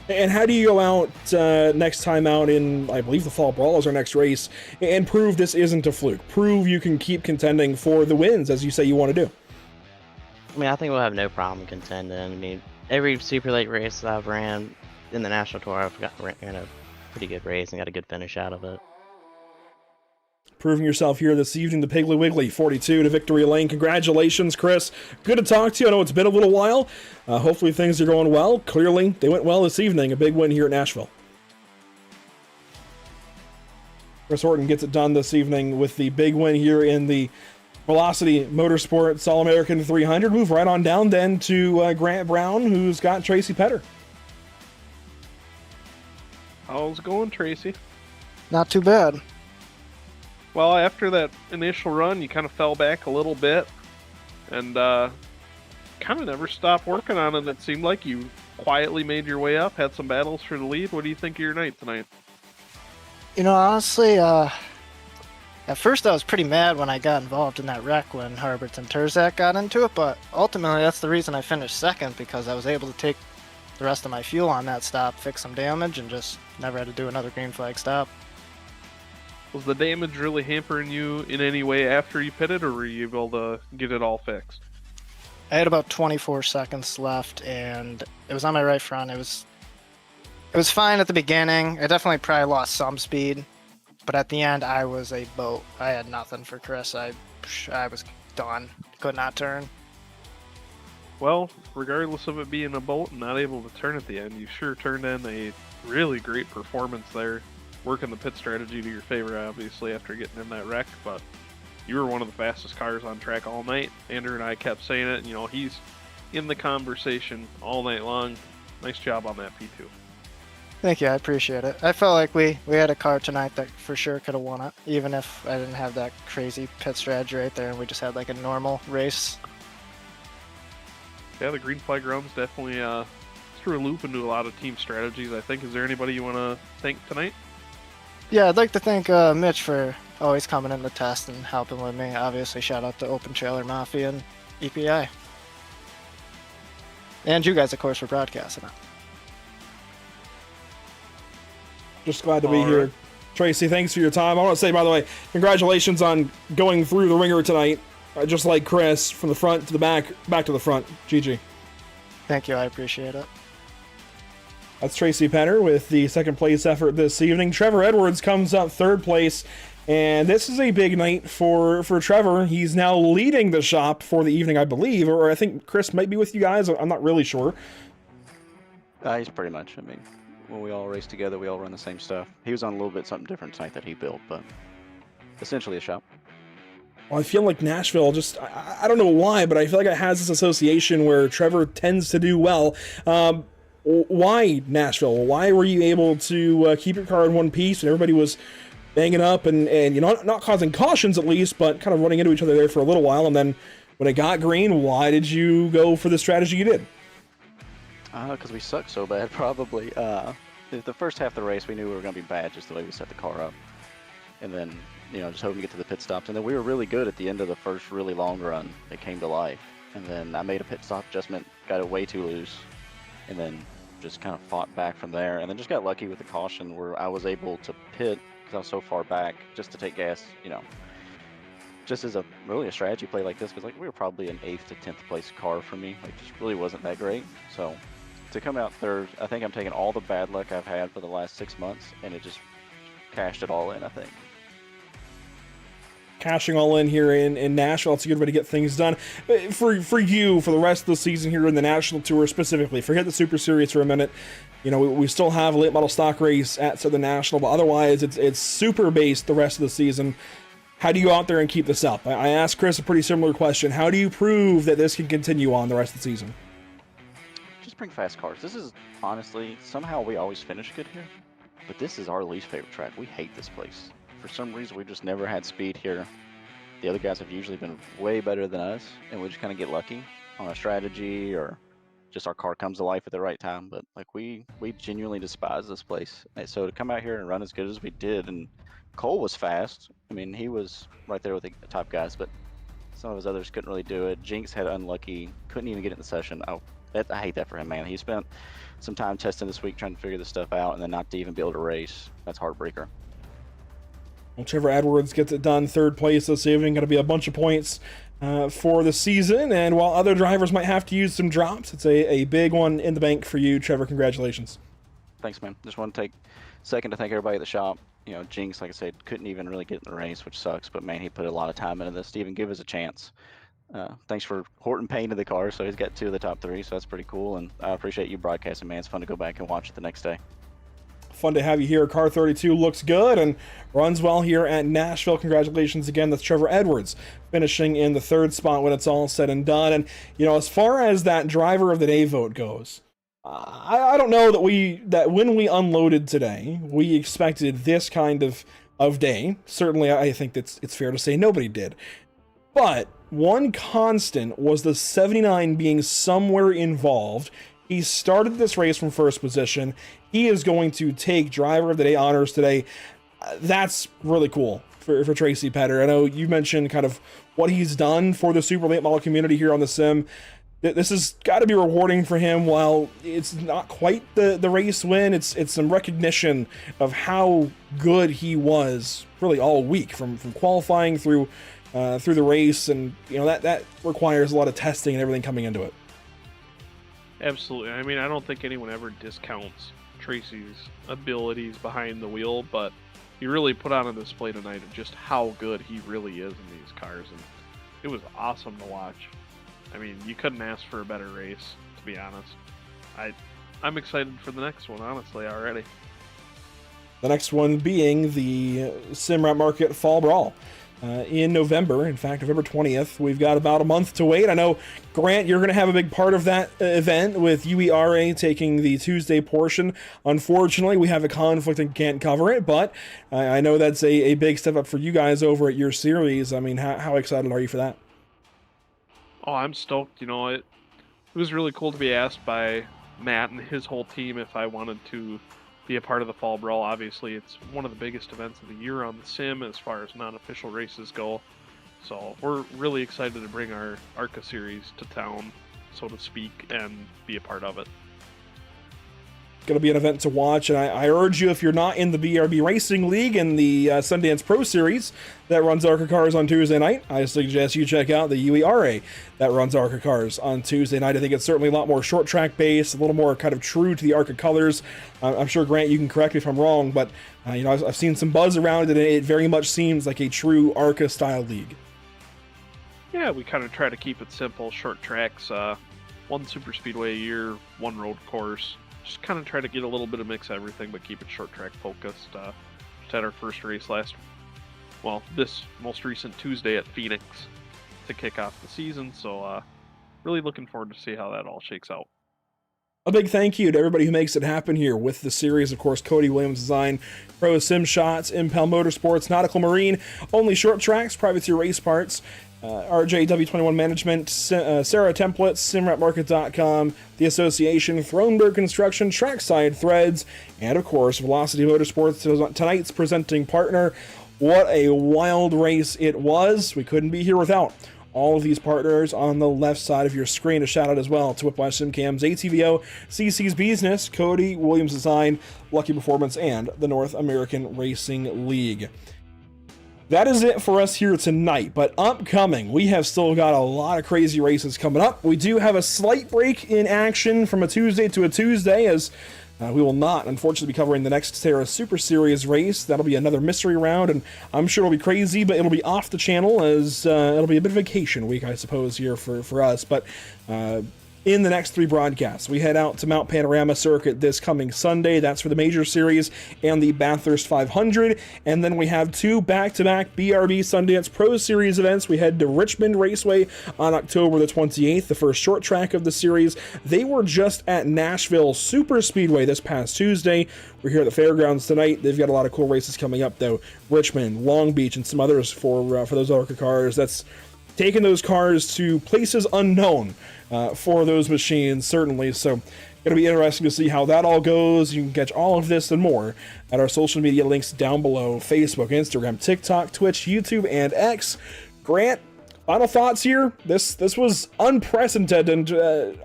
And how do you go out next time out in, I believe, the Fall Brawl is our next race, and prove this isn't a fluke? Prove you can keep contending for the wins, as you say you want to do. I mean, I think we'll have no problem contending. I mean, every super late race that I've ran in the National Tour, I've ran a pretty good race and got a good finish out of it. Proving yourself here this evening, the Piggly Wiggly 42 to victory lane. Congratulations, Chris. Good to talk to you. I know it's been a little while. Hopefully things are going well. Clearly, they went well this evening. A big win here at Nashville. Chris Horton gets it done this evening with the big win here in the Velocity Motorsports All-American 300. Move right on down then to Grant Brown, who's got Tracy Petter. How's it going, Tracy? Not too bad. Well, after that initial run, you kind of fell back a little bit, and kind of never stopped working on it. It seemed like you quietly made your way up, had some battles for the lead. What do you think of your night tonight? You know, honestly, at first I was pretty mad when I got involved in that wreck when Harbert and Terzak got into it, but ultimately that's the reason I finished second, because I was able to take the rest of my fuel on that stop, fix some damage, and just never had to do another green flag stop. Was the damage really hampering you in any way after you pitted, or were you able to get it all fixed? I had about 24 seconds left, and it was on my right front. It was fine at the beginning. I definitely probably lost some speed, but at the end I was a boat. I had nothing for Chris. I was done. Could not turn. Well, regardless of it being a bolt and not able to turn at the end, you sure turned in a really great performance there. Working the pit strategy to your favor, obviously, after getting in that wreck, but you were one of the fastest cars on track all night. Andrew and I kept saying it, you know, he's in the conversation all night long. Nice job on that P2. Thank you, I appreciate it. I felt like we had a car tonight that for sure could have won it, even if I didn't have that crazy pit strategy right there and we just had like a normal race. Yeah, the green flag runs definitely threw a loop into a lot of team strategies, I think. Is there anybody you want to thank tonight? Yeah, I'd like to thank Mitch for always coming in the test and helping with me. Obviously, shout out to Open Trailer Mafia and EPI. And you guys, of course, for broadcasting it. Just glad to be here. Tracy, thanks for your time. I want to say, by the way, congratulations on going through the ringer tonight. Just like Chris, from the front to the back to the front. GG. Thank you, I appreciate it. That's Tracy Penner with the second place effort this evening. Trevor Edwards comes up third place, and this is a big night for Trevor. He's now leading the shop for the evening, I believe, or I think Chris might be with you guys. I'm not really sure. He's pretty much. I mean, when we all race together, we all run the same stuff. He was on a little bit something different tonight that he built, but essentially a shop. Well, I feel like Nashville just, I don't know why, but I feel like it has this association where Trevor tends to do well. Why Nashville? Why were you able to keep your car in one piece and everybody was banging up and you know, not causing cautions at least, but kind of running into each other there for a little while, and then when it got green, why did you go for the strategy you did? Because we suck so bad, probably. The first half of the race, we knew we were going to be bad just the way we set the car up. And then, you know, just hoping to get to the pit stops. And then we were really good at the end of the first really long run. It came to life. And then I made a pit stop adjustment, got it way too loose, and then just kind of fought back from there. And then just got lucky with the caution where I was able to pit because I was so far back just to take gas, you know, just as really a strategy play like this, because like we were probably an 8th to 10th place car for me. Like just really wasn't that great. So to come out third, I think I'm taking all the bad luck I've had for the last 6 months, and it just cashed it all in, I think. Cashing all in here in Nashville. It's a good way to get things done. For you, for the rest of the season here in the National Tour specifically, forget the Super Series for a minute. You know, we still have a late model stock race at Southern National, but otherwise it's super based the rest of the season. How do you go out there and keep this up? I asked Chris a pretty similar question. How do you prove that this can continue on the rest of the season? Just bring fast cars. This is, honestly, somehow we always finish good here, but this is our least favorite track. We hate this place. For some reason, we've just never had speed here. The other guys have usually been way better than us, and we just kind of get lucky on a strategy or just our car comes to life at the right time. But like we genuinely despise this place. And so to come out here and run as good as we did, and Cole was fast. I mean, he was right there with the top guys, but some of his others couldn't really do it. Jinx had unlucky, couldn't even get in the session. I hate that for him, man. He spent some time testing this week trying to figure this stuff out, and then not to even be able to race. That's heartbreaker. Well, Trevor Edwards gets it done, third place this evening. Going to be a bunch of points for the season, and while other drivers might have to use some drops, it's a big one in the bank for you, Trevor. Congratulations. Thanks, man. Just want to take a second to thank everybody at the shop. You know, Jinx, like I said, couldn't even really get in the race, which sucks, but man, he put a lot of time into this to even give us a chance. Thanks for Horton painting the car, so he's got 2 of the top 3, so that's pretty cool, and I appreciate you broadcasting, man. It's fun to go back and watch it the next day. fun to have you here. Car 32 looks good and runs well here at Nashville. Congratulations again. That's Trevor Edwards finishing in the 3rd spot when it's all said and done. And, as far as that driver of the day vote goes, I don't know that when we unloaded today, we expected this kind of day. Certainly, I think it's fair to say nobody did. But one constant was the 79 being somewhere involved. He started this race from 1st position. He is going to take driver of the day honors today. That's really cool for Tracy Petter. I know you mentioned kind of what he's done for the super late model community here on the sim. This has got to be rewarding for him. While it's not quite the race win, it's some recognition of how good he was really all week from qualifying through the race, and that requires a lot of testing and everything coming into it. Absolutely. I mean, I don't think anyone ever discounts Tracy's abilities behind the wheel, but he really put on a display tonight of just how good he really is in these cars, and it was awesome to watch. I mean, you couldn't ask for a better race, to be honest. I'm excited for the next one, honestly, already. The next one being the Simrat Market Fall Brawl. In November, in fact, November 20th. We've got about a month to wait. I know, Grant, you're going to have a big part of that event with UERA taking the Tuesday portion. Unfortunately, we have a conflict and can't cover it, but I know that's a big step up for you guys over at your series. I mean, how excited are you for that? Oh, I'm stoked. It was really cool to be asked by Matt and his whole team if I wanted to be a part of the Fall Brawl. Obviously, it's one of the biggest events of the year on the sim as far as non-official races go. So we're really excited to bring our ARCA series to town, so to speak, and be a part of it. Going to be an event to watch, and I urge you, if you're not in the BRB Racing League and the Sundance Pro Series that runs ARCA cars on Tuesday night, I suggest you check out the UERA that runs ARCA cars on Tuesday night. I think it's certainly a lot more short track based, a little more kind of true to the ARCA colors. I'm sure, Grant, you can correct me if I'm wrong, but I've seen some buzz around it, and it very much seems like a true ARCA style league. Yeah, we kind of try to keep it simple, short tracks, one super speedway a year, one road course. Just kind of try to get a little bit of mix of everything, but keep it short track focused. Just had our first race this most recent Tuesday at Phoenix to kick off the season, so really looking forward to see how that all shakes out. A big thank you to everybody who makes it happen here with the series. Of course, Cody Williams Design, Pro Sim Shots, Impel Motorsports, Nautical Marine, Only Short Tracks, Privateer Race Parts, RJW21 Management, SARA Templates, SimRatMarket.com, The Association, Thronberg Construction, Trackside Threads, and of course, Velocity Motorsports, tonight's presenting partner. What a wild race it was. We couldn't be here without all of these partners on the left side of your screen. A shout out as well to Whiplash Simcams, ATVO, CC's Business, Cody Williams Design, Lucky Performance, and the North American Racing League. That is it for us here tonight, but upcoming, we have still got a lot of crazy races coming up. We do have a slight break in action from a Tuesday to a Tuesday, as we will not, unfortunately, be covering the next SARA Super Series race. That'll be another mystery round, and I'm sure it'll be crazy, but it'll be off the channel, as it'll be a bit of vacation week, I suppose, here for us. But in the next 3 broadcasts, we head out to Mount Panorama Circuit this coming Sunday. That's for the Major Series and the Bathurst 500. And then we have 2 back-to-back BRB Sundance Pro Series events. We head to Richmond Raceway on October the 28th, the first short track of the series. They were just at Nashville Super Speedway this past Tuesday. We're here at the fairgrounds tonight. They've got a lot of cool races coming up, though. Richmond, Long Beach, and some others for those ARCA cars. That's taking those cars to places unknown for those machines, certainly. So going to be interesting to see how that all goes. You can catch all of this and more at our social media links down below: Facebook, Instagram, TikTok, Twitch, YouTube, and X. Grant, final thoughts here? This was unprecedented, and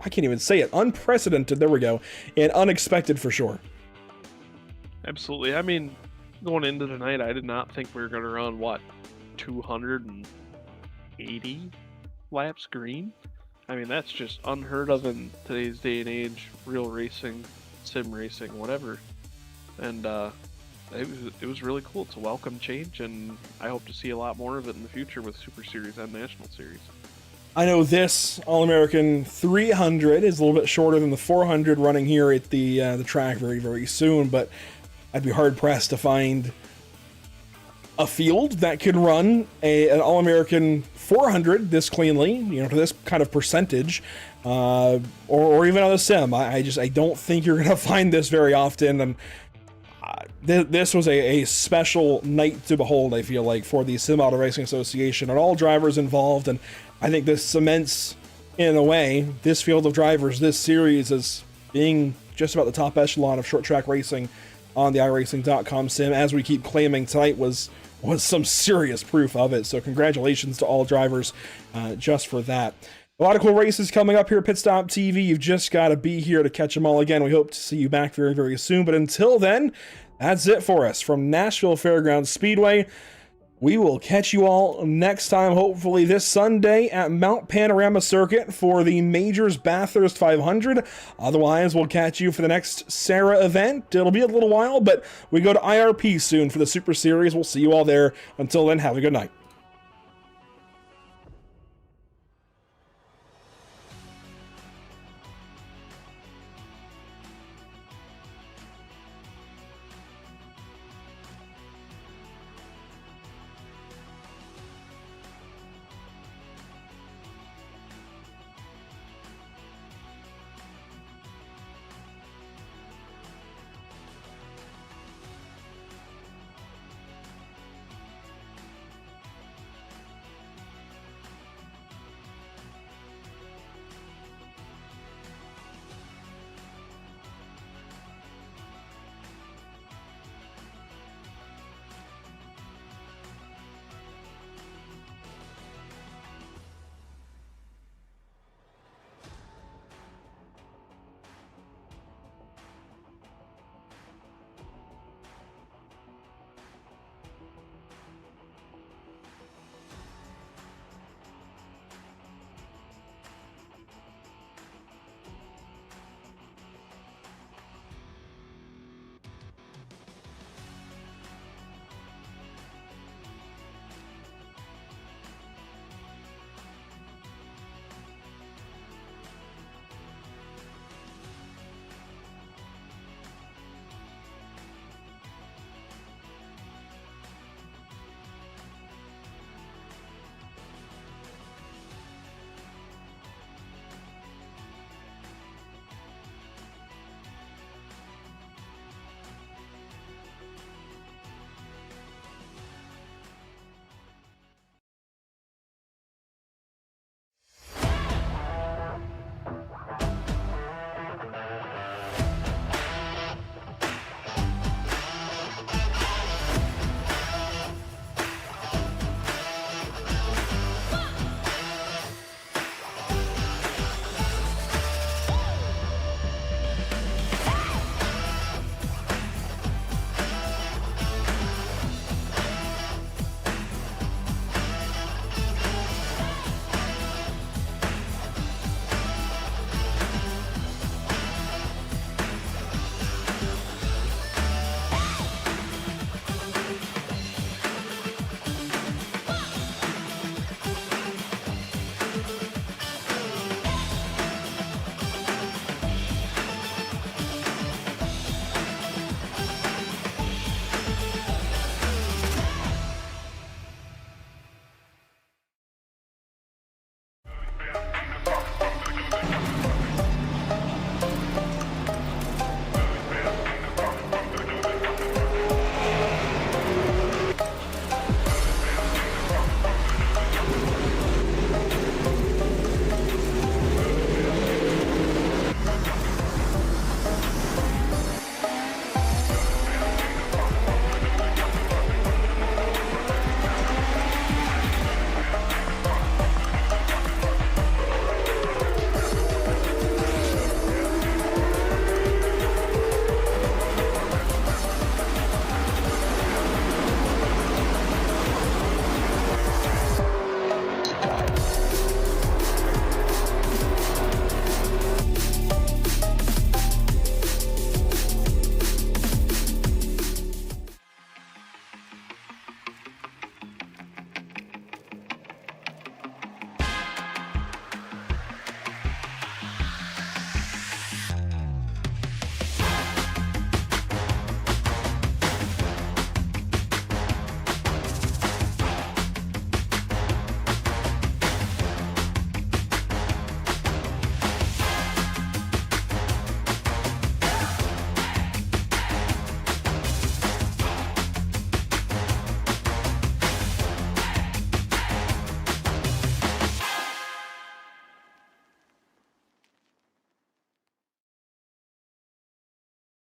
I can't even say it. Unprecedented, there we go, and unexpected for sure. Absolutely. I mean, going into tonight, I did not think we were going to run, 280 laps green? I mean, that's just unheard of in today's day and age, real racing, sim racing, whatever. And it was really cool. It's a welcome change, and I hope to see a lot more of it in the future with Super Series and National Series. I know this All-American 300 is a little bit shorter than the 400 running here at the track very, very soon, but I'd be hard pressed to find a field that could run an All-American 400 this cleanly, you know, to this kind of percentage, or even on the sim. I don't think you're gonna find this very often, and this was a special night to behold, I feel like, for the Sim Auto Racing Association and all drivers involved. And I think this cements, in a way, this field of drivers, this series, as being just about the top echelon of short track racing on the iRacing.com sim, as we keep claiming tonight was some serious proof of it. So congratulations to all drivers just for that. A lot of cool races coming up here at Pit Stop TV. You've just got to be here to catch them all again. We hope to see you back very, very soon. But until then, that's it for us from Nashville Fairgrounds Speedway. We will catch you all next time, hopefully this Sunday at Mount Panorama Circuit for the Majors Bathurst 500. Otherwise, we'll catch you for the next SARA event. It'll be a little while, but we go to IRP soon for the Super Series. We'll see you all there. Until then, have a good night.